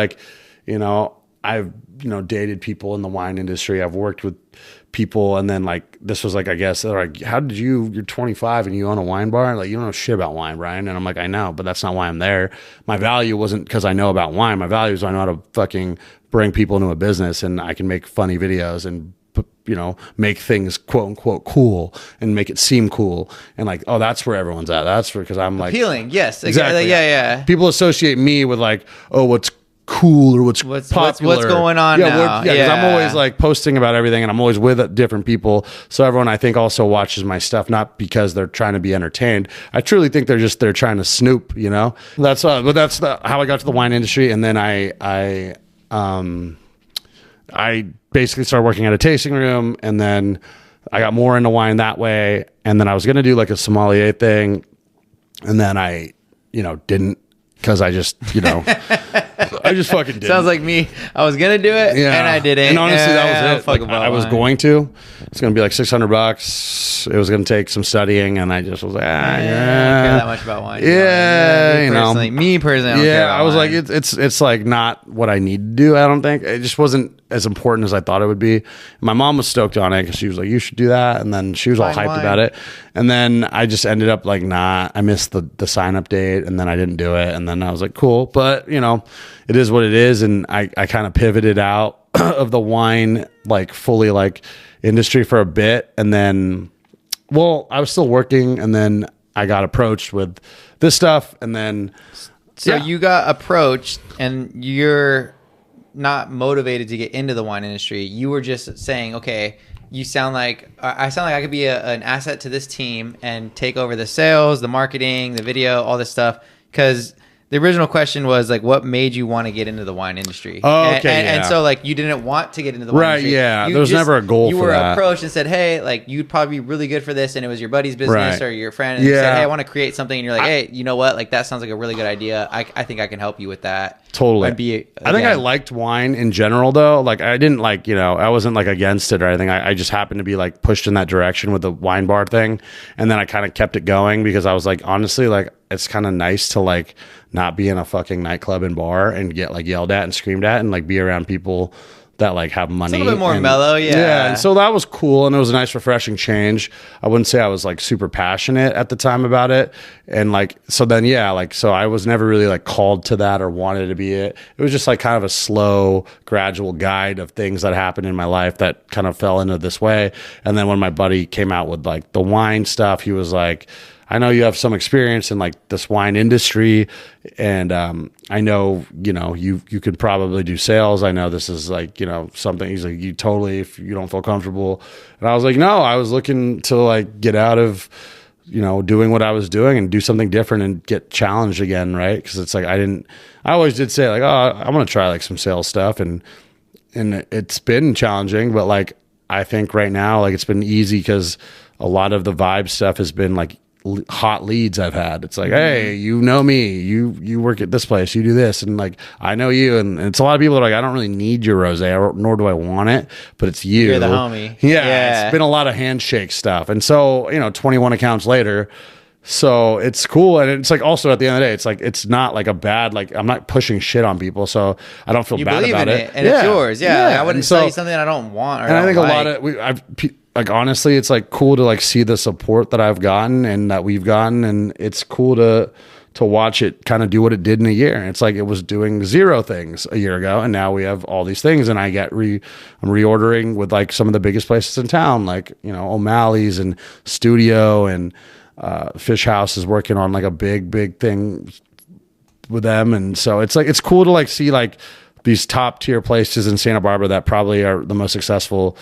I've dated people in the wine industry. I've worked with people, and then like this was like, I guess they're like, you're 25 and you own a wine bar? And like, you don't know shit about wine, Brian. And I'm like, I know, but that's not why I'm there. My value wasn't because I know about wine. My value is I know how to fucking bring people into a business, and I can make funny videos and make things quote unquote cool and make it seem cool. And like, oh, that's where everyone's at. That's where, because I'm like
appealing. Yes,
exactly.
Yeah.
People associate me with like, oh, what's cool or what's popular.
What's going on now?
Because I'm always like posting about everything, and I'm always with different people. So everyone, I think, also watches my stuff, not because they're trying to be entertained. I truly think they're trying to snoop, That's how I got to the wine industry. And then I basically started working at a tasting room, and then I got more into wine that way. And then I was going to do like a sommelier thing, and then I, didn't, because I just, I just fucking didn't.
Sounds like me. I was going to do it, and I didn't.
And honestly, that was it. Like, I was going to. It's going to be like $600. It was going to take some studying, and I just was like,
I don't care that much about wine. Me personally, I don't care about
I was
wine.
like, it's like not what I need to do. I don't think it just wasn't as important as I thought it would be. My mom was stoked on it because she was like, "You should do that," and then she was all hyped about it. And then I just ended up like, nah. I missed the sign up date, and then I didn't do it. And then I was like, cool, but it is what it is. And I kind of pivoted out of the wine like fully like industry for a bit, and then I was still working, and then I got approached with this stuff, and then
you got approached, and you're not motivated to get into the wine industry. You were just saying, okay, I sound like I could be an asset to this team and take over the sales, the marketing, the video, all this stuff. Because the original question was like, what made you want to get into the wine industry?
Oh, okay.
And so like, you didn't want to get into the wine industry.
Right, yeah. There was never a goal for that. You were
approached and said, hey, like, you'd probably be really good for this, and it was your buddy's business or your friend, and you said, hey, I want to create something, and you're like, hey, you know what? Like, that sounds like a really good idea. I think I can help you with that.
Totally. I think I liked wine in general, though. Like, I didn't like, I wasn't like against it or anything. I just happened to be like pushed in that direction with the wine bar thing. And then I kind of kept it going because I was like, honestly, like, it's kind of nice to like not be in a fucking nightclub and bar and get like yelled at and screamed at and like be around people that like have money.
It's a little bit more mellow, yeah.
Yeah, and so that was cool, and it was a nice, refreshing change. I wouldn't say I was like super passionate at the time about it, and like so then yeah, like so I was never really like called to that or wanted to be it. It was just like kind of a slow, gradual guide of things that happened in my life that kind of fell into this way. And then when my buddy came out with like the wine stuff, he was like, I know you have some experience in like this wine industry, and I know, you know, you could probably do sales. I know this is like, you know, something. He's like, you totally, if you don't feel comfortable. And I was like, no, I was looking to like get out of, you know, doing what I was doing and do something different and get challenged again, right? Because it's like I always did say like, oh, I'm gonna try like some sales stuff, and it's been challenging, but like I think right now like it's been easy because a lot of the vibe stuff has been like hot leads I've had. It's like, hey, you know me, you work at this place, you do this, and like I know you, and it's a lot of people that are like, I don't really need your rosé, nor do I want it, but it's you.
You're the homie.
Yeah, it's been a lot of handshake stuff, and so, you know, 21 accounts later, so it's cool. And it's like also at the end of the day, it's like it's not like a bad, like I'm not pushing shit on people, so I don't feel
you
bad
believe
about
in
it,
and it's yours. Like, I wouldn't
sell
you something I don't want, or
and I think
like.
a lot of like honestly, it's like cool to like see the support that I've gotten and that we've gotten, and it's cool to watch it kind of do what it did in a year. And it's like it was doing 0 things a year ago, and now we have all these things, and I get I'm reordering with like some of the biggest places in town, like, you know, O'Malley's and Studio, and Fish House is working on like a big thing with them. And so it's like it's cool to like see like these top tier places in Santa Barbara that probably are the most successful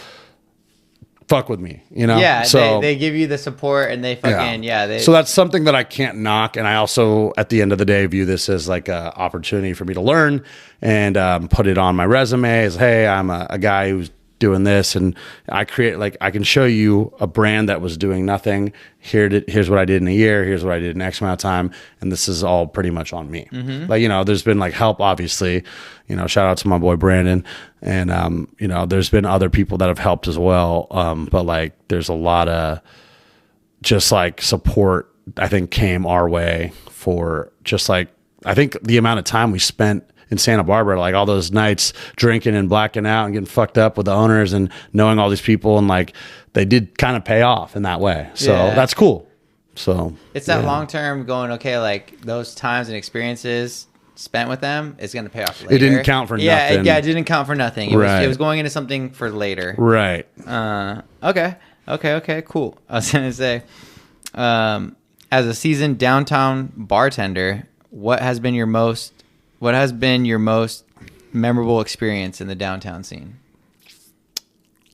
fuck with me, you know?
Yeah,
so
they give you the support, and they fucking,
so that's something that I can't knock. And I also, at the end of the day, view this as like an opportunity for me to learn and put it on my resume as, hey, I'm a guy who's doing this, and I create, like, I can show you a brand that was doing nothing. Here's what I did in a year. Here's what I did in X amount of time. And this is all pretty much on me. Like, you know, there's been like help, obviously, you know, shout out to my boy Brandon. And, you know, there's been other people that have helped as well. But like, there's a lot of just like support, I think, came our way for just like, I think the amount of time we spent in Santa Barbara, like all those nights drinking and blacking out and getting fucked up with the owners and knowing all these people, and like they did kind of pay off in that way. So that's cool. So
it's that long term going, okay, like those times and experiences spent with them is going to pay off later.
It didn't count for nothing.
Yeah, it didn't count for nothing. It was going into something for later.
Right.
Okay, cool. I was going to say, as a seasoned downtown bartender, what has been your most memorable experience in the downtown scene?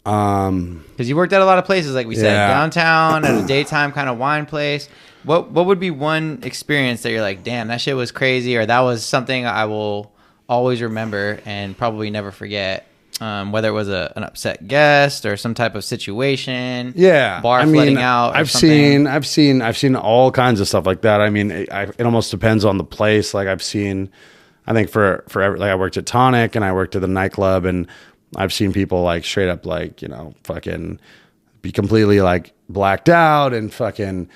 Because you worked at a lot of places, like we said, downtown, at a daytime kind of wine place. What would be one experience that you're like, damn, that shit was crazy, or that was something I will always remember and probably never forget? Whether it was an upset guest or some type of situation, bar flooding out.
I've seen all kinds of stuff like that. I mean, it almost depends on the place. Like I've seen, I think for like I worked at Tonic and I worked at the nightclub, and I've seen people like straight up like, you know, fucking be completely like blacked out, and fucking,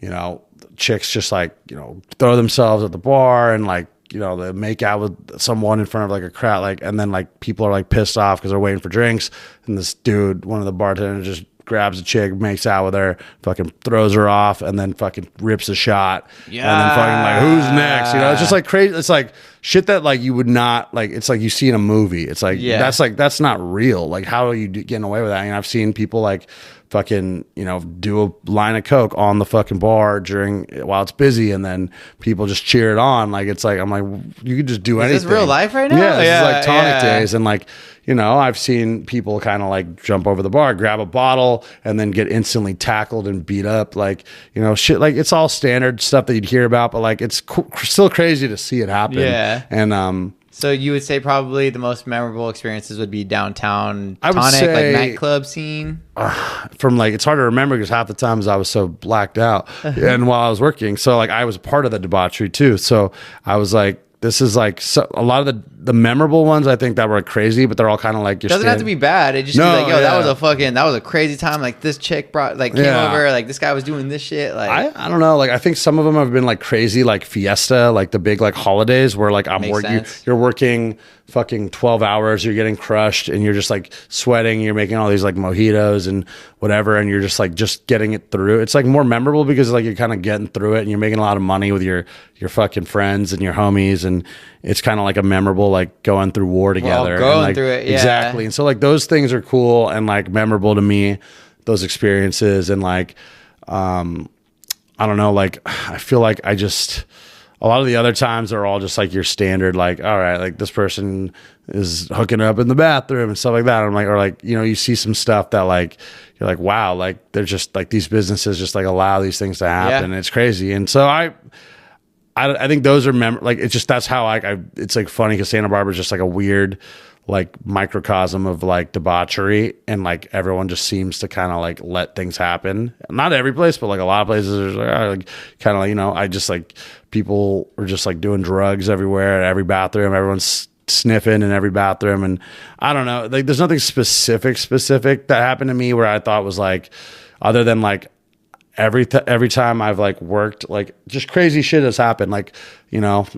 you know, chicks just like, you know, throw themselves at the bar and like, you know, they make out with someone in front of like a crowd, like, and then like people are like pissed off because they're waiting for drinks, and this dude, one of the bartenders, just grabs a chick, makes out with her, fucking throws her off, and then fucking rips a shot. Yeah. And then fucking like, who's next? You know, it's just like crazy. It's like shit that like you would not, like, it's like you see in a movie. It's like, that's not real. Like, how are you getting away with that? And I've seen people like fucking, you know, do a line of coke on the fucking bar while it's busy, and then people just cheer it on. Like, it's like, I'm like, you could just do anything.
Is this real life right now?
Yeah, this is like Tonic days. And like, you know, I've seen people kind of like jump over the bar, grab a bottle, and then get instantly tackled and beat up. Like, you know, shit, like it's all standard stuff that you'd hear about, but like it's still crazy to see it happen.
Yeah.
And
so you would say probably the most memorable experiences would be downtown
I would
Tonic,
say,
like nightclub scene?
From like, it's hard to remember because half the times I was so blacked out and while I was working. So like I was part of the debauchery too. So I was like this is like a lot of the memorable ones I think that were crazy, but they're all kind of like
doesn't have to be bad. It just be like, yo, that was a crazy time. Like this chick came over, like this guy was doing this shit. Like
I don't know. Like I think some of them have been like crazy, like fiesta, like the big like holidays where like you're working fucking 12 hours, you're getting crushed and you're just like sweating, you're making all these like mojitos and whatever, and you're just like getting it through. It's like more memorable because like you're kind of getting through it and you're making a lot of money with your fucking friends and your homies, and it's kind of like a memorable like going through war together.
Going through it, yeah.
Exactly. And so like those things are cool and like memorable to me, those experiences. And like I don't know, like I feel like a lot of the other times are all just like your standard, like, all right, like this person is hooking up in the bathroom and stuff like that. I'm like, or like, you know, you see some stuff that like, you're like, wow, like they're just like these businesses just like allow these things to happen. Yeah. It's crazy. And so I think those are like, it's just, that's how it's like funny because Santa Barbara is just like a weird, like microcosm of like debauchery, and like everyone just seems to kind of like let things happen. Not every place, but like a lot of places are like kind of like, you know, I just like people are just like doing drugs everywhere at every bathroom. Everyone's sniffing in every bathroom, and I don't know, like there's nothing specific that happened to me where I thought was like, other than like every time I've like worked, like just crazy shit has happened. Like, you know,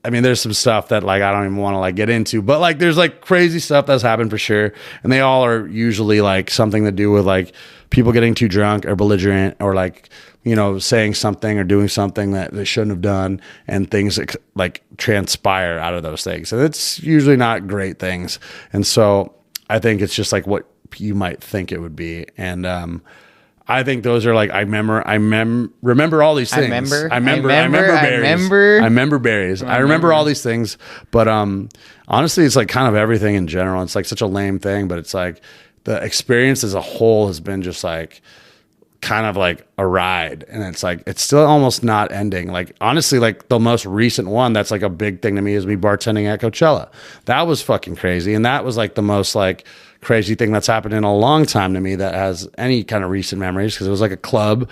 I mean, there's some stuff that like I don't even want to like get into, but like there's like crazy stuff that's happened for sure, and they all are usually like something to do with like people getting too drunk or belligerent, or like, you know, saying something or doing something that they shouldn't have done, and things like transpire out of those things, and it's usually not great things. And so I think it's just like what you might think it would be, and I think those are like I remember all these things. I remember berries. I remember all these things, but honestly, it's like kind of everything in general. It's like such a lame thing, but it's like the experience as a whole has been just like kind of like a ride, and it's like it's still almost not ending. Like honestly, like the most recent one that's like a big thing to me is me bartending at Coachella. That was fucking crazy, and that was like the most like crazy thing that's happened in a long time to me that has any kind of recent memories, because it was like a club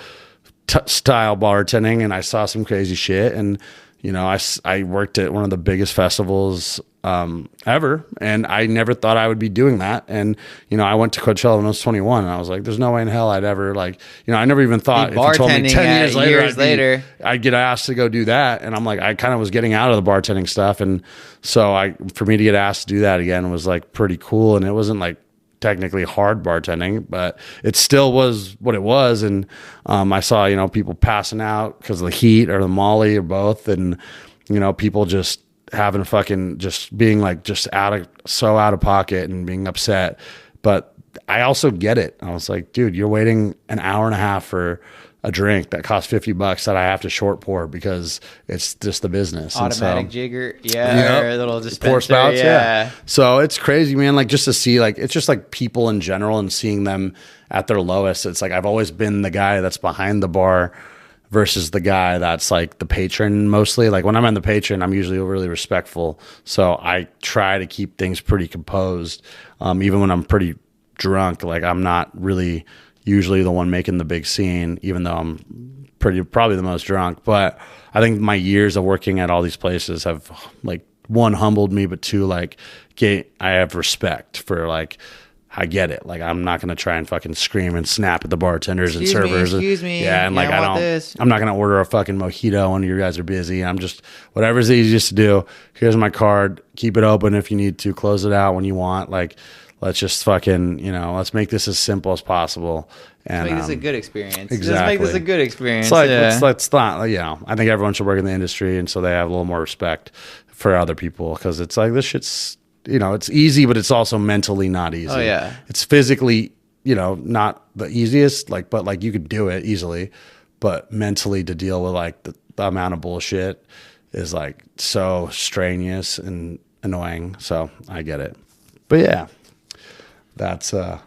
style bartending, and I saw some crazy shit. And you know, I worked at one of the biggest festivals ever, and I never thought I would be doing that. And you know, I went to Coachella when I was 21, and I was like, there's no way in hell I'd ever, like, you know, I never even thought if you told me 10 years later I'd get asked to go do that. And I'm like, I kind of was getting out of the bartending stuff, and so for me to get asked to do that again was like pretty cool. And it wasn't like technically hard bartending, but it still was what it was. And I saw, you know, people passing out because of the heat or the Molly or both, and you know, people just having fucking just being like just out of pocket and being upset. But I also get it. I was like, dude, you're waiting an hour and a half for a drink that costs $50 that I have to short pour because it's just the business.
Automatic jigger, yeah, or a little dispenser,
pour spouts, yeah. So it's crazy, man. Like just to see, like, it's just like people in general and seeing them at their lowest. It's like I've always been the guy that's behind the bar versus the guy that's like the patron mostly. Like when I'm in the patron, I'm usually really respectful. So I try to keep things pretty composed, even when I'm pretty drunk. Like I'm not really usually the one making the big scene, even though I'm probably the most drunk. But I think my years of working at all these places have, like, one, humbled me, but two, like, I have respect for, like, I get it. Like, I'm not going to try and fucking scream and snap at the bartenders and servers.
Excuse me.
Yeah, and like, I'm not going to order a fucking mojito when you guys are busy. I'm just, whatever's easiest to do. Here's my card. Keep it open if you need to. Close it out when you want. Like, let's just fucking, you know, let's make this as simple as possible. And
let's make this a good experience.
Exactly.
Let's make this a good experience.
It's like, let's not, you know, I think everyone should work in the industry, and so they have a little more respect for other people, because it's like, this shit's, you know, it's easy, but it's also mentally not easy.
Oh, yeah.
It's physically, you know, not the easiest, like, but like you could do it easily, but mentally to deal with like the amount of bullshit is like so strenuous and annoying. So I get it. But yeah. That's
how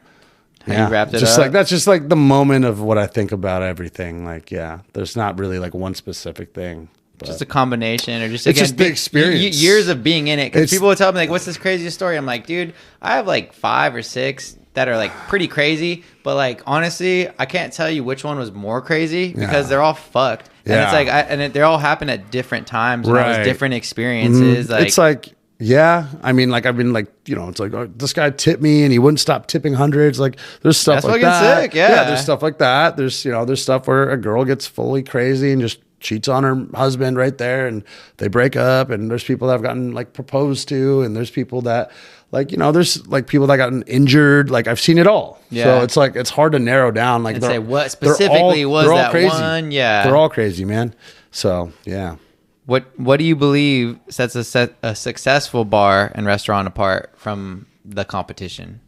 you wrapped it
just
up?
Like that's just like the moment of what I think about everything. Like, yeah, there's not really like one specific thing.
Just a combination, or just,
it's just the experience,
years of being in it. Because people would tell me like, "What's this craziest story?" I'm like, dude, I have like 5 or 6 that are like pretty crazy, but like honestly, I can't tell you which one was more crazy because they're all fucked. And it's like, they all happen at different times. And it was different experiences. Like,
it's like, yeah, I mean, like I've been like, you know, it's like, oh, this guy tipped me and he wouldn't stop tipping hundreds. Like there's stuff like that.
Sick, yeah,
there's stuff like that. There's, you know, there's stuff where a girl gets fully crazy and just cheats on her husband right there and they break up. And there's people that have gotten like proposed to, and there's people that like, you know, there's like people that gotten injured. Like I've seen it all. Yeah. So it's like, it's hard to narrow down. Like
and say what specifically was that
crazy.
one? Yeah.
They're all crazy, man. So yeah.
What do you believe sets a successful bar and restaurant apart from the competition?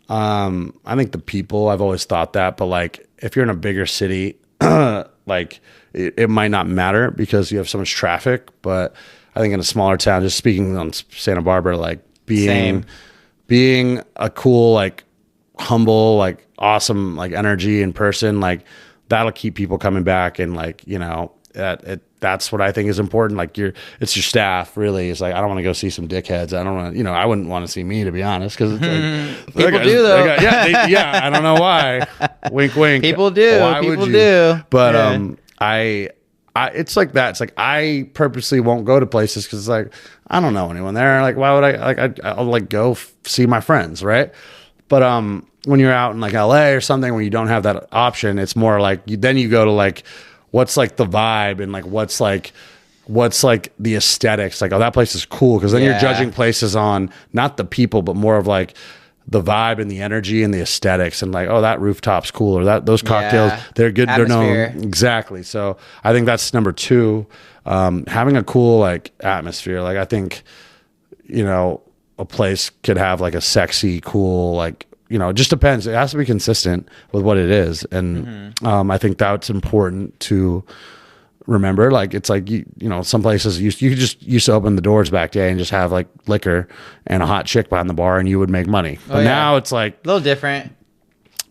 I think the people. I've always thought that, but like if you're in a bigger city, like it might not matter because you have so much traffic. But I think in a smaller town, just speaking on Santa Barbara, like being a cool, like humble, like awesome, like energy in person, like that'll keep people coming back. And like, you know, that's what I think is important. Like it's your staff really. It's like, I don't want to go see some dickheads. I don't want to, you know, I wouldn't want to see me, to be honest. Cause it's like,
people do though.
Yeah. I don't know why. Wink, wink.
People do.
Why
people
would you?
Do.
But, I it's like that. It's like, I purposely won't go to places cause it's like, I don't know anyone there. Like, why would I, like, I'll like go see my friends. Right. But, when you're out in like LA or something, when you don't have that option, it's more like then you go to like, what's like the vibe and like what's like the aesthetics, like, oh, that place is cool, because then you're judging places on not the people but more of like the vibe and the energy and the aesthetics, and like, oh, that rooftop's cool, or those cocktails, they're good,
atmosphere.
they're known. Exactly. So I think that's number two, having a cool like atmosphere. Like I think, you know, a place could have like a sexy, cool, like, you know, it just depends. It has to be consistent with what it is. And I think that's important to remember. Like, it's like, you know, some places you just used to open the doors back day and just have like liquor and a hot chick behind the bar and you would make money. But now it's like
a little different.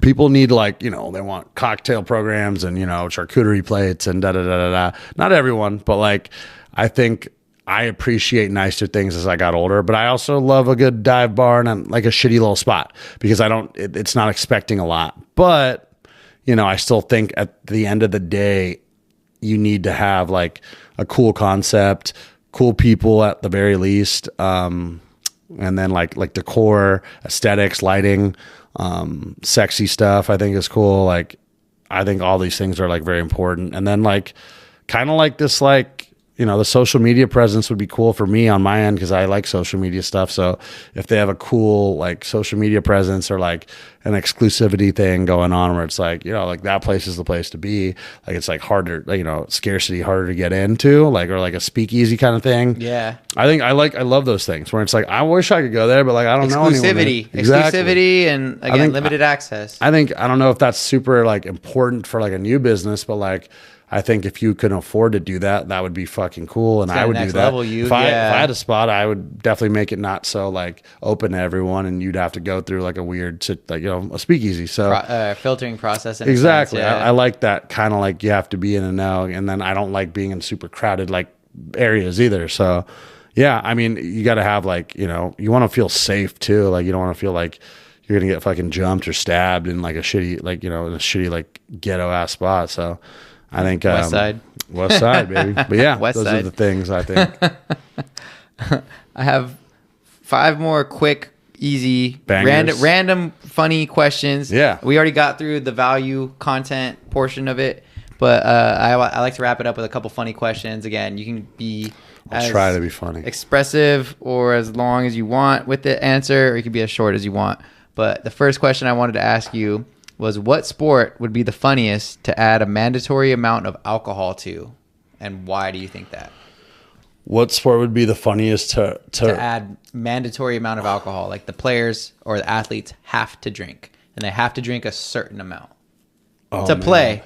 People need, like, you know, they want cocktail programs and, you know, charcuterie plates and da-da-da-da-da. Not everyone, but like, I think I appreciate nicer things as I got older, but I also love a good dive bar and like a shitty little spot because it's not expecting a lot. But, you know, I still think at the end of the day, you need to have like a cool concept, cool people at the very least. And then like decor, aesthetics, lighting, sexy stuff, I think is cool. Like, I think all these things are like very important. And then like, kind of like this, like, you know, the social media presence would be cool for me on my end because I like social media stuff. So if they have a cool like social media presence or like an exclusivity thing going on where it's like, you know, like that place is the place to be. Like it's like harder, like, you know, scarcity, harder to get into, like, or like a speakeasy kind of thing.
Yeah.
I think I love those things where it's like, I wish I could go there, but like, I don't know anyone there. Exactly.
Exclusivity and again, limited access.
I don't know if that's super like important for like a new business, but like, I think if you can afford to do that, that would be fucking cool, and I would do that. If I had a spot, I would definitely make it not so like open to everyone, and you'd have to go through like a weird, like, you know, a speakeasy. So
filtering process.
Exactly.
Sense,
I like that kind of like you have to be in a know, and then I don't like being in super crowded like areas either. So yeah, I mean, you got to have like, you know, you want to feel safe too. Like you don't want to feel like you're gonna get fucking jumped or stabbed in like a shitty, like, you know, in a shitty like ghetto ass spot. So I think
West
Side, baby. But yeah, those are the things I think.
I have 5 more quick, easy, random, funny questions.
Yeah,
we already got through the value content portion of it, but I like to wrap it up with a couple funny questions. Again, you can be
I'll try to be funny,
expressive, or as long as you want with the answer, or you can be as short as you want. But the first question I wanted to ask you was, what sport would be the funniest to add a mandatory amount of alcohol to, and why do you think that?
What sport would be the funniest to
add mandatory amount of alcohol? Like the players or the athletes have to drink, and they have to drink a certain amount to play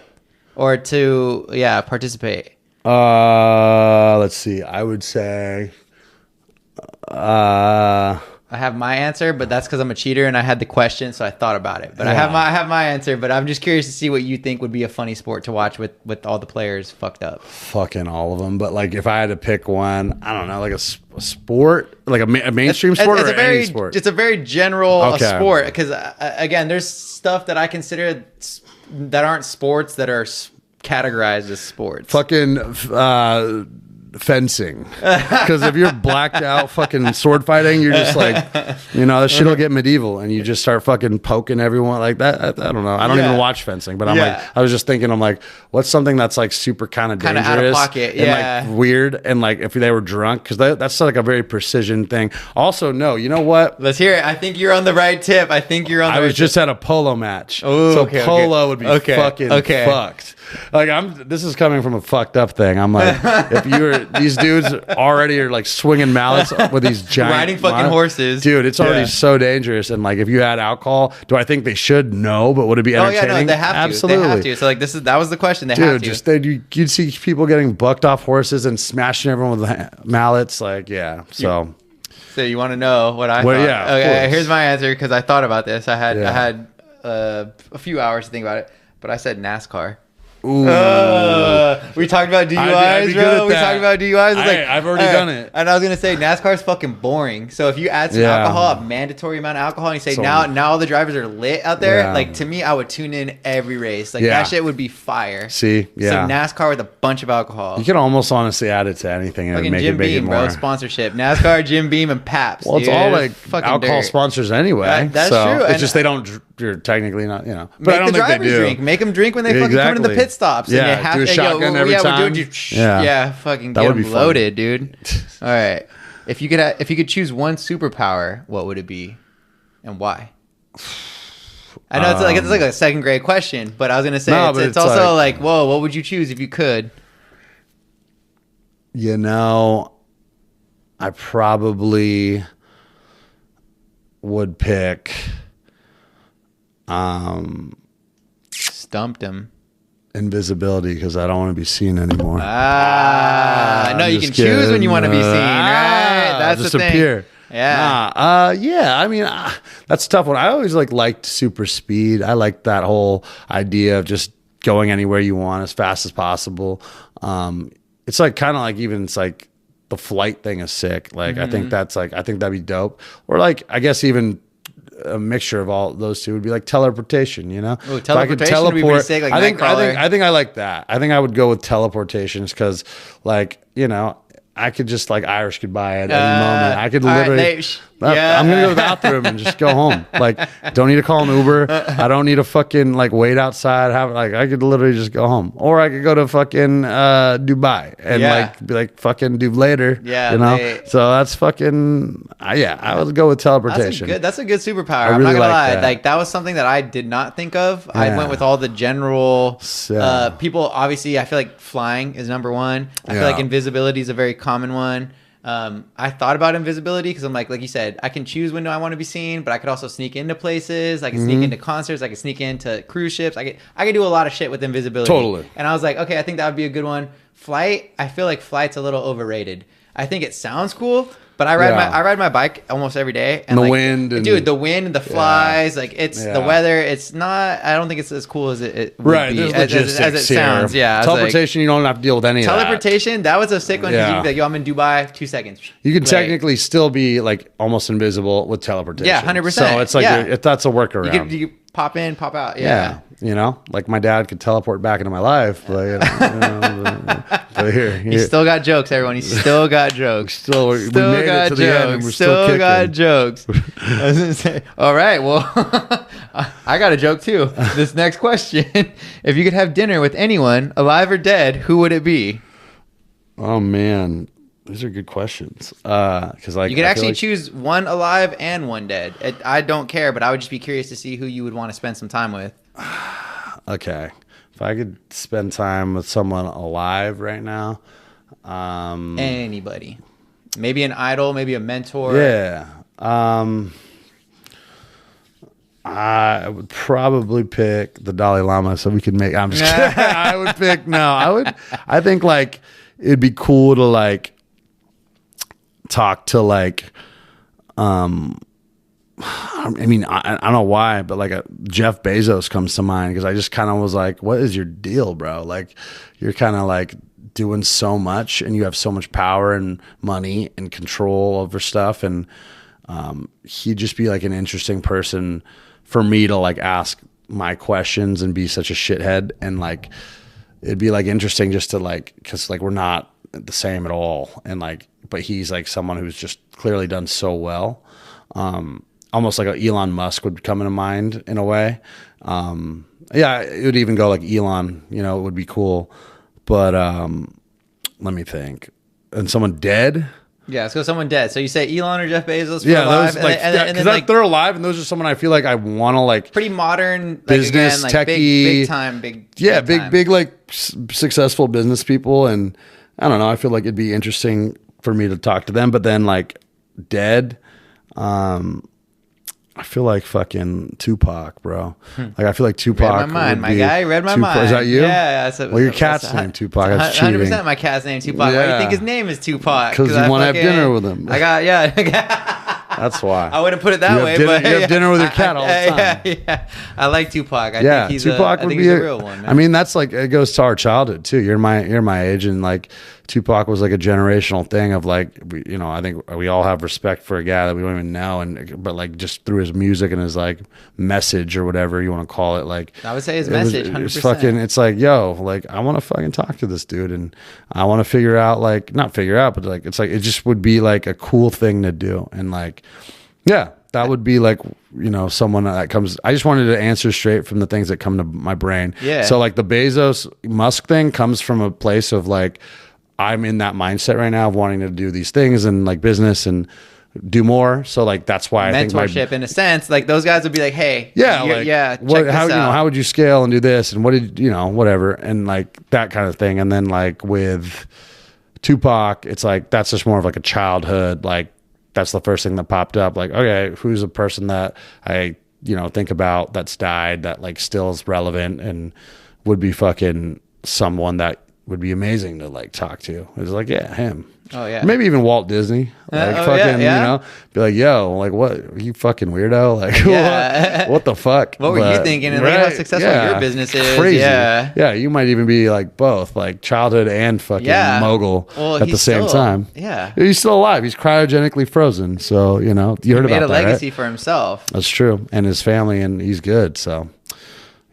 or to participate.
Let's see. I would say
I have my answer, but that's because I'm a cheater and I had the question, so I thought about it. But I have my answer, but I'm just curious to see what you think would be a funny sport to watch with all the players fucked up.
Fucking all of them. But like, if I had to pick one, I don't know, like a sport, like a mainstream sport, or any sport.
It's a very general sport because again, there's stuff that I consider that aren't sports that are categorized as sports.
Fucking fencing, because if you're blacked out fucking sword fighting, you're just like, this shit will get medieval and you just start fucking poking everyone like that. I don't know, I don't even watch fencing, but I'm like, I was just thinking, I'm like, what's something that's like super kind of dangerous,
out of pocket,
and like weird, and like if they were drunk, because that's like a very precision thing. Also, no, you know what,
let's hear it. I think you're on the right tip. I
was just at a polo match.
Ooh,
so polo would be fucking fucked. Like, this is coming from a fucked up thing. I'm like, if these dudes already are like swinging mallets with these giant
riding fucking horses,
dude, it's already so dangerous. And like, if you had alcohol, do I think they should? No, but would it be entertaining?
Oh yeah, no, they have to.
Absolutely,
they have to. So like, that was the question. They have to.
You'd see people getting bucked off horses and smashing everyone with mallets. Like, so.
So you want to know what I thought?
Yeah.
Okay, here's my answer because I thought about this. I had a few hours to think about it, but I said NASCAR. We talked about DUIs, bro. We talked about DUIs.
I've already done it.
And I was gonna say NASCAR is fucking boring. So if you add some alcohol, a mandatory amount of alcohol, and you say now all the drivers are lit out there, like to me, I would tune in every race. Like that shit would be fire.
See,
So NASCAR with a bunch of alcohol.
You can almost honestly add it to anything and make
Jim
it
Beam,
more.
Bro, sponsorship. NASCAR, Jim Beam, and Pabst.
Well, it's all like alcohol sponsors anyway.
That's true.
It's just they don't. You're technically not. But
make
I don't
the
think
drivers
they do.
drink. Make them drink when they fucking come into the pit stops.
Yeah,
and you have
do a shotgun every time.
Fucking get them loaded, dude. All right. If you could choose one superpower, what would it be, and why? I know it's like a second grade question, but I was gonna say it's also like, whoa, what would you choose if you could?
I probably would pick.
Stumped him.
Invisibility, because I don't want to be seen anymore.
No, you can choose when you want to be seen, right? That's the thing. Appear.
Yeah. I mean, that's a tough one. I always liked super speed. I liked that whole idea of just going anywhere you want as fast as possible. It's like kind of like even it's like the flight thing is sick. Like I think that'd be dope. Or like I guess even a mixture of all those two would be like teleportation,
Ooh, teleportation would be pretty sick, like
I think I like that. I think I would go with teleportations because I could just Irish goodbye at any moment. I could literally. I'm gonna go to the bathroom and just go home. Don't need to call an Uber. I don't need to fucking wait outside. I could literally just go home, or I could go to fucking Dubai and be fucking do later.
Yeah,
So that's fucking. I would go with teleportation.
That's a good superpower. I'm not gonna lie. That was something that I did not think of. I went with all the general people. Obviously, I feel like flying is number one. I feel like invisibility is a very common one. I thought about invisibility because I'm like you said, I can choose when I want to be seen, but I could also sneak into places. I can sneak into concerts. I can sneak into cruise ships. I could do a lot of shit with invisibility.
Totally.
And I was like, okay, I think that would be a good one. Flight, I feel like flight's a little overrated. I think it sounds cool, but I ride my bike almost every day. And
the wind.
The wind, the flies, it's the weather. It's not, I don't think it's as cool as it would be. As it sounds. Yeah.
Teleportation, you don't have to deal with any of that.
Teleportation, that was a sick one. Yeah. You can be I'm in Dubai, 2 seconds.
You can technically still be almost invisible with teleportation.
Yeah, 100%.
So it's that's a workaround.
You can pop in, pop out. Yeah.
My dad could teleport back into my life, but here.
He's still got jokes, everyone. He's still got jokes.
We made it to the end and we're still kicking.
Got jokes. I was gonna say, all right, well, I got a joke too. This next question: if you could have dinner with anyone, alive or dead, who would it be?
Oh man, these are good questions. Because
you could actually choose one alive and one dead. I don't care, but I would just be curious to see who you would want to spend some time with.
Okay, if I could spend time with someone alive right now,
anybody, maybe an idol, maybe a mentor.
Yeah. I would probably pick the Dalai Lama so we could make. I'm just kidding. I would pick. No, I would. I think it'd be cool to talk to I mean, I don't know why, but like Jeff Bezos comes to mind because I just kind of was like, what is your deal, bro? Like, you're kind of like doing so much and you have so much power and money and control over stuff. And he'd just be like an interesting person for me to like ask my questions and be such a shithead. And like, it'd be like interesting just to like, cause like we're not the same at all. And like, but he's like someone who's just clearly done so well. Almost like a Elon Musk would come into mind in a way. Yeah, it would even go like Elon, you know, it would be cool. But let me think. And someone dead?
Yeah, let's go someone dead. So you say Elon or Jeff Bezos?
Yeah,
alive,
those like,
and then
like they're alive, and those are someone I feel like I want to like
pretty modern, like,
business,
again, like
techie,
big
like successful business people. And I don't know, I feel like it'd be interesting for me to talk to them. But then like dead, I feel like fucking Tupac, bro. Like I feel like Tupac.
Read my mind, my guy. Read my mind.
Is that you?
Yeah.
Well, your cat's named Tupac. That's
100% my cat's name Tupac.
Yeah.
Why do you think his name is Tupac?
Because you want to have dinner with him. That's why.
I wouldn't put it that way, but
you have dinner with your cat all the time.
Yeah. I like Tupac. I think he's
Tupac
would be a real one, man.
I mean, that's like, it goes to our childhood too. You're my age, and like Tupac was like a generational thing of like, you know, I think we all have respect for a guy that we don't even know, but like just through his music and his like message or whatever you want to call it, like
I would say his message, 100%.
It's fucking, it's like, yo, like I want to fucking talk to this dude, and I want to figure out, like, not figure out, but like it's like it just would be like a cool thing to do. And like, yeah, that would be like, you know, someone that comes. I just wanted to answer straight from the things that come to my brain.
Yeah.
So like the Bezos Musk thing comes from a place of like, I'm in that mindset right now of wanting to do these things and like business and do more. So like that's why I think
mentorship in a sense, like those guys would be like, hey,
check this out. You know, how would you scale and do this and what did you know, whatever, and like that kind of thing. And then like with Tupac, it's like that's just more of like a childhood, like that's the first thing that popped up. Like, okay, who's a person that I, you know, think about that's died that like still is relevant and would be fucking someone that would be amazing to like talk to. It was like, yeah, him.
Oh yeah.
Maybe even Walt Disney. Like fucking, you know, be like, yo, like what, you fucking weirdo? Like what the fuck?
What were you thinking? And look at how successful your business is.
Crazy.
Yeah.
Yeah. You might even be like both, like childhood and fucking mogul at the same time.
Yeah.
He's still alive. He's cryogenically frozen. So, you know, you heard about that.
He made a legacy
right?
for himself.
That's true. And his family, and he's good. So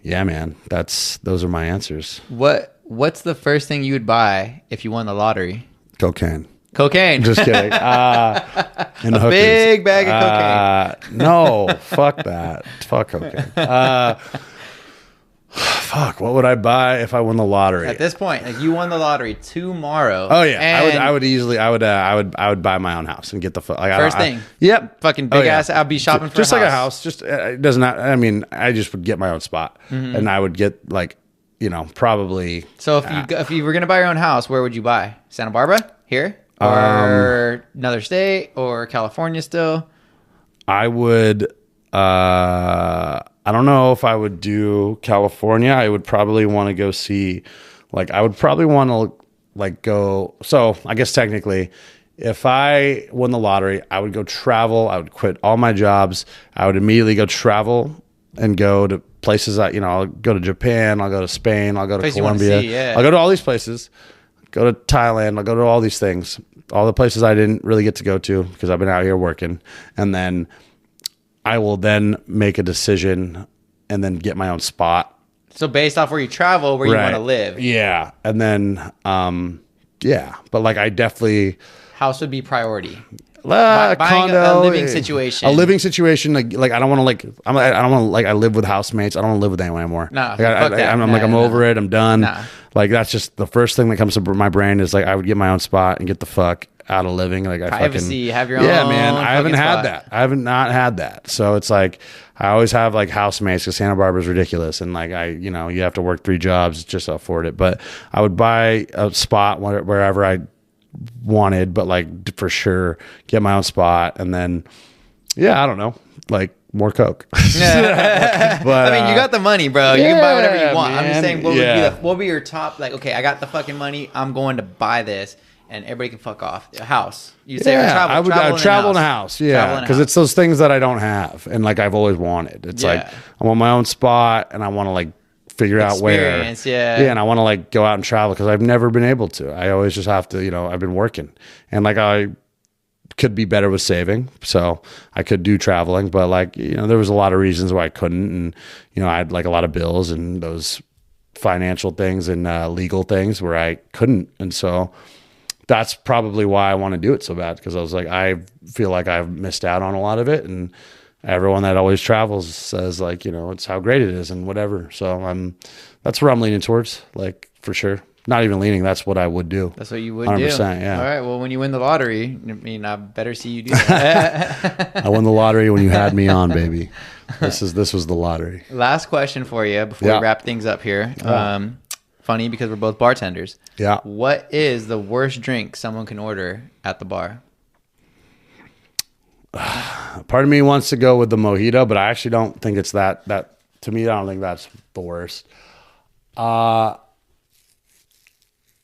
yeah, man, those are my answers.
What's the first thing you would buy if you won the lottery?
Cocaine.
Just
kidding. And
a big bag of
cocaine. No, fuck that. Fuck cocaine. Fuck. What would I buy if I won the lottery?
At this point, like you won the lottery tomorrow.
Oh yeah, I would easily. I would buy my own house and get the
first thing.
Yep.
Fucking big ass. I'd be shopping for
just like a house. Just it does not. I mean, I just would get my own spot, and I would get like, you know, probably.
So if you were gonna buy your own house, where would you buy? Santa Barbara here, or another state, or California still?
I would. I don't know if I would do California. I would probably want to go see, like, I would probably want to like go. So I guess technically, if I won the lottery, I would go travel. I would quit all my jobs. I would immediately go travel and go to places that, you know, I'll go to Japan. I'll go to Spain. I'll go to Colombia. I'll go to all these places. Go to Thailand. I'll go to all these things. All the places I didn't really get to go to because I've been out here working. And then I will then make a decision and then get my own spot. So
based off where you travel, where you want to live.
Yeah. And then, yeah. But like I definitely...
House would be priority.
Buying
a
condo,
living situation.
A living situation. Like I don't want to like... I don't want to like... I live with housemates. I don't want to live with anyone anymore.
No.
Like, I'm over it. I'm done. Nah. Like that's just the first thing that comes to my brain is like I would get my own spot and get the fuck out of living. Like
privacy, have your own.
Yeah, man. I haven't had that. I haven't not had that. So it's like I always have like housemates because Santa Barbara is ridiculous, and like you know, you have to work 3 jobs just to afford it. But I would buy a spot wherever I wanted, but like for sure get my own spot, and then yeah, I don't know, like more coke.
Yeah. But I mean, you got the money, bro. You can buy whatever you want. Man. I'm just saying, what would be your top? Like, okay, I got the fucking money. I'm going to buy this. and everybody can fuck off. A house. You say
Yeah, I would travel in a
house.
house. Yeah, because it's those things that I don't have and like I've always wanted. It's like I want my own spot and I want to like figure out where. Yeah, and I want to like go out and travel because I've never been able to. I always just have to, I've been working and like I could be better with saving, so I could do traveling, but like there was a lot of reasons why I couldn't, and I had like a lot of bills and those financial things and legal things where I couldn't, and so that's probably why I want to do it so bad, because I was like, I feel like I've missed out on a lot of it, and everyone that always travels says like it's how great it is and whatever. So that's where I'm leaning towards, like, for sure. Not even leaning. That's what I would do.
That's what you would
100%,
do.
Yeah.
All right. Well, when you win the lottery, I better see you do that.
I won the lottery when you had me on, baby. This was the lottery.
Last question for you before we wrap things up here. Funny because we're both bartenders.
Yeah.
What is the worst drink someone can order at the bar?
Part of me wants to go with the mojito, but I actually don't think it's that. To me, I don't think that's the worst.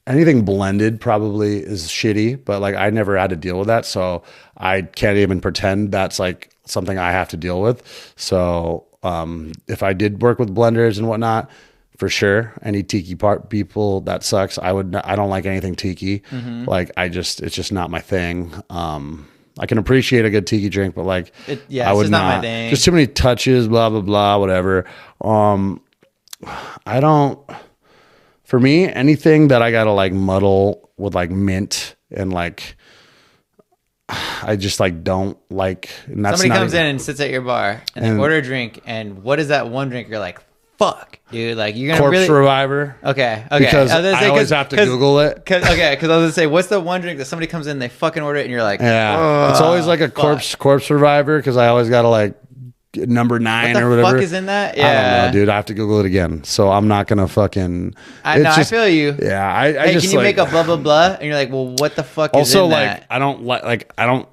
Anything blended probably is shitty, but like I never had to deal with that, so I can't even pretend that's like something I have to deal with. So if I did work with blenders and whatnot, for sure, any tiki people, that sucks. I don't like anything tiki. Mm-hmm. Like it's just not my thing. I can appreciate a good tiki drink, but like I would not my thing. Just too many touches, blah blah blah, whatever. I don't. For me, anything that I gotta like muddle with like mint and like, I just like don't like. And that's
somebody comes in and sits at your bar and they order a drink, and what is that one drink you're like, fuck, dude, like you're gonna
Corpse Reviver.
Okay.
Because I always have to Google it.
Because I was gonna say, what's the one drink that somebody comes in, they fucking order it, and you're like,
it's always like a corpse reviver, because I always gotta like number 9 or whatever.
What the fuck is in that? Yeah.
I don't know, dude. I have to Google it again, so I'm not gonna fucking.
I feel you.
Yeah, I just
can you make a blah blah blah, and you're like, well, what the fuck is in that?
Also,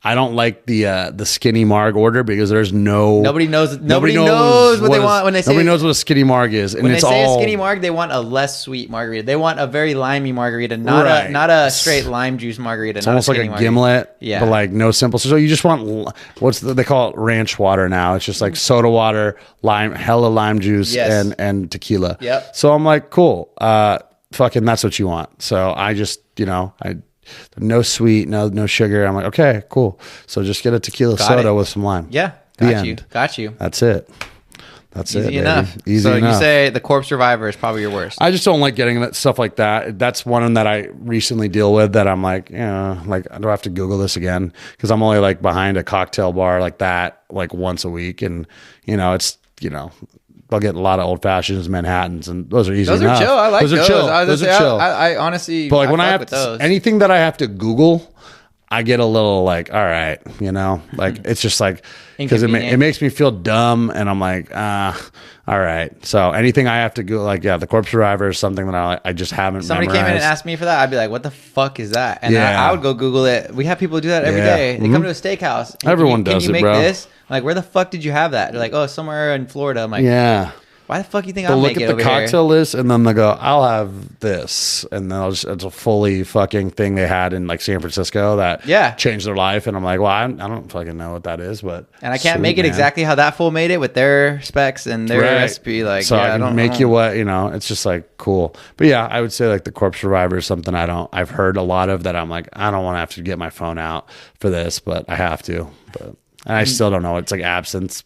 I don't like the skinny marg order, because there's nobody knows what
they want when they say.
Nobody knows what a skinny marg is, and
when
it's
they say
all
a skinny marg, they want a less sweet margarita. They want a very limey margarita, not a straight lime juice margarita.
It's almost like a gimlet, but like no simple. So you just want they call it ranch water now. It's just like soda water, hella lime juice, and tequila.
Yep.
So I'm like, cool, fucking that's what you want. So I just no sweet, no sugar. I'm like, okay, cool. So just get a tequila soda with some lime.
Yeah, got you.
That's it. Easy
enough.
Easy enough.
You say the Corpse Reviver is probably your worst.
I just don't like getting that stuff like that. That's one that I recently deal with that I'm like, like I don't have to Google this again, because I'm only like behind a cocktail bar like that like once a week, and it's I'll get a lot of old fashions, Manhattans, and those are easy enough.
Those are chill. I like those.
Those are chill.
I honestly,
but like when I have anything that I have to Google, I get a little like, all right, like it's just like, because it makes me feel dumb, and I'm like, all right. So anything I have to go, like, the Corpse Reviver is something that I just haven't.
Somebody
memorized.
came in and asked me for that, I'd be like, what the fuck is that? And I would go Google it. We have people do that every day. They come to a steakhouse.
Everyone does it, bro. Can you make this?
I'm like, where the fuck did you have that? They're like, oh, somewhere in Florida. I'm like,
yeah.
Why the fuck you think I'll make it over here?
Look at the cocktail list, and then they go, I'll have this. And then it's a fully fucking thing they had in like San Francisco that changed their life. And I'm like, well, I don't fucking know what that is, but.
And I can't make it exactly how that fool made it with their specs and their recipe. Like,
so I can make you what, it's just like cool. But yeah, I would say like the Corpse Reviver is something I've heard a lot of that I'm like, I don't want to have to get my phone out for this, but I have to. And I still don't know. It's like absinthe.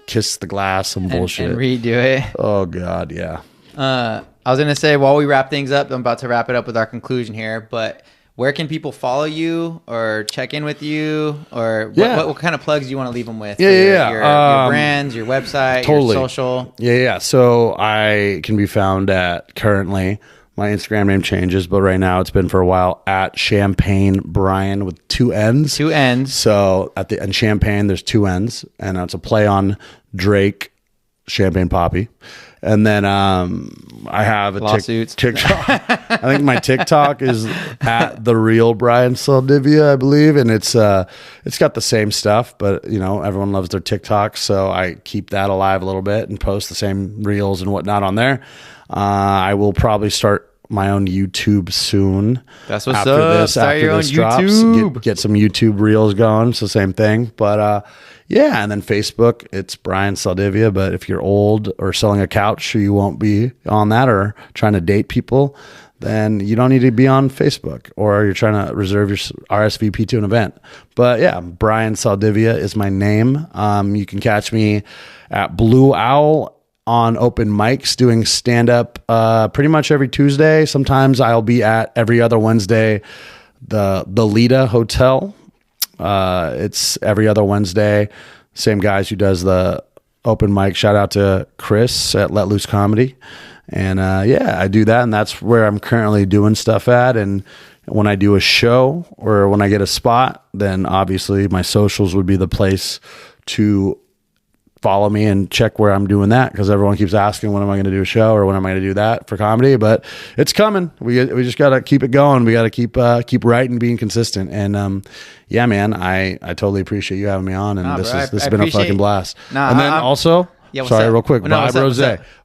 Kiss the glass, some bullshit,
and redo it.
Oh god, yeah.
I was gonna say, while we wrap things up, I'm about to wrap it up with our conclusion here, but where can people follow you or check in with you, or what kind of plugs do you want to leave them with? Your brands, your website, your social.
So I can be found at, currently my Instagram name changes, but right now it's been for a while, at champagnnebrian with 2 N's.
2 N's.
So and champagne, there's 2 N's, and it's a play on Drake, Champagne Poppy. And then I have a TikTok. I think my TikTok is at the real Brian Saldivia, I believe, and it's got the same stuff, but everyone loves their TikTok, so I keep that alive a little bit and post the same reels and whatnot on there. I will probably start my own YouTube soon.
That's what's up. Start your own YouTube.
Get some YouTube reels going. It's the same thing. But yeah, and then Facebook, it's Brian Saldivia. But if you're old or selling a couch, you won't be on that, or trying to date people, then you don't need to be on Facebook, or you're trying to reserve your RSVP to an event. But yeah, Brian Saldivia is my name. You can catch me at Blue Owl on open mics doing stand-up pretty much every Tuesday. Sometimes I'll be at every other Wednesday, the Lita Hotel. It's every other Wednesday. Same guys who does the open mic. Shout out to Chris at Let Loose Comedy. And yeah, I do that, and that's where I'm currently doing stuff at. And when I do a show or when I get a spot, then obviously my socials would be the place to follow me and check where I'm doing that, because everyone keeps asking, when am I going to do a show, or when am I going to do that for comedy? But it's coming. We just got to keep it going. We got to keep writing, being consistent. And yeah, man, I totally appreciate you having me on. And this has been a fucking blast. And then also, sorry, real quick, Vibe Rose.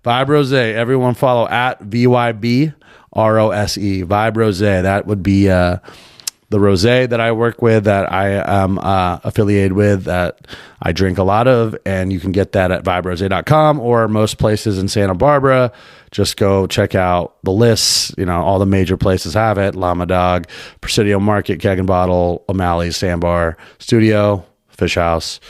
Vibe Rose. Everyone follow at VYB ROSE. Vibe Rose. That would be the rosé that I work with, that I am affiliated with, that I drink a lot of, and you can get that at viberose.com, or most places in Santa Barbara. Just go check out the lists. You know, all the major places have it: Llama Dog, Presidio Market, Keg and Bottle, O'Malley's, Sandbar, Studio, Fish House.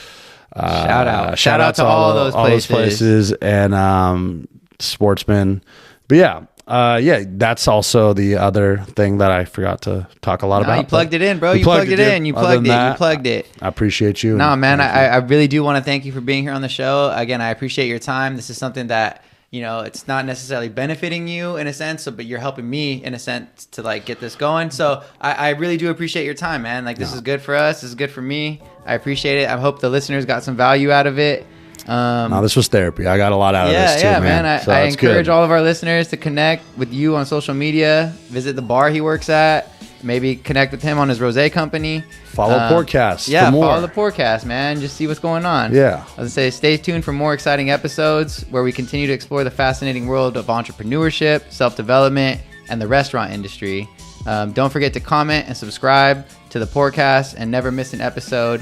Shout out to all those places, and Sportsman. But yeah, that's also the other thing that I forgot to talk a lot about.
You plugged it in, bro. You plugged it in. You plugged it.
I appreciate you.
No, man, I really do want to thank you for being here on the show. Again, I appreciate your time. This is something that, you know, it's not necessarily benefiting you in a sense, but you're helping me in a sense to like get this going. So I really do appreciate your time, man. Like, this is good for us. This is good for me. I appreciate it. I hope the listeners got some value out of it.
No, this was therapy. I got a lot out of this too, man.
I encourage all of our listeners to connect with you on social media. Visit the bar he works at. Maybe connect with him on his rosé company.
Follow Pourcast.
Yeah, follow the Pourcast, man. Just see what's going on.
Yeah.
I was gonna say, stay tuned for more exciting episodes where we continue to explore the fascinating world of entrepreneurship, self-development, and the restaurant industry. Don't forget to comment and subscribe to the Pourcast, and never miss an episode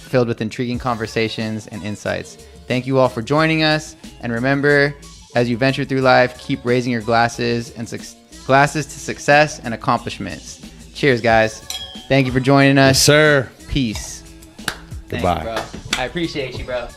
filled with intriguing conversations and insights. Thank you all for joining us, and remember, as you venture through life, keep raising your glasses to success and accomplishments. Cheers, guys. Thank you for joining us.
Yes, sir.
Peace.
Goodbye.
Thanks, bro. I appreciate you, bro.